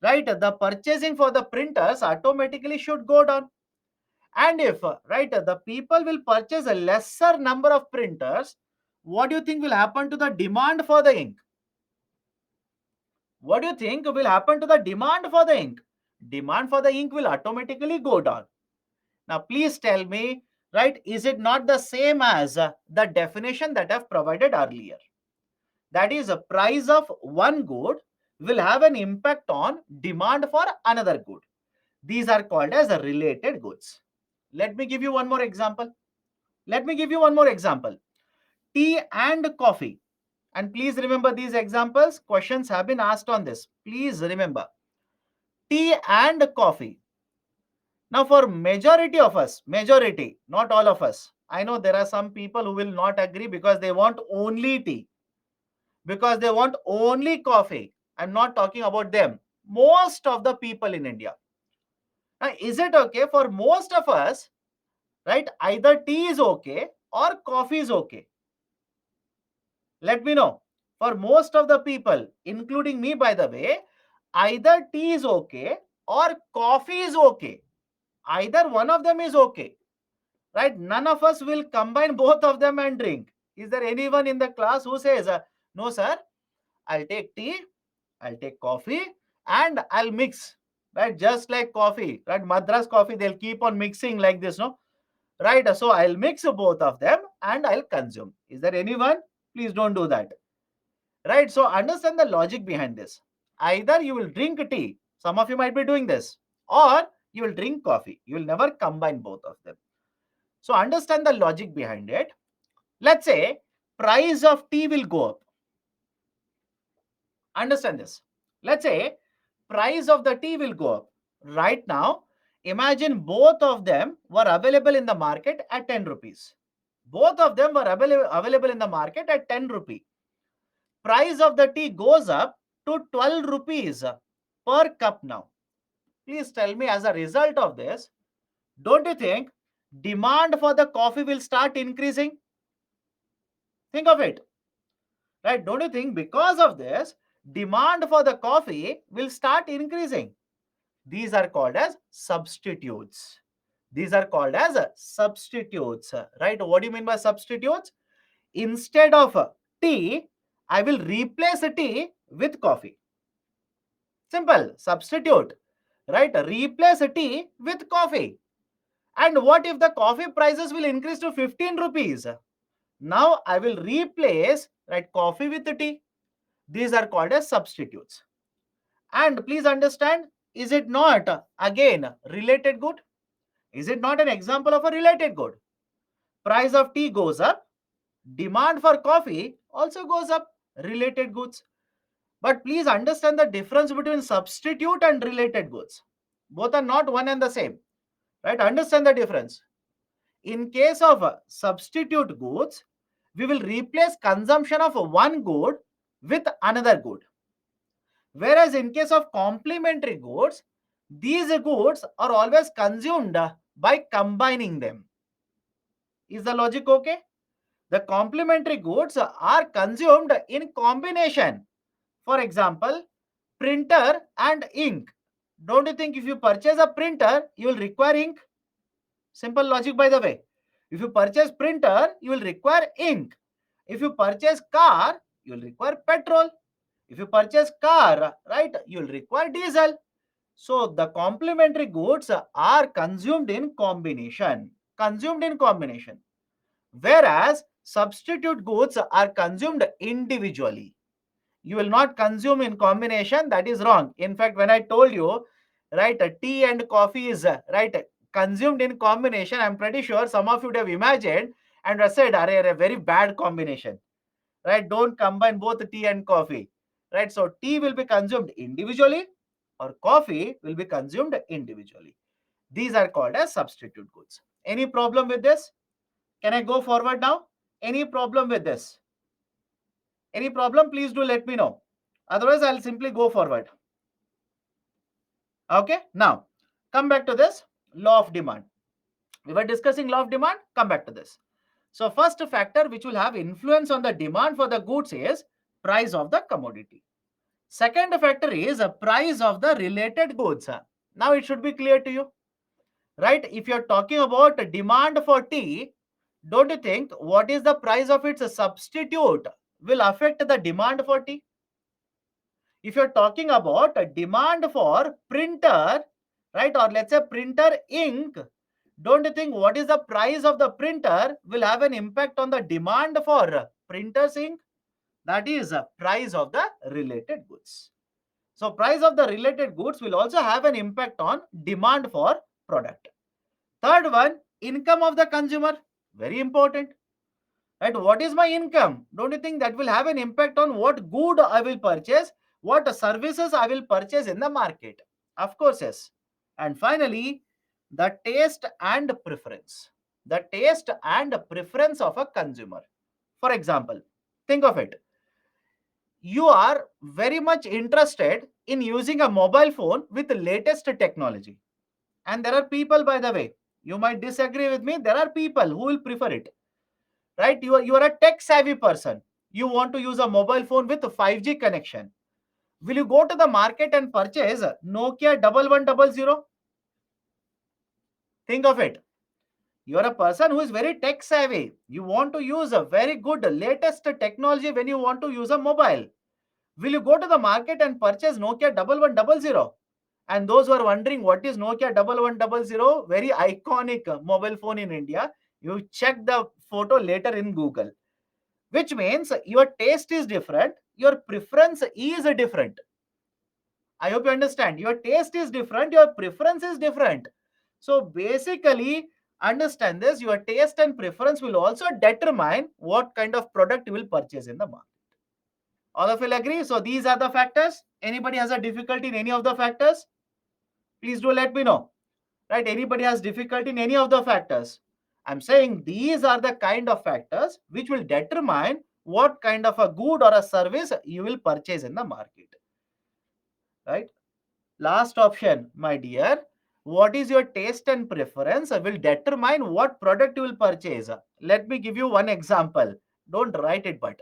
right, the purchasing for the printers automatically should go down. And if, right, the people will purchase a lesser number of printers, what do you think will happen to the demand for the ink? What do you think will happen to the demand for the ink? Demand for the ink will automatically go down. Now, please tell me, right, is it not the same as the definition that I've provided earlier? That is, a price of one good will have an impact on demand for another good. These are called as related goods. Let me give you one more example. Tea and coffee. And please remember these examples. Questions have been asked on this. Please remember. Tea and coffee. Now, for majority of us, not all of us, I know there are some people who will not agree because they want only tea, because they want only coffee. I'm not talking about them. Most of the people in India. Now, is it okay for most of us, right? Either tea is okay or coffee is okay. Let me know. For most of the people, including me, by the way, either tea is okay or coffee is okay. Either one of them is okay. Right? None of us will combine both of them and drink. Is there anyone in the class who says, no, sir, I'll take tea, I'll take coffee, and I'll mix, right? Just like coffee, right? Madras coffee, they'll keep on mixing like this, no? Right? So I'll mix both of them and I'll consume. Is there anyone? Please don't do that. Right? So understand the logic behind this. Either you will drink tea, some of you might be doing this, or you will drink coffee. You will never combine both of them. So understand the logic behind it. Let's say price of tea will go up. Understand this. Let's say price of the tea will go up. Right now, imagine both of them were available in the market at 10 rupees. Both of them were available in the market at 10 rupees. Price of the tea goes up to 12 rupees per cup now. Please tell me, as a result of this, don't you think demand for the coffee will start increasing? Think of it. Right? Don't you think because of this, demand for the coffee will start increasing? These are called as substitutes. Right? What do you mean by substitutes? Instead of tea, I will replace tea with coffee. Simple. Substitute. Right? Replace tea with coffee. And what if the coffee prices will increase to 15 rupees? Now I will replace, right, coffee with the tea. These are called as substitutes. And please understand, is it not again related good? Is it not an example of a related good? Price of tea goes up, demand for coffee also goes up, related goods. But please understand the difference between substitute and related goods. Both are not one and the same, right? Understand the difference. In case of substitute goods, we will replace consumption of one good with another good. Whereas in case of complementary goods, these goods are always consumed by combining them. Is the logic okay? The complementary goods are consumed in combination. For example, printer and ink. Don't you think if you purchase a printer, you will require ink? Simple logic, by the way. If you purchase printer, you will require ink. If you purchase car, you will require petrol. If you purchase car, right, you will require diesel. So the complementary goods are consumed in combination. Consumed in combination. Whereas substitute goods are consumed individually. You will not consume in combination. That is wrong. In fact, when I told you, right, tea and coffee is right consumed in combination, I'm pretty sure some of you would have imagined and said, are a very bad combination, right? Don't combine both tea and coffee, right? So tea will be consumed individually or coffee will be consumed individually. These are called as substitute goods. Any problem with this? Can I go forward now? Any problem with this? Any problem? Please do let me know. Otherwise, I'll simply go forward. Okay, now come back to this law of demand. We were discussing law of demand. Come back to this. So first factor which will have influence on the demand for the goods is price of the commodity. Second factor is a price of the related goods. Now it should be clear to you, right? If you're talking about demand for tea, don't you think what is the price of its substitute will affect the demand for tea? If you're talking about a demand for printer, right, or let's say printer ink, don't you think what is the price of the printer will have an impact on the demand for printer's ink? That is a price of the related goods. So price of the related goods will also have an impact on demand for product. Third one, income of the consumer. Very important. Right? What is my income? Don't you think that will have an impact on what good I will purchase, what services I will purchase in the market? Of course, yes. And finally, the taste and preference. The taste and preference of a consumer. For example, think of it. You are very much interested in using a mobile phone with the latest technology. And there are people, by the way, you might disagree with me. There are people who will prefer it, right? You are a tech savvy person. You want to use a mobile phone with a 5G connection. Will you go to the market and purchase Nokia 1100? Think of it. You are a person who is very tech savvy. You want to use a very good latest technology when you want to use a mobile. Will you go to the market and purchase Nokia 1100? And those who are wondering what is Nokia 1100, very iconic mobile phone in India, you check the photo later in Google. Which means your taste is different, your preference is different. I hope you understand. Your taste is different, your preference is different. So basically, understand this, your taste and preference will also determine what kind of product you will purchase in the market. All of you will agree? So these are the factors. Anybody has a difficulty in any of the factors? Please do let me know. Right? Anybody has difficulty in any of the factors? I'm saying these are the kind of factors which will determine what kind of a good or a service you will purchase in the market. Right? Last option, my dear. What is your taste and preference will determine what product you will purchase. Let me give you one example. Don't write it, but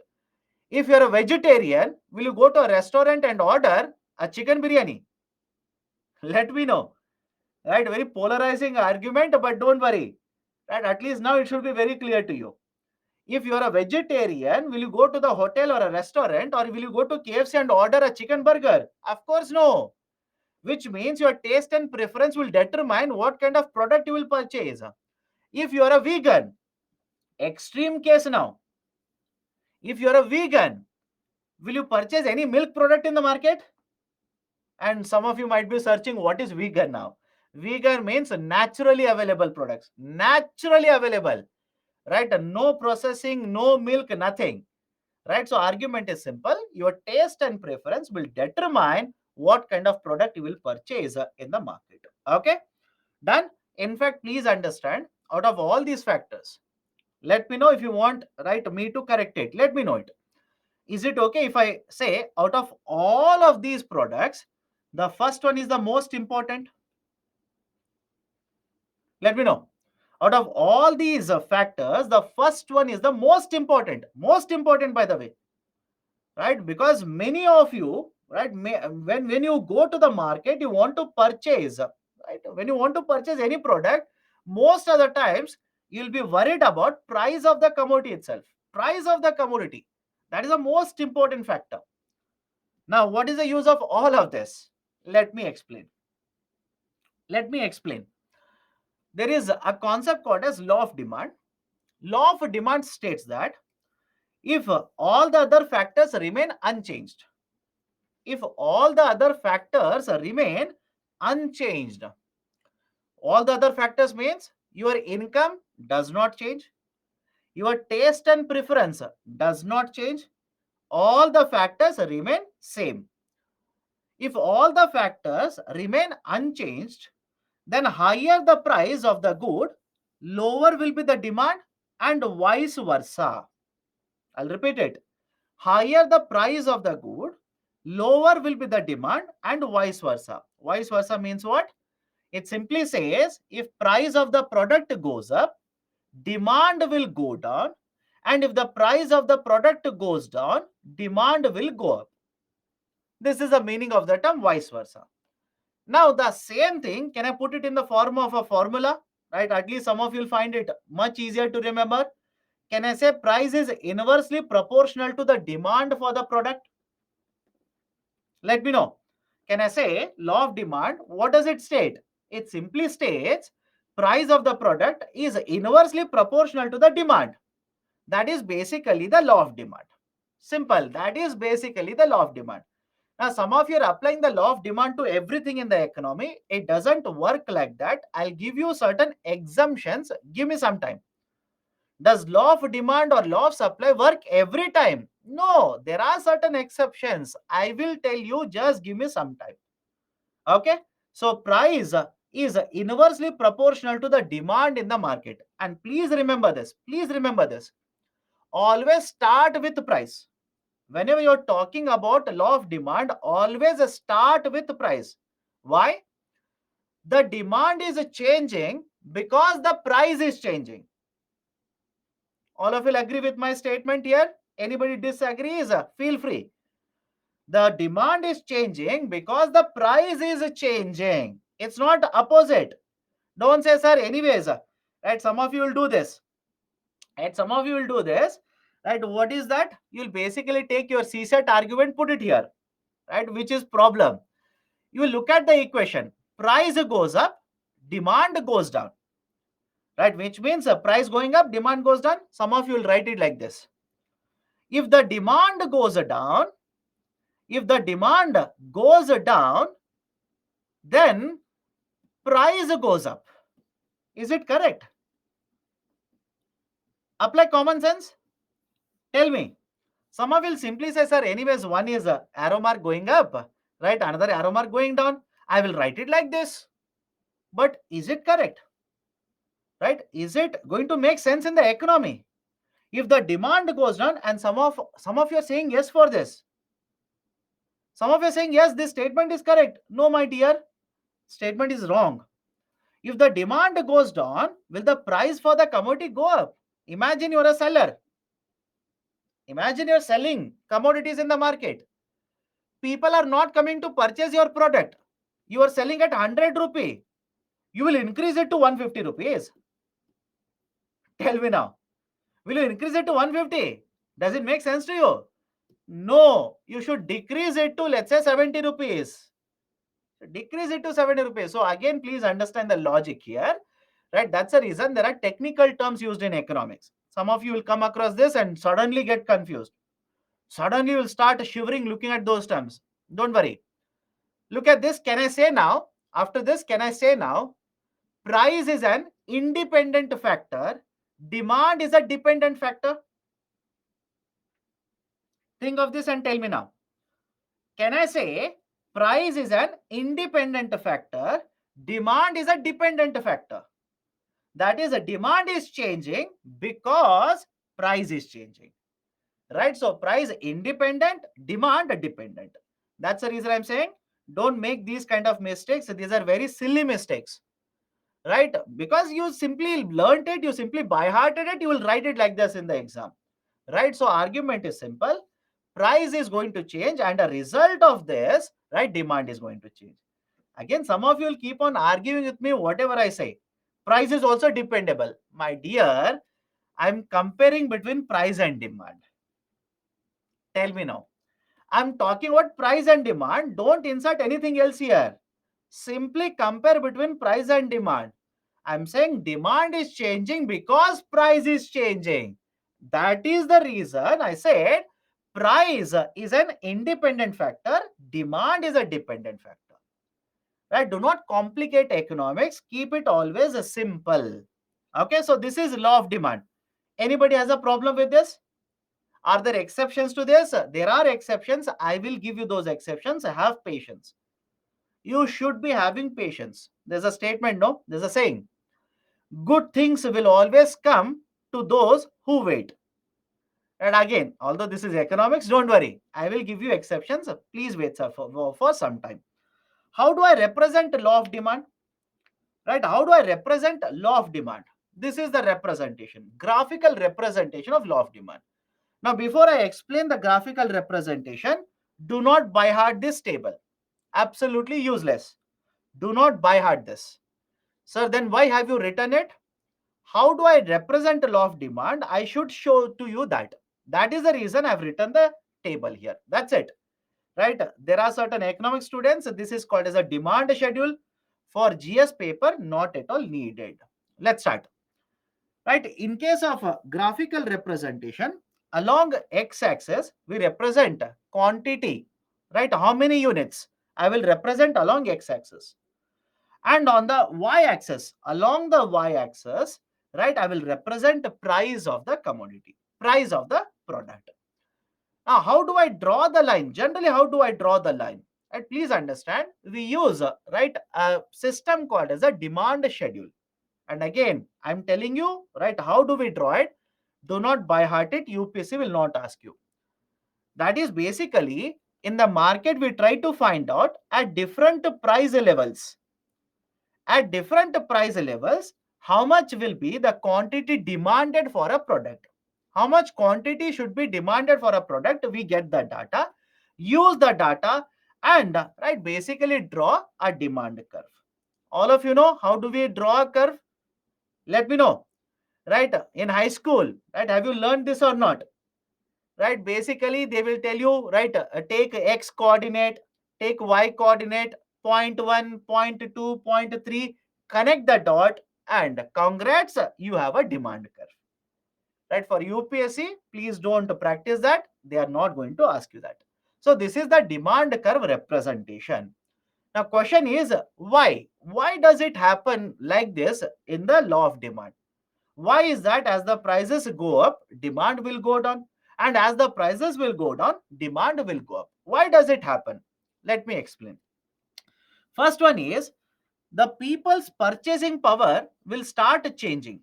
if you're a vegetarian, will you go to a restaurant and order a chicken biryani? Let me know. Right? Very polarizing argument, but don't worry. Right? At least now it should be very clear to you. If you are a vegetarian, will you go to the hotel or a restaurant, or will you go to KFC and order a chicken burger? Of course, no. Which means your taste and preference will determine what kind of product you will purchase. If you are a vegan, extreme case now, if you are a vegan, will you purchase any milk product in the market? And some of you might be searching what is vegan now. Vegan means naturally available products. Naturally available, right? No processing, no milk, nothing. Right? So argument is simple. Your taste and preference will determine what kind of product you will purchase in the market. Okay? Done? In fact, please understand, out of all these factors, let me know if you want, right, me to correct it. Let me know it. Is it okay if I say out of all of these products, the first one is the most important? Let me know. Out of all these factors, the first one is the most important. Most important, by the way, right? Because many of you, right, when you go to the market, you want to purchase, right? When you want to purchase any product, most of the times you'll be worried about price of the commodity itself. Price of the commodity. That is the most important factor. Now, what is the use of all of this? Let me explain. Let me explain. There is a concept called as law of demand. Law of demand states that if all the other factors remain unchanged, if all the other factors remain unchanged, all the other factors means your income does not change, your taste and preference does not change, all the factors remain same. If all the factors remain unchanged, then higher the price of the good, lower will be the demand, and vice versa. I'll repeat it. Higher the price of the good, lower will be the demand, and vice versa. Vice versa means what? It simply says if price of the product goes up, demand will go down, and if the price of the product goes down, demand will go up. This is the meaning of the term vice versa. Now, the same thing, can I put it in the form of a formula? Right? At least some of you will find it much easier to remember. Can I say price is inversely proportional to the demand for the product? Let me know. Can I say law of demand? What does it state? It simply states price of the product is inversely proportional to the demand. That is basically the law of demand. Simple. That is basically the law of demand. Now, some of you are applying the law of demand to everything in the economy. It doesn't work like that. I'll give you certain exemptions. Give me some time. Does law of demand or law of supply work every time? No, there are certain exceptions. I will tell you, just give me some time. Okay? So price is inversely proportional to the demand in the market. And please remember this. Please remember this. Always start with price. Whenever you're talking about law of demand, always start with price. Why? The demand is changing because the price is changing. All of you will agree with my statement here? Anybody disagrees? Feel free. The demand is changing because the price is changing. It's not opposite. Don't say, sir, anyways. Right? Some of you will do this. Right? Some of you will do this. Right? What is that? You'll basically take your CSET argument, put it here. Right? Which is problem. You will look at the equation. Price goes up, demand goes down. Right? Which means price going up, demand goes down. Some of you will write it like this. If the demand goes down, if the demand goes down, then price goes up. Is it correct? Apply common sense. Tell me. Some of you will simply say, sir, anyways, one is arrow mark going up, right? Another arrow mark going down. I will write it like this. But is it correct? Right? Is it going to make sense in the economy? If the demand goes down, and some of you are saying yes for this. Some of you are saying yes, this statement is correct. No, my dear, statement is wrong. If the demand goes down, will the price for the commodity go up? Imagine you're a seller. Imagine you're selling commodities in the market. People are not coming to purchase your product. You are selling at 100 rupee. You will increase it to 150 rupees. Tell me now. Will you increase it to 150? Does it make sense to you? No, you should decrease it to, let's say, 70 rupees. Decrease it to 70 rupees. So again, please understand the logic here, right? That's the reason there are technical terms used in economics. Some of you will come across this and suddenly get confused. Suddenly you will start shivering looking at those terms. Don't worry. Look at this. Can I say now? After this, can I say now? Price is an independent factor. Demand is a dependent factor. Think of this and tell me now. Can I say price is an independent factor? Demand is a dependent factor. That is, a demand is changing because price is changing. Right? So price independent, demand dependent. That's the reason I'm saying don't make these kind of mistakes. These are very silly mistakes. Right? Because you simply learned it, you simply by hearted it, you will write it like this in the exam. Right? So argument is simple. Price is going to change, and a result of this, right, demand is going to change. Again, some of you will keep on arguing with me whatever I say. Price is also dependable. My dear, I'm comparing between price and demand. Tell me now. I'm talking about price and demand. Don't insert anything else here. Simply compare between price and demand. I'm saying demand is changing because price is changing. That is the reason I said price is an independent factor, demand is a dependent factor. Right? Do not complicate economics. Keep it always simple. Okay, so this is law of demand. Anybody has a problem with this? Are there exceptions to this? There are exceptions. I will give you those exceptions. Have patience. You should be having patience. There's a statement, no? There's a saying. Good things will always come to those who wait. And again, although this is economics, don't worry. I will give you exceptions. Please wait, sir, for some time. How do I represent law of demand? Right? How do I represent law of demand? This is the representation, graphical representation of law of demand. Now, before I explain the graphical representation, do not by heart this table. Absolutely useless. Do not by heart this. Sir, then why have you written it? How do I represent the law of demand? I should show to you that. That is the reason I've written the table here. That's it. Right? There are certain economic students. This is called as a demand schedule. For GS paper, not at all needed. Let's start. Right? In case of a graphical representation, along x-axis, we represent quantity. Right? How many units? I will represent along x-axis. And on the y-axis, along the y-axis, right, I will represent the price of the commodity, price of the product. Now, how do I draw the line? Generally, how do I draw the line? And please understand, we use right a system called as a demand schedule. And again, I'm telling you, right, how do we draw it? Do not by heart it. UPSC will not ask you. That is basically in the market we try to find out at different price levels. At different price levels, how much will be the quantity demanded for a product? How much quantity should be demanded for a product? We get the data, use the data, and right basically draw a demand curve. All of you know how do we draw a curve? Let me know. Right, in high school, right, have you learned this or not? Right, basically they will tell you, right, take x coordinate, take y coordinate, point 1, point 2, point 3, connect the dot, and congrats, you have a demand curve. Right, for UPSC, please don't practice that. They are not going to ask you that. So this is the demand curve representation. Now question is why does it happen like this in the law of demand? Why is that? As the prices go up, demand will go down, and as the prices will go down, demand will go up. Why does it happen? Let me explain. First one is the people's purchasing power will start changing.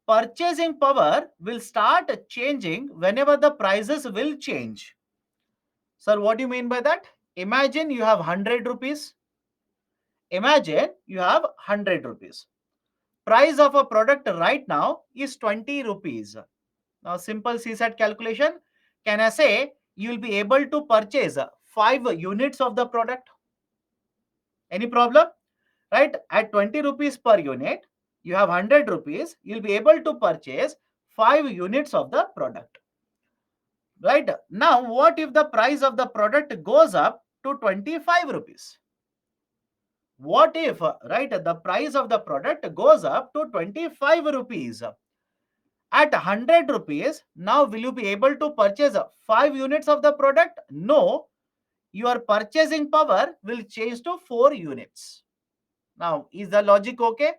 Purchasing power will start changing whenever the prices will change. Sir, what do you mean by that? Imagine you have 100 rupees. Imagine you have 100 rupees. Price of a product right now is 20 rupees. Now, simple CSAT calculation. Can I say you will be able to purchase 5 units of the product? Any problem? Right? At 20 rupees per unit, you have 100 rupees. You'll be able to purchase 5 units of the product. Right? Now, what if the price of the product goes up to 25 rupees? What if, right, the price of the product goes up to 25 rupees? At 100 rupees, now will you be able to purchase 5 units of the product? No, your purchasing power will change to 4 units. Now, is the logic okay?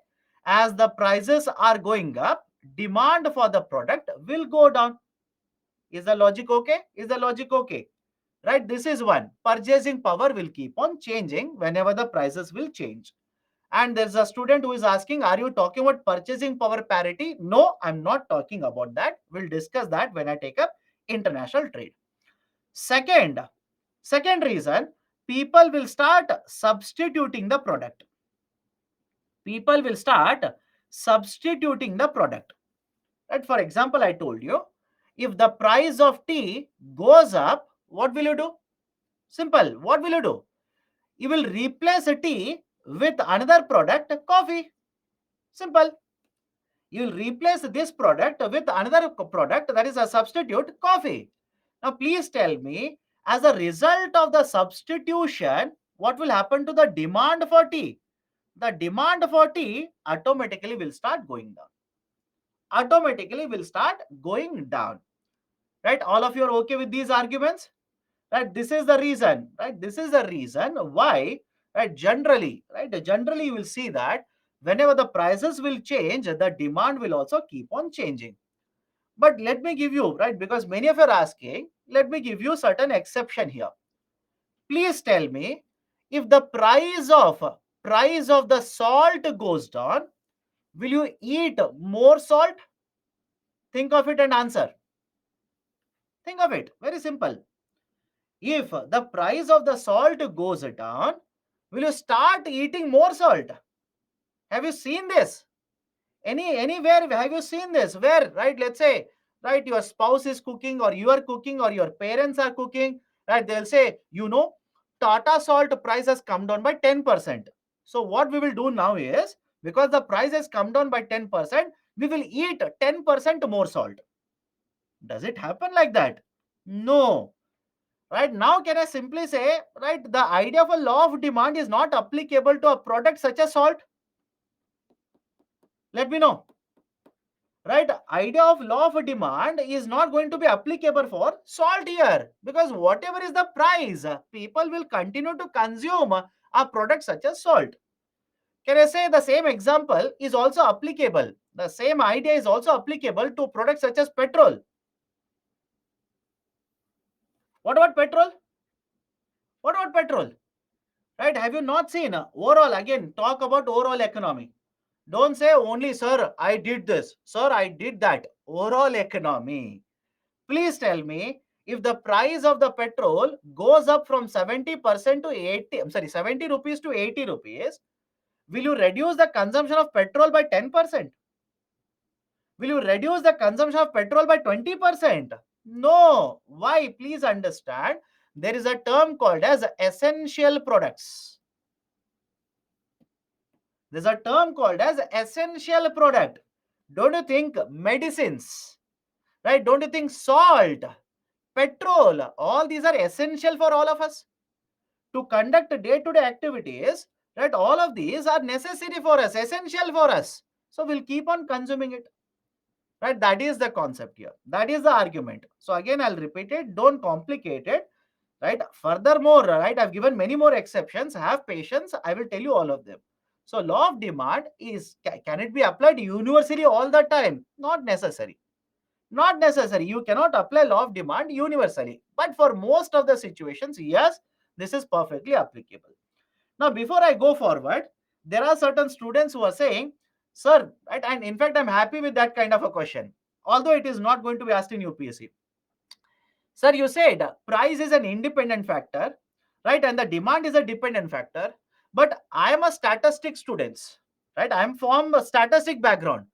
As the prices are going up, demand for the product will go down. Is the logic okay? Is the logic okay? Right? This is one. Purchasing power will keep on changing whenever the prices will change. And there's a student who is asking, are you talking about purchasing power parity? No, I'm not talking about that. We'll discuss that when I take up international trade. Second reason, people will start substituting the product. People will start substituting the product. Right? For example, I told you, if the price of tea goes up, what will you do? Simple. What will you do? You will replace a tea with another product, coffee. Simple. You will replace this product with another product, that is a substitute, coffee. Now, please tell me, as a result of the substitution, what will happen to the demand for tea? The demand for tea automatically will start going down. Automatically will start going down. Right? All of you are okay with these arguments? Right? This is the reason. Right? This is the reason why. Right? Generally, you will see that whenever the prices will change, the demand will also keep on changing. But let me give you, right, because many of you are asking, let me give you certain exception here. Please tell me, if the price of the salt goes down, will you eat more salt? Think of it and answer. Think of it. Very simple. If the price of the salt goes down, will you start eating more salt? Have you seen this? Anywhere have you seen this? Where, right, let's say, right, your spouse is cooking or you are cooking or your parents are cooking, right, they'll say, Tata salt price has come down by 10%. So what we will do now is, because the price has come down by 10%, we will eat 10% more salt. Does it happen like that? No. Right? Now, can I simply say, right, the idea of a law of demand is not applicable to a product such as salt? Let me know. Right? Idea of law of demand is not going to be applicable for salt here, because whatever is the price, people will continue to consume a product such as salt. Can I say the same example is also applicable? The same idea is also applicable to products such as petrol. What about petrol? What about petrol? Right? Have you not seen overall? Again, talk about overall economy. Don't say only, sir, I did this, sir, I did that. Overall economy. Please tell me, if the price of the petrol goes up from 70% to 80, I'm sorry, 70 rupees to 80 rupees, will you reduce the consumption of petrol by 10%? Will you reduce the consumption of petrol by 20%? No. Why? Please understand. There is a term called as essential products. There's a term called as essential product. Don't you think medicines, right? Don't you think salt, petrol, all these are essential for all of us to conduct day-to-day activities, right? All of these are necessary for us, essential for us. So we'll keep on consuming it, right? That is the concept here. That is the argument. So again, I'll repeat it. Don't complicate it, right? Furthermore, right, I've given many more exceptions. Have patience. I will tell you all of them. So law of demand is, can it be applied universally all the time? Not necessary. Not necessary. You cannot apply law of demand universally. But for most of the situations, yes, this is perfectly applicable. Now, before I go forward, there are certain students who are saying, sir, right, and in fact, I'm happy with that kind of a question, although it is not going to be asked in UPSC. Sir, you said price is an independent factor, right? And the demand is a dependent factor. But I am a statistic student, right? I am from a statistic background.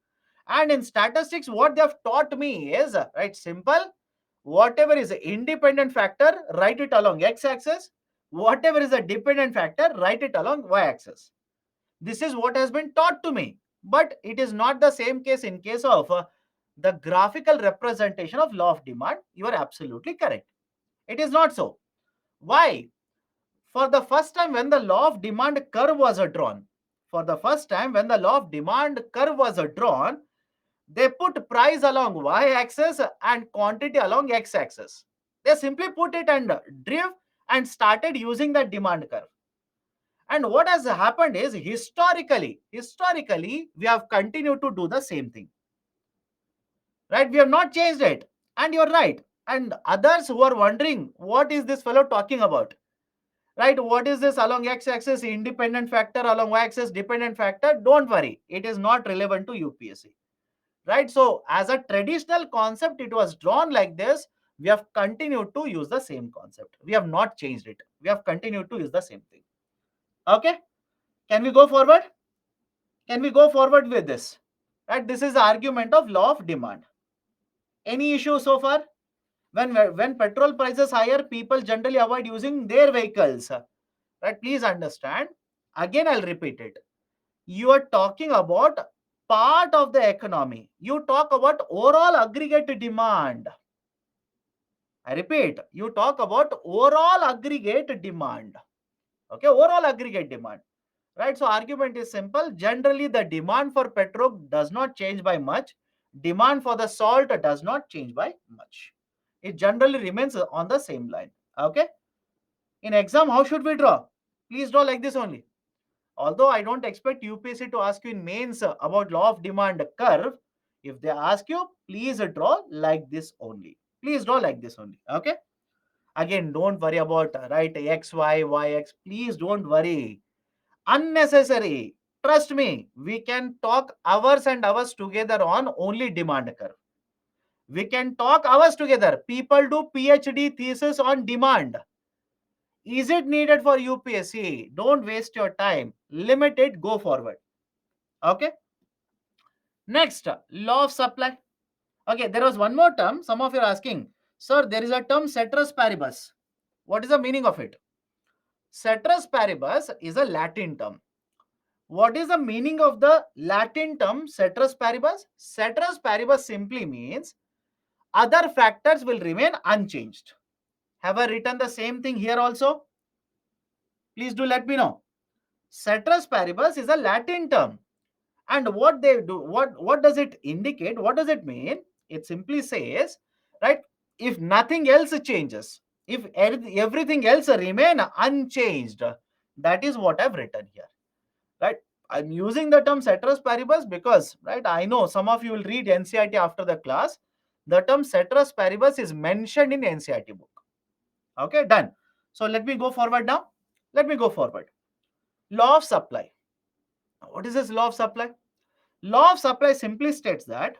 And in statistics, what they have taught me is, right, simple. Whatever is an independent factor, write it along x-axis. Whatever is a dependent factor, write it along y-axis. This is what has been taught to me. But it is not the same case in case of the graphical representation of law of demand, you are absolutely correct. It is not so. Why? For the first time when the law of demand curve was drawn, for the first time when the law of demand curve was drawn, they put price along y-axis and quantity along x-axis. They simply put it and drew and started using the demand curve. And what has happened is historically, we have continued to do the same thing. Right? We have not changed it. And you're right. And others who are wondering, what is this fellow talking about? Right? What is this along x-axis independent factor, along y-axis dependent factor? Don't worry. It is not relevant to UPSC. Right? So as a traditional concept, it was drawn like this. We have continued to use the same concept. We have not changed it. We have continued to use the same thing. Okay? Can we go forward? Can we go forward with this? Right? This is the argument of law of demand. Any issue so far? When petrol prices higher, people generally avoid using their vehicles. Right? Please understand. Again, I'll repeat it. You are talking about part of the economy. You talk about overall aggregate demand. I repeat, you talk about overall aggregate demand. Okay, overall aggregate demand. Right? So argument is simple. Generally, the demand for petrol does not change by much. Demand for the salt does not change by much. It generally remains on the same line. Okay. In exam, how should we draw? Please draw like this only. Although I don't expect UPSC to ask you in mains about law of demand curve, if they ask you, please draw like this only. Please draw like this only. Okay. Again, don't worry about right x, y, y, x. Please don't worry. Unnecessary. Trust me, we can talk hours and hours together on only demand curve. We can talk hours together. People do PhD thesis on demand. Is it needed for UPSC? Don't waste your time. Limit it, go forward. Okay. Next, law of supply. Okay, there was one more term. Some of you are asking, sir, there is a term ceteris paribus. What is the meaning of it? Ceteris paribus is a Latin term. What is the meaning of the Latin term ceteris paribus? Ceteris paribus simply means other factors will remain unchanged. Have I written the same thing here also? Please do let me know. Ceteris paribus is a Latin term. And what they do, what does it indicate? What does it mean? It simply says, right, if nothing else changes, if everything else remain unchanged, that is what I've written here. Right? I'm using the term ceteris paribus because, right, I know some of you will read NCERT after the class. The term ceteris paribus is mentioned in NCERT book. Okay, done. So let me go forward now. Let me go forward. Law of supply. What is this law of supply? Law of supply simply states that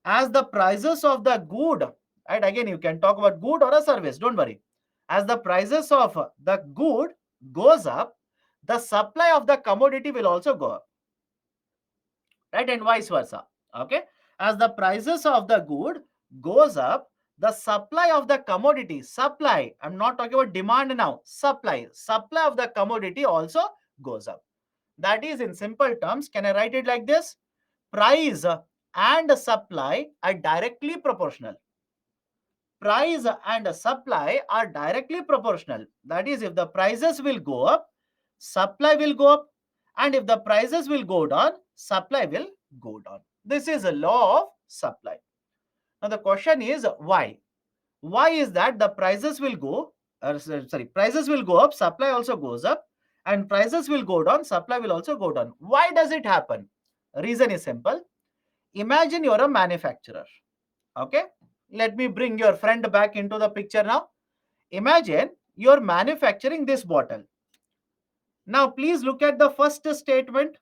as the prices of the good, right, again, you can talk about good or a service, don't worry. As the prices of the good goes up, the supply of the commodity will also go up. Right, and vice versa. Okay, as the prices of the good goes up, the supply of the commodity, supply, I'm not talking about demand now, supply of the commodity also goes up. That is, in simple terms, can I write it like this? Price and supply are directly proportional. Price and supply are directly proportional. That is, if the prices will go up, supply will go up, and if the prices will go down, supply will go down. This is a law of supply. Now the question is why? Why is that the prices will go, prices will go up, supply also goes up, and prices will go down, supply will also go down. Why does it happen? Reason is simple. Imagine you're a manufacturer. Okay, let me bring your friend back into the picture now. Imagine you're manufacturing this bottle. Now please look at the first statement.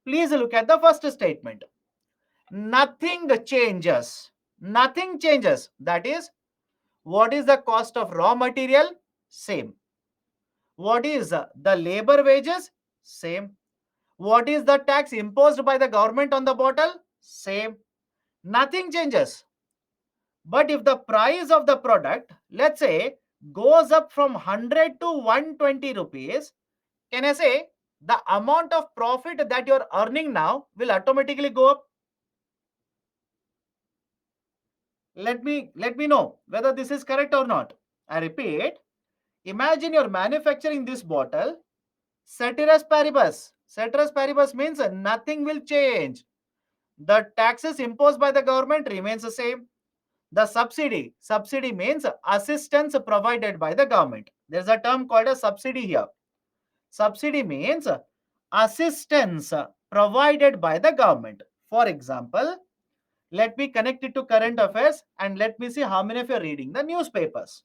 Please look at the first statement. Nothing changes. Nothing changes. That is, what is the cost of raw material? Same. What is the labor wages? Same. What is the tax imposed by the government on the bottle? Same. Nothing changes. But if the price of the product, let's say, goes up from 100 to 120 rupees, can I say the amount of profit that you're earning now will automatically go up? Let me know whether this is correct or not. I repeat, imagine you're manufacturing this bottle, ceteris paribus. Ceteris paribus means nothing will change. The taxes imposed by the government remains the same. The subsidy means assistance provided by the government. There's a term called a subsidy here. Subsidy means assistance provided by the government. For example, let me connect it to current affairs and let me see how many of you are reading the newspapers.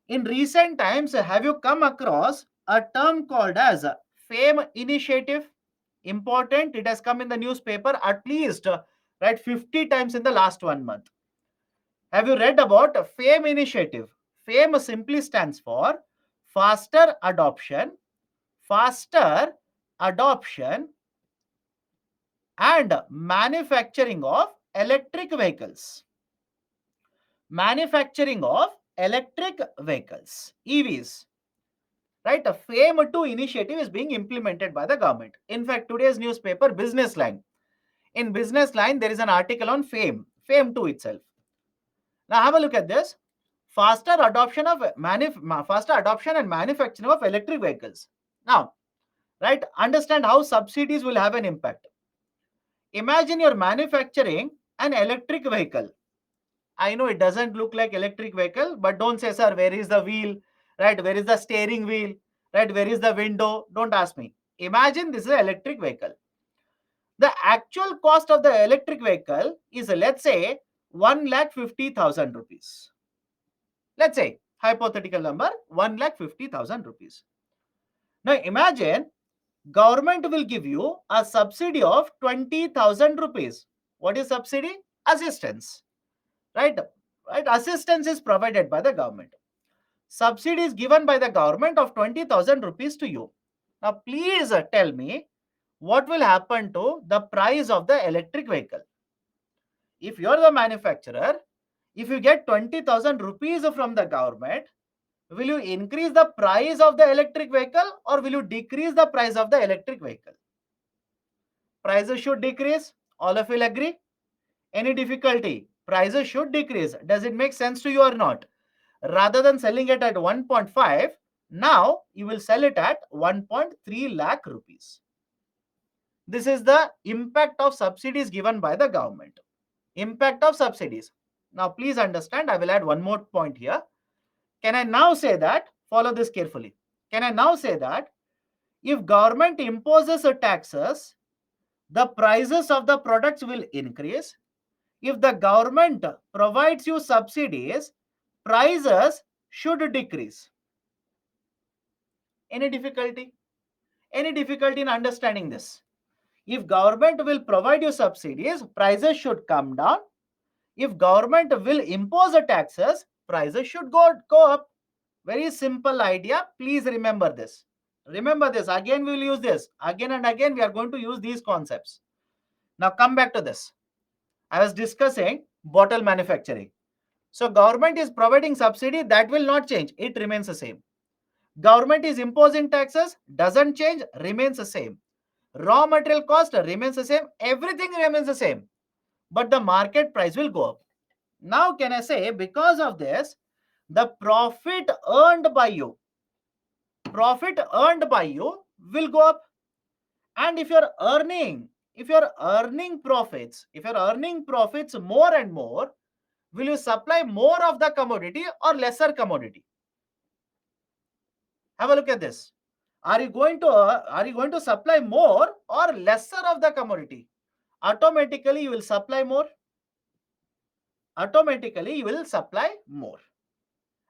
In recent times, have you come across a term called as FAME initiative? Important, it has come in the newspaper at least right 50 times in the last 1 month. Have you read about FAME initiative? FAME simply stands for faster adoption, faster adoption and manufacturing of electric vehicles. Manufacturing of electric vehicles, EVs. Right, a FAME 2 initiative is being implemented by the government. In fact, today's newspaper, Business Line. In Business Line, there is an article on FAME 2 itself. Now have a look at this. Faster adoption and manufacturing of electric vehicles. Now, right, understand how subsidies will have an impact. Imagine you're manufacturing an electric vehicle. I know it doesn't look like electric vehicle, but don't say, sir, where is the wheel? Right, where is the steering wheel? Right, where is the window? Don't ask me. Imagine this is an electric vehicle. The actual cost of the electric vehicle is, let's say, 1,50,000 rupees. Let's say, hypothetical number, 1,50,000 rupees. Now imagine government will give you a subsidy of 20,000 rupees. What is subsidy? Assistance. Right? Right? Assistance is provided by the government. Subsidy is given by the government of 20,000 rupees to you. Now please tell me what will happen to the price of the electric vehicle. If you are the manufacturer, if you get 20,000 rupees from the government, will you increase the price of the electric vehicle or will you decrease the price of the electric vehicle? Prices should decrease. All of you will agree? Any difficulty? Prices should decrease. Does it make sense to you or not? Rather than selling it at 1.5, now you will sell it at 1.3 lakh rupees. This is the impact of subsidies given by the government. Impact of subsidies. Now please understand, I will add one more point here. Can I now say that, follow this carefully. Can I now say that if government imposes a taxes, the prices of the products will increase. If the government provides you subsidies, prices should decrease. Any difficulty? Any difficulty in understanding this? If government will provide you subsidies, prices should come down. If government will impose a taxes, prices should go up. Very simple idea. Please remember this. Remember this. Again, we will use this. Again and again, we are going to use these concepts. Now, come back to this. I was discussing bottle manufacturing. So, government is providing subsidy. That will not change. It remains the same. Government is imposing taxes. Doesn't change. Remains the same. Raw material cost remains the same. Everything remains the same. But the market price will go up. Now, can I say because of this, the profit earned by you will go up. And if you're earning profits more and more, will you supply more of the commodity or lesser commodity? Have a look at this. Are you going to supply more or lesser of the commodity? Automatically you will supply more.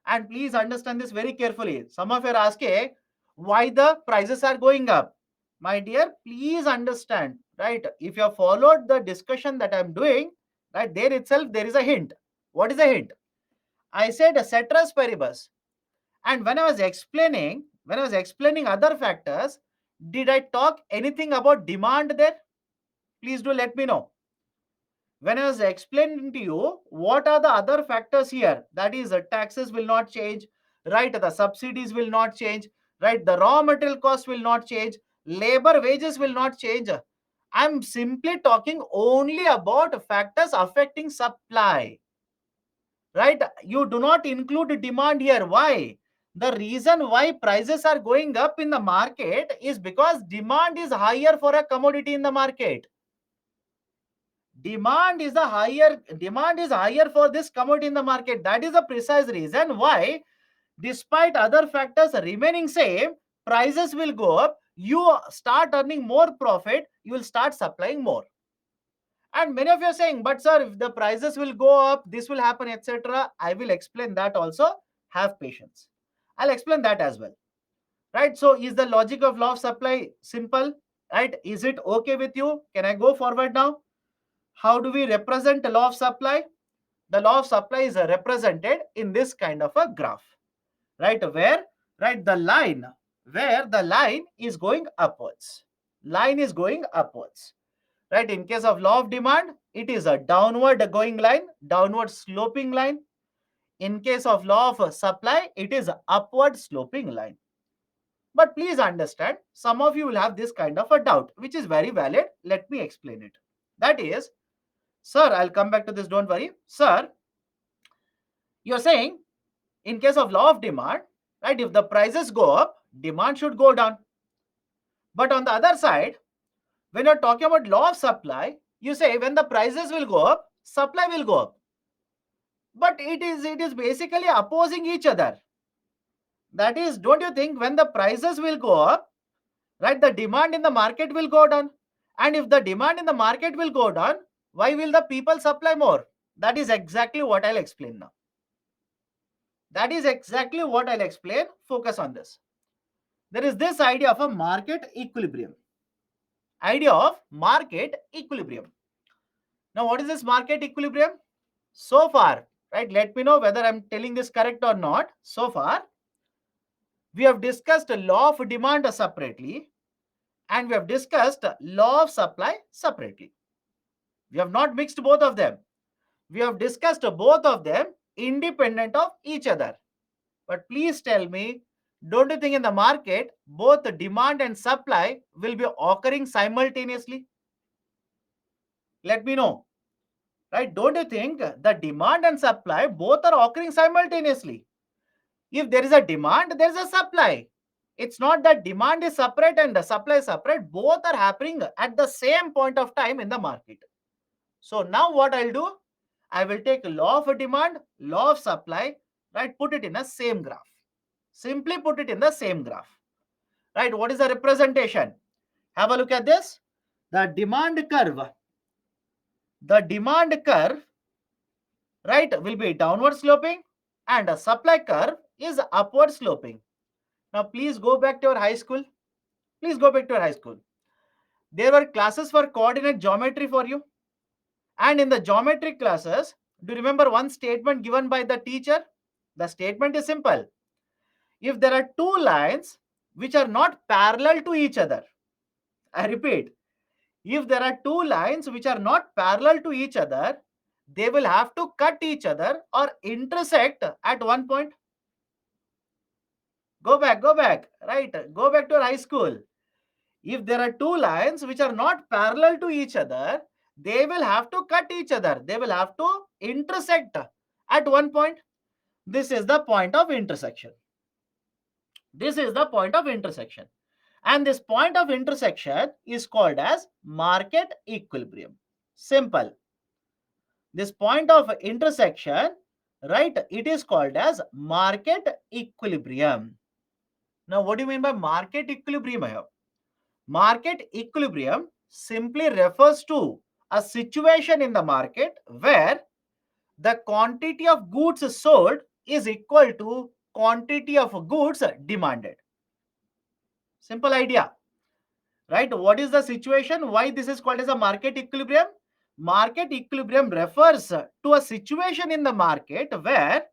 And please understand this very carefully. Some of you are asking why the prices are going up. My dear, please understand, right? If you have followed the discussion that I'm doing, right, there itself there is a hint. What is a hint? I said a ceteris paribus. And when I was explaining other factors, did I talk anything about demand there? Please do let me know. When I was explaining to you what are the other factors here, that is taxes will not change, right? The subsidies will not change, right? The raw material cost will not change, labor wages will not change. I'm simply talking only about factors affecting supply. right? You do not include demand here. Why? The reason why prices are going up in the market is because demand is higher for a commodity in the market. Demand is higher for this commodity in the market. That is the precise reason why, despite other factors remaining same, prices will go up. You start earning more profit, you will start supplying more. And many of you are saying, but sir, if the prices will go up, this will happen, etc. I will explain that also. Have patience. I'll explain that as well. Right? So, is the logic of law of supply simple? Right? Is it okay with you? Can I go forward now? How do we represent the law of supply? The law of supply is represented in this kind of a graph. Right? Right, where the line is going upwards. Line is going upwards. Right, in case of law of demand, it is a downward going line, downward sloping line. In case of law of supply, it is a upward sloping line. But please understand, some of you will have this kind of a doubt, which is very valid. Let me explain it. That is, sir, I'll come back to this, don't worry. Sir, you're saying in case of law of demand, right, if the prices go up, demand should go down. But on the other side, when you're talking about law of supply, you say when the prices will go up, supply will go up. But it is basically opposing each other. That is, don't you think when the prices will go up, right, the demand in the market will go down? And if the demand in the market will go down, why will the people supply more? That is exactly what I'll explain now. That is exactly what I'll explain. Focus on this. There is this idea of a market equilibrium. Idea of market equilibrium. Now, what is this market equilibrium? So far, right, let me know whether I'm telling this correct or not. So far, we have discussed law of demand separately and we have discussed law of supply separately. We have not mixed both of them. We have discussed both of them independent of each other. But please tell me, don't you think in the market both demand and supply will be occurring simultaneously? Let me know. Right? Don't you think the demand and supply both are occurring simultaneously? If there is a demand, there is a supply. It's not that demand is separate and the supply is separate. Both are happening at the same point of time in the market. So now what I'll do, I will take law of demand, law of supply, right? Put it in a same graph. Simply put it in the same graph. Right? What is the representation? Have a look at this. The demand curve. The demand curve, right, will be downward sloping and a supply curve is upward sloping. Now, please go back to your high school. Please go back to your high school. There were classes for coordinate geometry for you. And in the geometric classes, do you remember one statement given by the teacher? The statement is simple. If there are two lines which are not parallel to each other, I repeat, if there are two lines which are not parallel to each other, they will have to cut each other or intersect at one point. Go back, right? Go back to your high school. If there are two lines which are not parallel to each other, they will have to cut each other. They will have to intersect at one point. This is the point of intersection. This is the point of intersection. And this point of intersection is called as market equilibrium. Simple. This point of intersection, right, it is called as market equilibrium. Now, what do you mean by market equilibrium here? Market equilibrium simply refers to a situation in the market where the quantity of goods sold is equal to quantity of goods demanded. Simple idea, right? What is the situation? Why this is called as a market equilibrium? Market equilibrium refers to a situation in the market where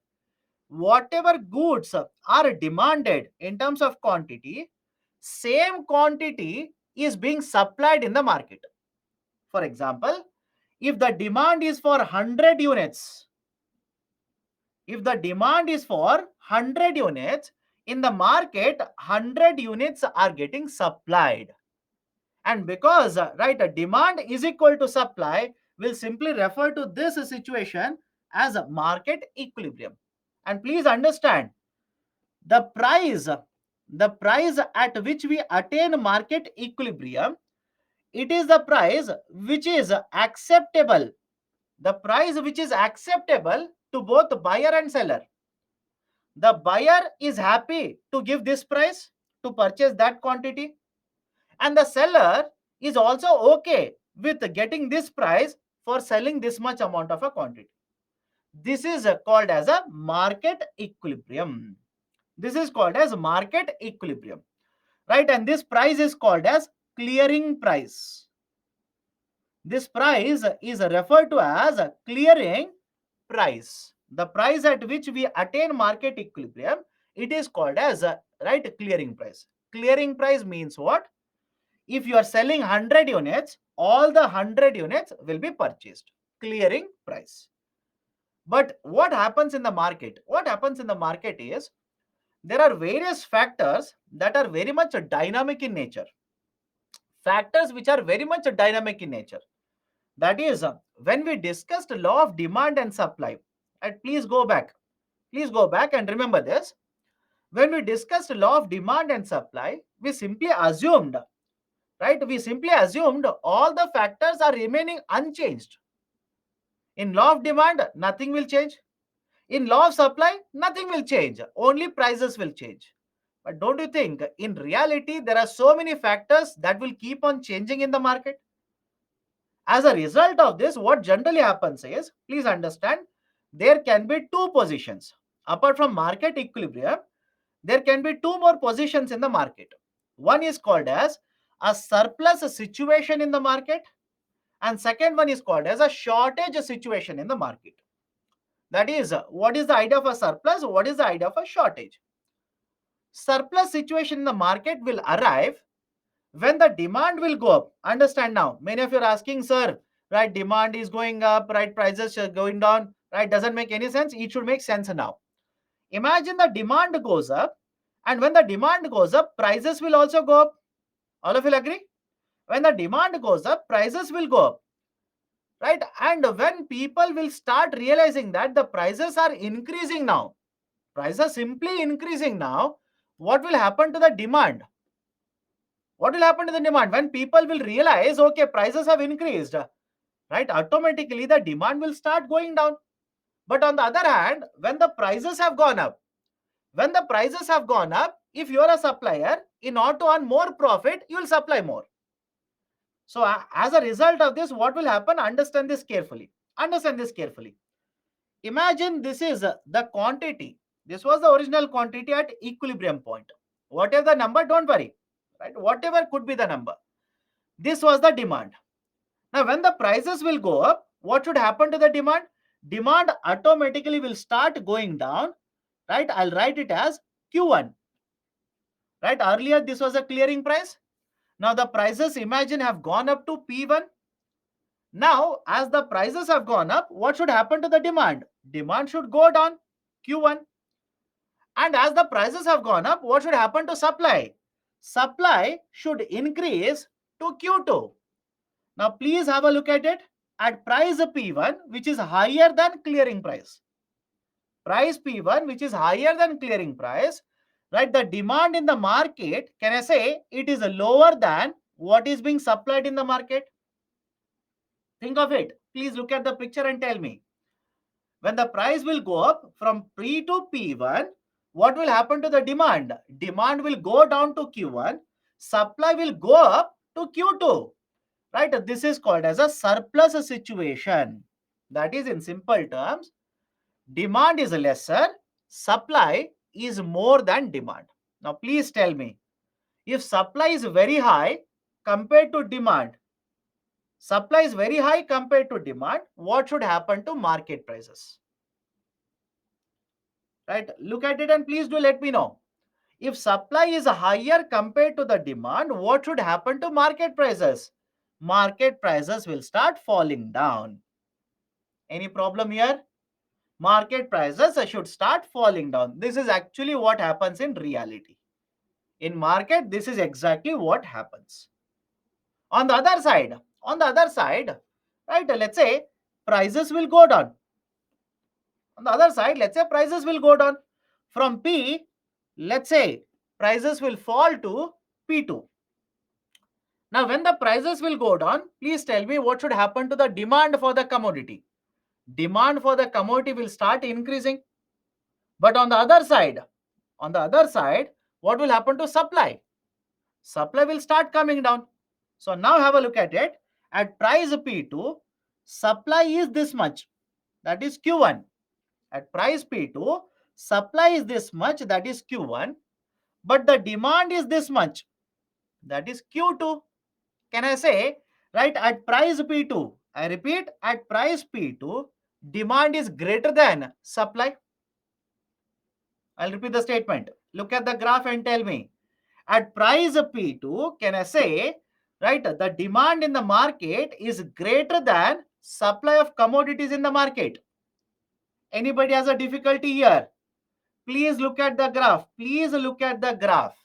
whatever goods are demanded in terms of quantity, same quantity is being supplied in the market. For example, if the demand is for 100 units, if the demand is for 100 units, in the market 100 units are getting supplied. And because right, demand is equal to supply will simply refer to this situation as a market equilibrium. And please understand, the price, the price at which we attain market equilibrium, it is the price which is acceptable, the price which is acceptable to both buyer and seller. The buyer is happy to give this price to purchase that quantity, and the seller is also okay with getting this price for selling this much amount of a quantity. This is called as a market equilibrium. This is called as market equilibrium, right? And this price is called as clearing price. This price is referred to as a clearing price. The price at which we attain market equilibrium, it is called as a, right, clearing price. Clearing price means what? If you are selling 100 units, all the 100 units will be purchased. Clearing price. But what happens in the market? What happens in the market is there are various factors that are very much dynamic in nature. Factors which are very much dynamic in nature. That is, when we discussed law of demand and supply, and please go back and remember this. When we discussed law of demand and supply, we simply assumed, right? We simply assumed all the factors are remaining unchanged. In law of demand, nothing will change. In law of supply, nothing will change. Only prices will change. But don't you think in reality there are so many factors that will keep on changing in the market? As a result of this, what generally happens is, please understand, there can be two positions. Apart from market equilibrium, there can be two more positions in the market. One is called as a surplus situation in the market, and second one is called as a shortage situation in the market. That is, what is the idea of a surplus? What is the idea of a shortage? Surplus situation in the market will arrive when the demand will go up. Understand now. Many of you are asking, sir, right? Demand is going up, right? Prices are going down, right? Doesn't make any sense. It should make sense now. Imagine the demand goes up, and when the demand goes up, prices will also go up. All of you will agree? When the demand goes up, prices will go up, right? And when people will start realizing that the prices are increasing now, prices are simply increasing now, what will happen to the demand? What will happen to the demand? When people will realize, okay, prices have increased, right? Automatically, the demand will start going down. But on the other hand, when the prices have gone up, when the prices have gone up, if you are a supplier, in order to earn more profit, you will supply more. So, as a result of this, what will happen? Understand this carefully. Understand this carefully. Imagine this is the quantity. This was the original quantity at equilibrium point. Whatever the number, don't worry. Right? Whatever could be the number. This was the demand. Now, when the prices will go up, what should happen to the demand? Demand automatically will start going down. Right? I'll write it as Q1. Right? Earlier, this was a clearing price. Now, the prices, imagine, have gone up to P1. Now, as the prices have gone up, what should happen to the demand? Demand should go down, Q1. And as the prices have gone up, what should happen to supply? Supply should increase to Q2. Now, please have a look at it. At price P1, which is higher than clearing price. Price P1, which is higher than clearing price, right? The demand in the market, can I say, it is lower than what is being supplied in the market? Think of it. Please look at the picture and tell me. When the price will go up from P to P1, what will happen to the demand? Demand will go down to Q1. Supply will go up to Q2. Right? This is called as a surplus situation. That is, in simple terms, demand is lesser, supply is more than demand. Now, please tell me, if supply is very high compared to demand, supply is very high compared to demand, what should happen to market prices? Right? Look at it and please do let me know. If supply is higher compared to the demand, what should happen to market prices? Market prices will start falling down. Any problem here? Market prices should start falling down. This is actually what happens in reality. In market, this is exactly what happens. On the other side, right, let's say prices will go down. On the other side, let's say prices will go down. From P, let's say prices will fall to P2. Now, when the prices will go down, please tell me what should happen to the demand for the commodity. Demand for the commodity will start increasing. But on the other side, what will happen to supply? Supply will start coming down. So now have a look at it. At price P2, supply is this much, that is Q1. At price P2, supply is this much, that is Q1. But the demand is this much, that is Q2. Can I say, right, at price P2, I repeat, at price P2, demand is greater than supply. I'll repeat the statement. Look at the graph and tell me. At price P2, can I say, right, the demand in the market is greater than supply of commodities in the market. Anybody has a difficulty here? Please look at the graph. Please look at the graph.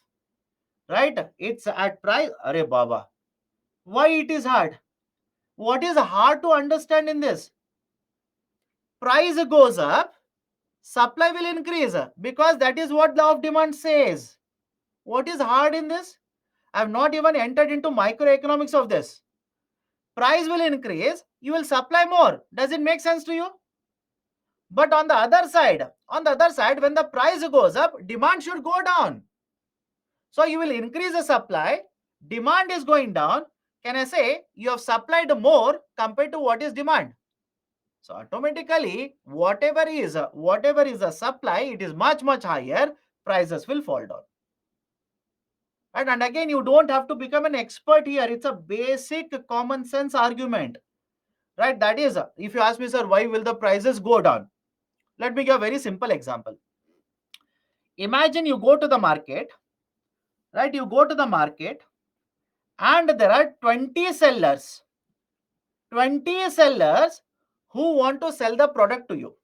Right? It's at price. Arey Baba. Why it is hard? What is hard to understand in this? Price goes up, supply will increase because that is what law of demand says. What is hard in this? I have not even entered into microeconomics of this. Price will increase, you will supply more. Does it make sense to you? But on the other side, when the price goes up, demand should go down. So you will increase the supply, demand is going down. Can I say you have supplied more compared to what is demand? So automatically, whatever is the supply, it is much higher. Prices will fall down. Right? And again, you don't have to become an expert here. It's a basic common sense argument. Right? That is, if you ask me, sir, why will the prices go down? Let me give a very simple example. Imagine you go to the market, right? You go to the market and there are 20 sellers. 20 sellers who want to sell the product to you.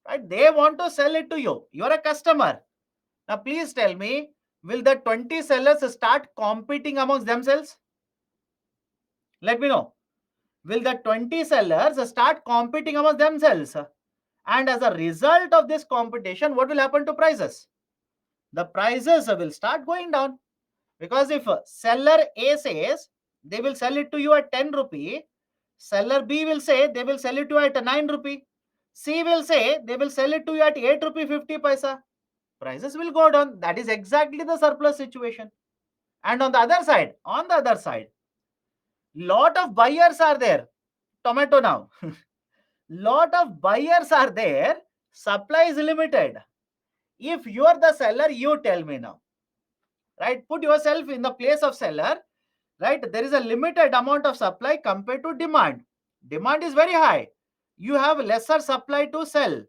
Right? They want to sell it to you. You are a customer. Now, please tell me, will the 20 sellers start competing amongst themselves? Let me know. Will the 20 sellers start competing amongst themselves? And as a result of this competition, what will happen to prices? The prices will start going down. Because if seller A says they will sell it to you at 10 rupee, seller B will say they will sell it to you at 9 rupee, C will say they will sell it to you at 8 rupee 50 paisa. Prices will go down. That is exactly the surplus situation. And on the other side, lot of buyers are there. Tomato now. Lot of buyers are there. Supply is limited. If you are the seller, you tell me now. Right? Put yourself in the place of seller. Right? There is a limited amount of supply compared to demand. Demand is very high. You have lesser supply to sell.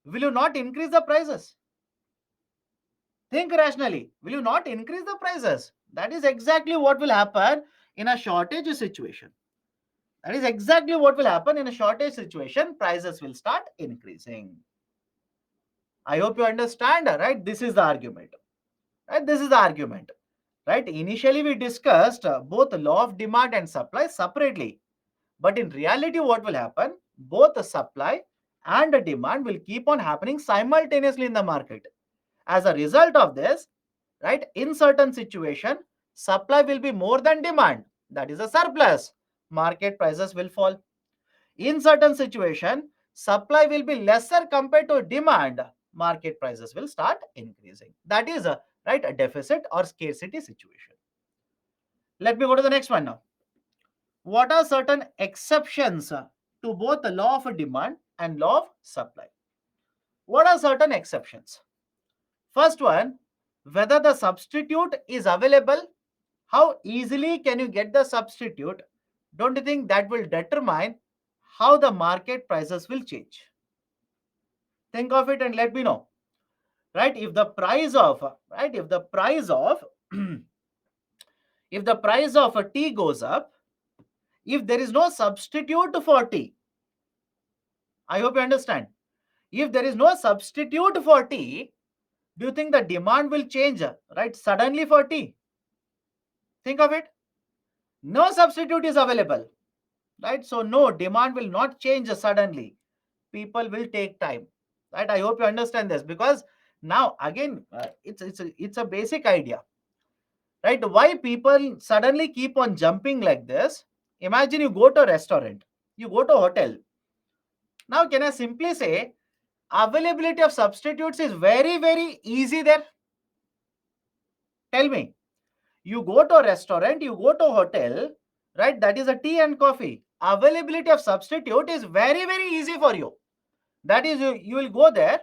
Will you not increase the prices? Think rationally. Will you not increase the prices? That is exactly what will happen in a shortage situation. That is exactly what will happen in a shortage situation. Prices will start increasing. I hope you understand, right? This is the argument. Right? This is the argument. Right? Initially, we discussed both the law of demand and supply separately. But in reality, what will happen? Both the supply and the demand will keep on happening simultaneously in the market. As a result of this, right, in certain situation, supply will be more than demand. That is a surplus. Market prices will fall. In certain situation, supply will be lesser compared to demand. Market prices will start increasing. That is a right a deficit or scarcity situation. Let me go to the next one now. What are certain exceptions to both the law of demand and law of supply? What are certain exceptions? First one, whether the substitute is available. How easily can you get the substitute? Don't you think that will determine how the market prices will change? Think of it and let me know. Right? If the price of if the price of a tea goes up, if there is no substitute for tea, I hope you understand. If there is no substitute for tea, do you think the demand will change, right, suddenly for tea? Think of it. No substitute is available, right? So no, demand will not change suddenly. people will take time, right? I hope you understand this, because now again, it's a basic idea, right? Why people suddenly keep on jumping like this? Imagine you go to a restaurant, you go to a hotel. Now, can I simply say availability of substitutes is very, very easy there? Tell me. You go to a restaurant, you go to a hotel, right? That is a tea and coffee. Availability of substitute is very, very easy for you. That is, you will go there,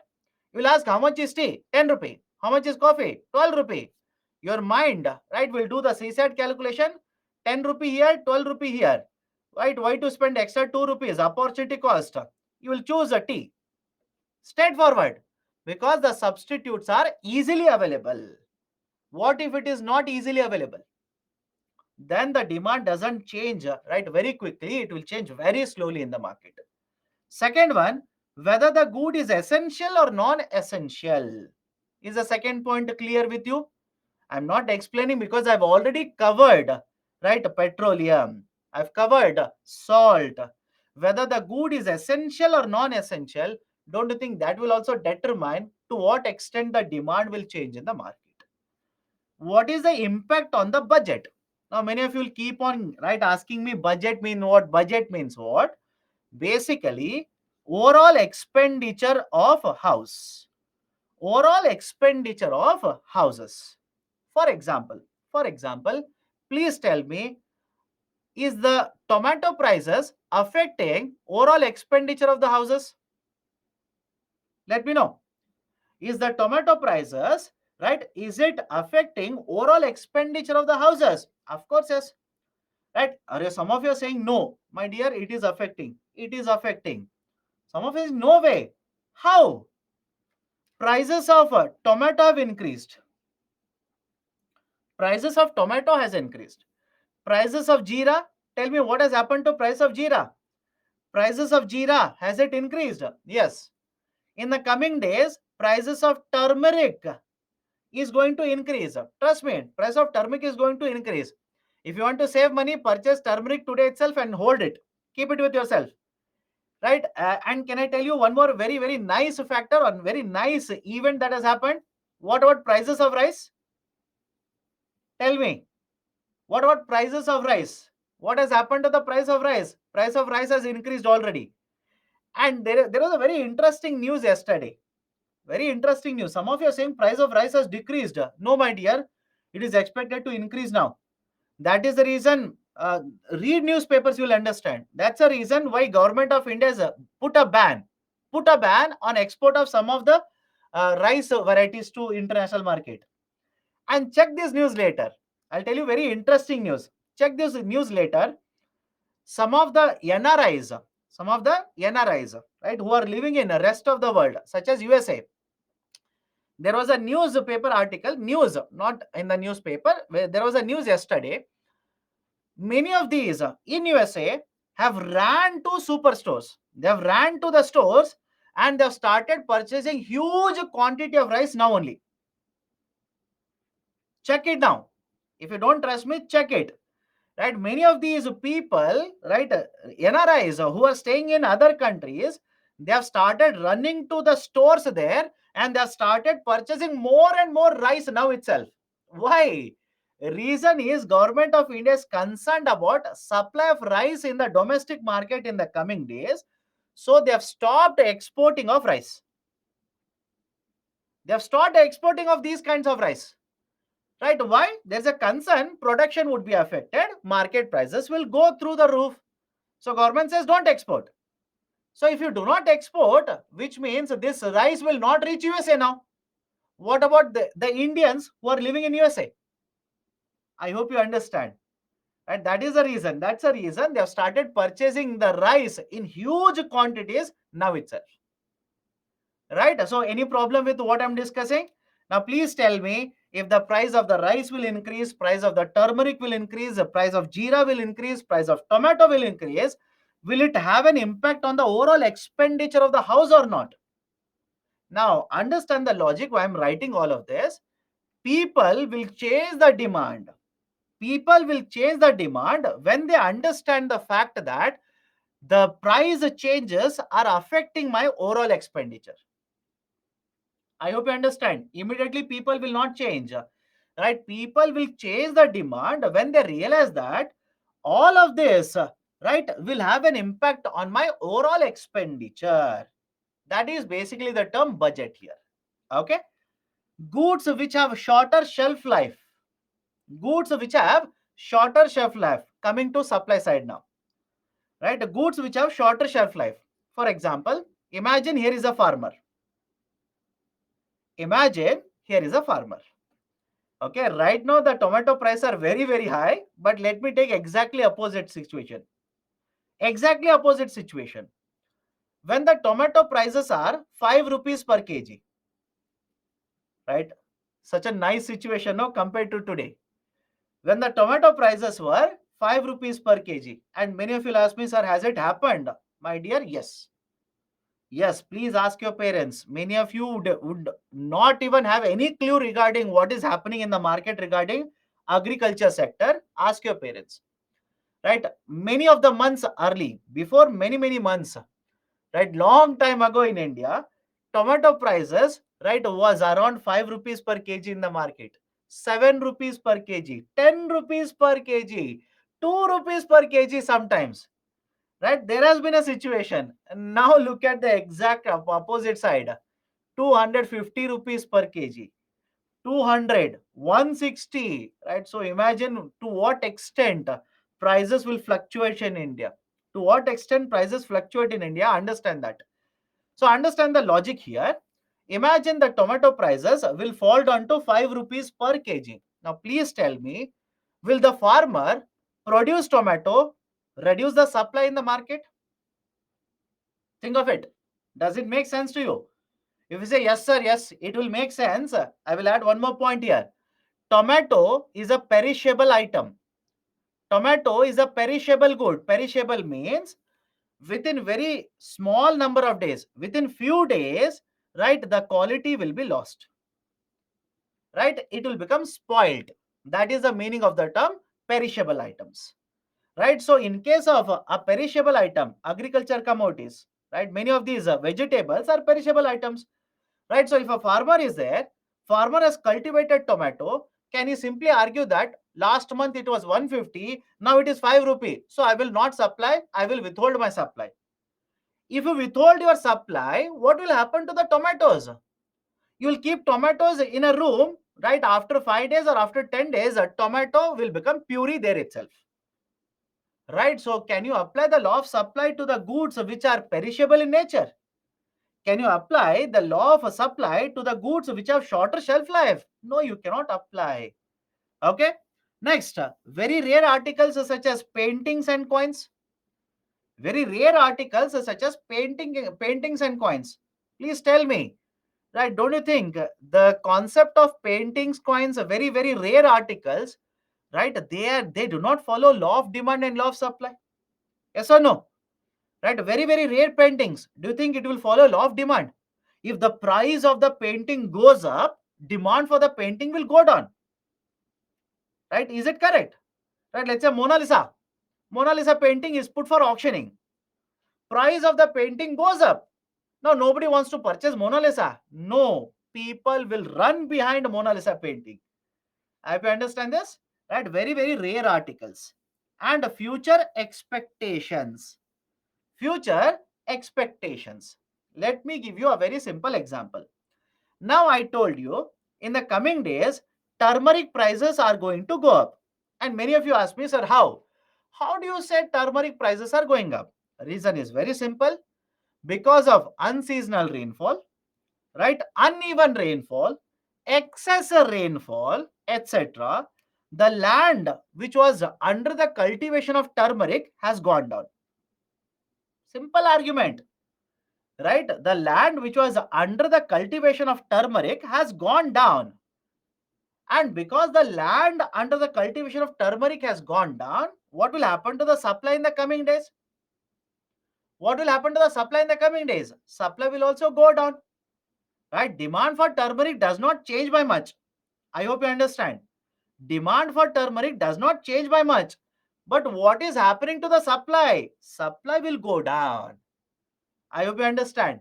you will ask how much is tea? 10 rupee. How much is coffee? 12 rupee. Your mind, right, will do the CSAT calculation. 10 rupee here, 12 rupee here. Right? Why to spend extra 2 rupees? Opportunity cost. You will choose a tea. Straightforward. Because the substitutes are easily available. What if it is not easily available? Then the demand doesn't change, right, very quickly. It will change very slowly in the market. Second one, whether the good is essential or non-essential. Is the second point clear with you? I'm not explaining because I've already covered, right, petroleum. I've covered salt. Whether the good is essential or non-essential, don't you think that will also determine to what extent the demand will change in the market? What is the impact on the budget? Now, many of you will keep on, right, asking me budget mean what? Budget means what? Basically, overall expenditure of a house. Overall expenditure of houses. For example, for example, please tell me, is the tomato prices affecting overall expenditure of the houses? Let me know. Is the tomato prices, right, is it affecting overall expenditure of the houses? Of course, yes. Right? Some of you are saying no, my dear, it is affecting. It is affecting. Some of you is no way. How? Prices of tomato have increased. Prices of tomato has increased. Prices of jeera, tell me what has happened to price of jeera? Prices of jeera, has it increased? Yes. In the coming days, prices of turmeric is going to increase. Trust me, price of turmeric is going to increase. If you want to save money, purchase turmeric today itself and hold it. Keep it with yourself. Right? And can I tell you one more very, very nice factor or very nice event that has happened? What about prices of rice? Tell me. What about prices of rice? What has happened to the price of rice? Price of rice has increased already. And there was a very interesting news yesterday. Very interesting news. Some of you are saying price of rice has decreased. No, my dear. It is expected to increase now. That is the reason. Read newspapers, you will understand. That's the reason why government of India has put a ban on export of some of the rice varieties to international market. And check this news later. I'll tell you very interesting news. Check this news later. Some of the NRIs, right, who are living in the rest of the world, such as USA. There was a newspaper article, news, not in the newspaper, where there was a news yesterday. Many of these in USA have ran to superstores. They have ran to the stores and they have started purchasing huge quantity of rice now only. Check it now. If you don't trust me, check it. Right? Many of these people, right, NRIs who are staying in other countries, they have started running to the stores there and they have started purchasing more and more rice now itself. Why? Reason is government of India is concerned about supply of rice in the domestic market in the coming days. So they have stopped exporting of rice. They have stopped exporting of these kinds of rice. Right? Why? There's a concern production would be affected. Market prices will go through the roof. So government says don't export. So if you do not export, which means this rice will not reach USA now. What about the Indians who are living in USA? I hope you understand. Right? That is the reason. That's the reason they have started purchasing the rice in huge quantities now itself. Right? So any problem with what I'm discussing? Now please tell me, if the price of the rice will increase, price of the turmeric will increase, the price of jeera will increase, price of tomato will increase, will it have an impact on the overall expenditure of the house or not? Now understand the logic why I'm writing all of this. People will change the demand. People will change the demand when they understand the fact that the price changes are affecting my overall expenditure. I hope you understand. Immediately people will not change, right? People will change the demand when they realize that all of this, right, will have an impact on my overall expenditure. That is basically the term budget here. Okay. Goods which have shorter shelf life. Goods which have shorter shelf life. Coming to supply side now. Right. Goods which have shorter shelf life. For example, imagine here is a farmer. Imagine here is a farmer. Okay, right now the tomato price are very, very high, but let me take exactly opposite situation. Exactly opposite situation. When the tomato prices are 5 rupees per kg, right? Such a nice situation, no, compared to today. When the tomato prices were 5 rupees per kg, and many of you ask me, sir, has it happened? My dear, yes. Yes, please ask your parents. Many of you would not even have any clue regarding what is happening in the market regarding agriculture sector. Ask your parents. Right, many of the months early, before many months, right, long time ago in India, tomato prices, right, was around 5 rupees per kg in the market, 7 rupees per kg, 10 rupees per kg, 2 rupees per kg sometimes. Right, there has been a situation. Now look at the exact opposite side, 250 rupees per kg, 200, 160, right? So imagine to what extent prices will fluctuate in India. To what extent prices fluctuate in India, understand that. So understand the logic here. Imagine the tomato prices will fall down to 5 rupees per kg. Now please tell me, will the farmer produce tomato, reduce the supply in the market? Think of it. Does it make sense to you? If you say yes, sir, yes, it will make sense. I will add one more point here. Tomato is a perishable item. Tomato is a perishable good. Perishable means within very small number of days, within few days, right, the quality will be lost. Right? It will become spoiled. That is the meaning of the term perishable items. Right? So in case of a perishable item, agriculture commodities, right, many of these vegetables are perishable items. Right? So if a farmer is there, farmer has cultivated tomato, can he simply argue that last month it was 150, now it is 5 rupee, so I will not supply, I will withhold my supply? If you withhold your supply, what will happen to the tomatoes? You will keep tomatoes in a room, right? After 5 days or after 10 days, a tomato will become puree there itself. Right? So can you apply the law of supply to the goods which are perishable in nature? Can you apply the law of supply to the goods which have shorter shelf life? No, you cannot apply. Okay. Next, very rare articles such as paintings and coins. Very rare articles such as paintings and coins. Please tell me, right? Don't you think the concept of paintings, coins, are very, very rare articles, right? They do not follow law of demand and law of supply. Yes or no? Right? Very, very rare paintings. Do you think it will follow law of demand? If the price of the painting goes up, demand for the painting will go down. Right? Is it correct? Right? Let's say Mona Lisa. Mona Lisa painting is put for auctioning. Price of the painting goes up. Now nobody wants to purchase Mona Lisa. No, people will run behind Mona Lisa painting. I hope you understand this. Right? Very, very rare articles. And future expectations. Future expectations. Let me give you a very simple example. Now I told you in the coming days, turmeric prices are going to go up. And many of you ask me, sir, how? How do you say turmeric prices are going up? Reason is very simple. Because of unseasonal rainfall, right? Uneven rainfall, excess rainfall, etc. The land which was under the cultivation of turmeric has gone down. Simple argument. Right? The land which was under the cultivation of turmeric has gone down. And because the land under the cultivation of turmeric has gone down, what will happen to the supply in the coming days? What will happen to the supply in the coming days? Supply will also go down. Right? Demand for turmeric does not change by much. I hope you understand. Demand for turmeric does not change by much. But what is happening to the supply? Supply will go down. I hope you understand.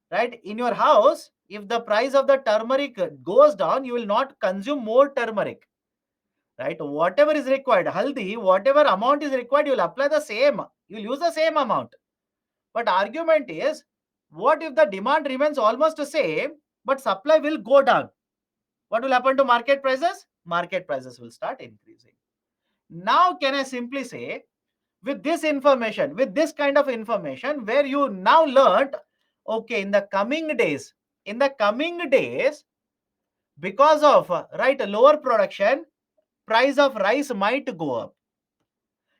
Right? In your house, if the price of the turmeric goes down, you will not consume more turmeric. Right? Whatever is required, haldi, whatever amount is required, you will apply the same. You will use the same amount. But argument is, what if the demand remains almost the same, but supply will go down? What will happen to market prices? Market prices will start increasing. Now, can I simply say, with this information, with this kind of information, where you now learned, okay, in the coming days, because of right lower production, price of rice might go up.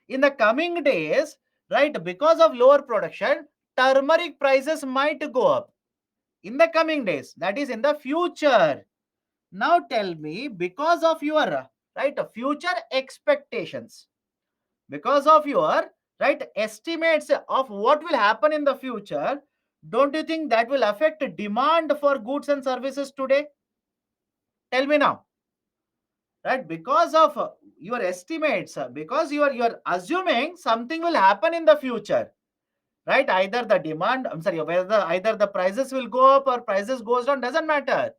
In the coming days, right, because of lower production, turmeric prices might go up. In the coming days, that is in the future. Now tell me, because of your right future expectations, because of your right estimates of what will happen in the future, don't you think that will affect demand for goods and services today? Tell me now. Right, because of your estimates, because you are assuming something will happen in the future, right? Either the demand, I'm sorry, whether either the prices will go up or prices goes down, doesn't matter.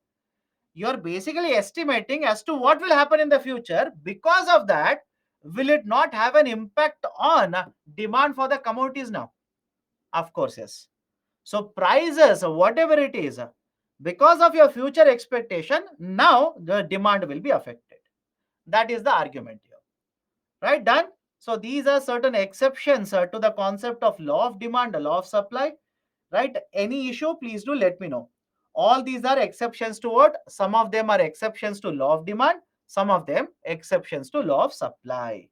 You're basically estimating as to what will happen in the future. Because of that, will it not have an impact on demand for the commodities now? Of course, yes. So prices, whatever it is, because of your future expectation, now the demand will be affected. That is the argument here. Right, done. So these are certain exceptions to the concept of law of demand, law of supply. Right, any issue, please do let me know. All these are exceptions to what? Some of them are exceptions to law of demand, some of them exceptions to law of supply.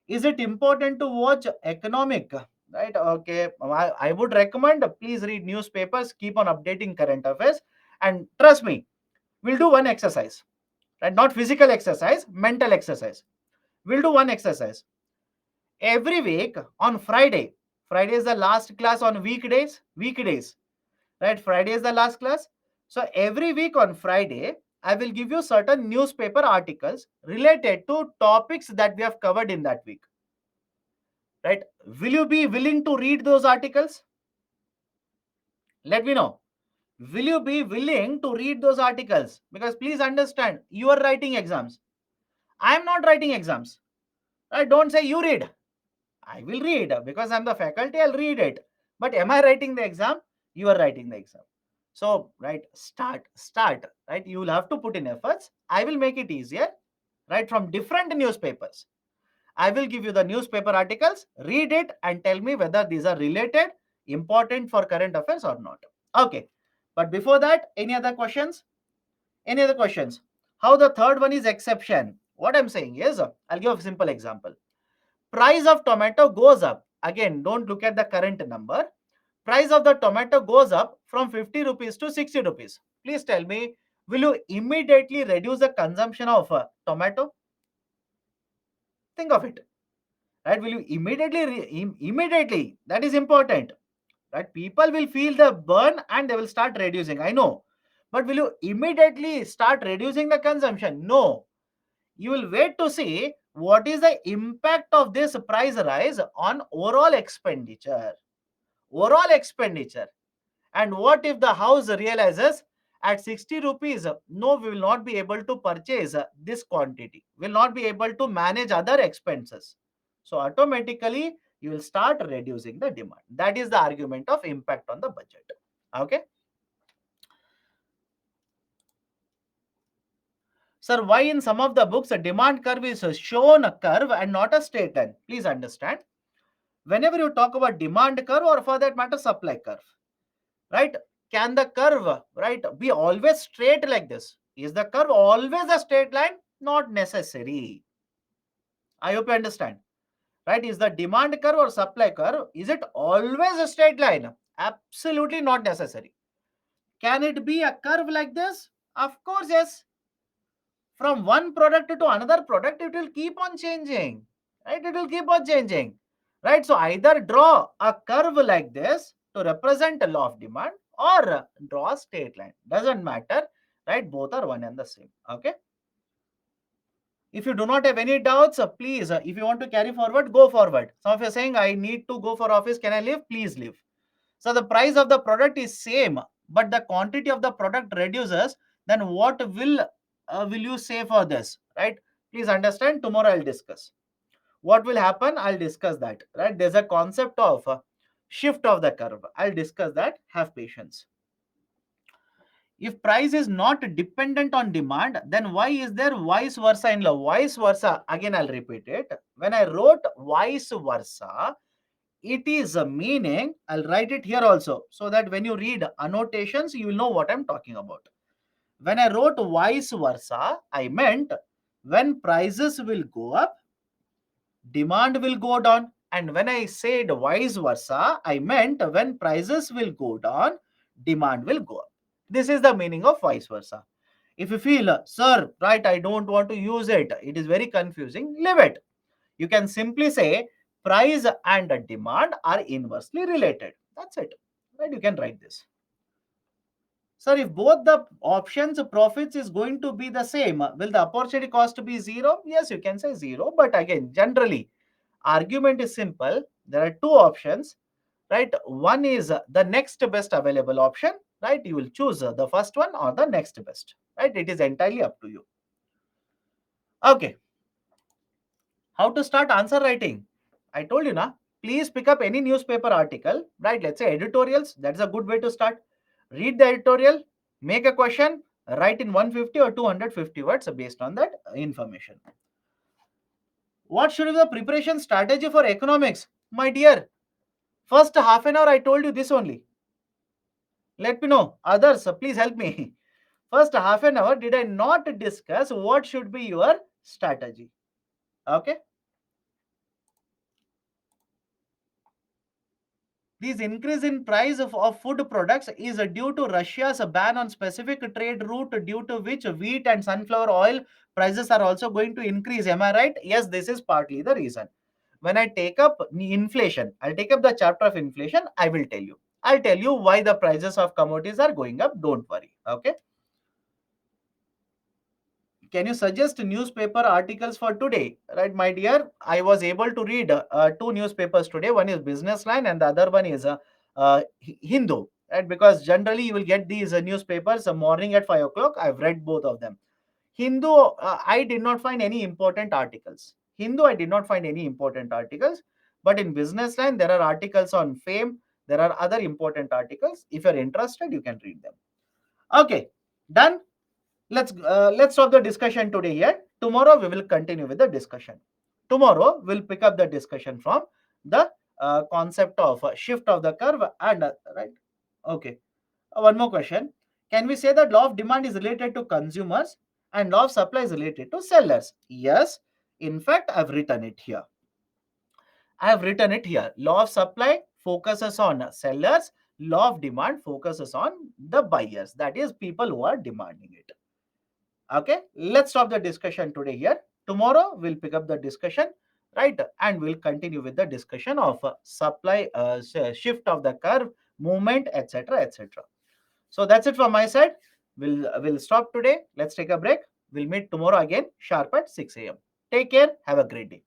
Is it important to watch economic? Right, okay, I would recommend, please read newspapers, keep on updating current affairs, and trust me, we'll do one exercise. Right, not physical exercise, mental exercise. We'll do one exercise every week on Friday. Friday is the last class on weekdays, right? Friday is the last class. So every week on Friday, I will give you certain newspaper articles related to topics that we have covered in that week. Right? Will you be willing to read those articles? Let me know. Will you be willing to read those articles? Because please understand, you are writing exams. I am not writing exams. Right? Don't say you read. I will read because I'm the faculty, I'll read it. But am I writing the exam? You are writing the exam. So, right, start, right? You will have to put in efforts. I will make it easier, right? From different newspapers. I will give you the newspaper articles, read it, and tell me whether these are related, important for current affairs or not. Okay. But before that, any other questions? Any other questions? How the third one is exception? What I'm saying is, I'll give a simple example. Price of tomato goes up. Again, don't look at the current number. Price of the tomato goes up from 50 rupees to 60 rupees. Please tell me, will you immediately reduce the consumption of tomato? Think of it. Right? Will you immediately? That is important. Right? People will feel the burn and they will start reducing. I know. But will you immediately start reducing the consumption? No. You will wait to see what is the impact of this price rise on overall expenditure. Overall expenditure. And what if the house realizes at 60 rupees, no, we will not be able to purchase this quantity, will not be able to manage other expenses. So automatically you will start reducing the demand. That is the argument of impact on the budget. Okay. Sir, why in some of the books a demand curve is shown a curve and not a straight line? Please understand. Whenever you talk about demand curve or for that matter supply curve, right? Can the curve, right, be always straight like this? Is the curve always a straight line? Not necessary. I hope you understand. Right? Is the demand curve or supply curve, is it always a straight line? Absolutely not necessary. Can it be a curve like this? Of course, yes. From one product to another product, it will keep on changing. Right? It will keep on changing. Right? So either draw a curve like this to represent a law of demand or draw a straight line. Doesn't matter. Right? Both are one and the same. Okay. If you do not have any doubts, please, if you want to carry forward, go forward. Some of you are saying, I need to go for office. Can I leave? Please leave. So the price of the product is same, but the quantity of the product reduces. Then what will you say for this? Right? Please understand. Tomorrow I'll discuss. What will happen? I'll discuss that. Right? There's a concept of shift of the curve. I'll discuss that. Have patience. If price is not dependent on demand, then why is there vice versa in law? Vice versa, again I'll repeat it. When I wrote vice versa, it is a meaning, I'll write it here also, so that when you read annotations, you will know what I'm talking about. When I wrote vice versa, I meant when prices will go up, demand will go down. And when I said vice versa, I meant when prices will go down, demand will go up. This is the meaning of vice versa. If you feel, sir, right, I don't want to use it, it is very confusing, leave it. You can simply say price and demand are inversely related. That's it. Right? You can write this. Sir, if both the options profits is going to be the same, will the opportunity cost be zero? Yes, you can say zero. But again, generally, argument is simple. There are two options, right? One is the next best available option, right? You will choose the first one or the next best, right? It is entirely up to you. Okay. How to start answer writing? I told you na. Please pick up any newspaper article, right? Let's say editorials. That's a good way to start. Read the editorial, make a question, write in 150 or 250 words based on that information. What should be the preparation strategy for economics? My dear, first half an hour I told you this only. Let me know. Others, please help me. First half an hour, did I not discuss what should be your strategy? Okay. This increase in price of food products is due to Russia's ban on specific trade route, due to which wheat and sunflower oil prices are also going to increase. Am I right? Yes, this is partly the reason. When I take up inflation, I'll take up the chapter of inflation. I will tell you. I'll tell you why the prices of commodities are going up. Don't worry. Okay. Can you suggest newspaper articles for today? Right, my dear, I was able to read two newspapers today. One is Business Line and the other one is Hindu, right? Because generally you will get these newspapers morning at 5 o'clock. I've read both of them. Hindu, I did not find any important articles. Hindu, I did not find any important articles. But in Business Line, there are articles on fame. There are other important articles. If you're interested, you can read them. Okay, done. Let's stop the discussion today here. Tomorrow we will continue with the discussion. Tomorrow we'll pick up the discussion from the concept of shift of the curve and right. Okay. One more question. Can we say that law of demand is related to consumers and law of supply is related to sellers? Yes. In fact, I've written it here. I have written it here. Law of supply focuses on sellers. Law of demand focuses on the buyers. That is people who are demanding it. Okay, let's stop the discussion today here. Tomorrow we'll pick up the discussion, right? And we'll continue with the discussion of supply shift of the curve, movement, etc., etc. So that's it from my side. We'll stop today. Let's take a break. We'll meet tomorrow again, sharp at 6 a.m. Take care. Have a great day.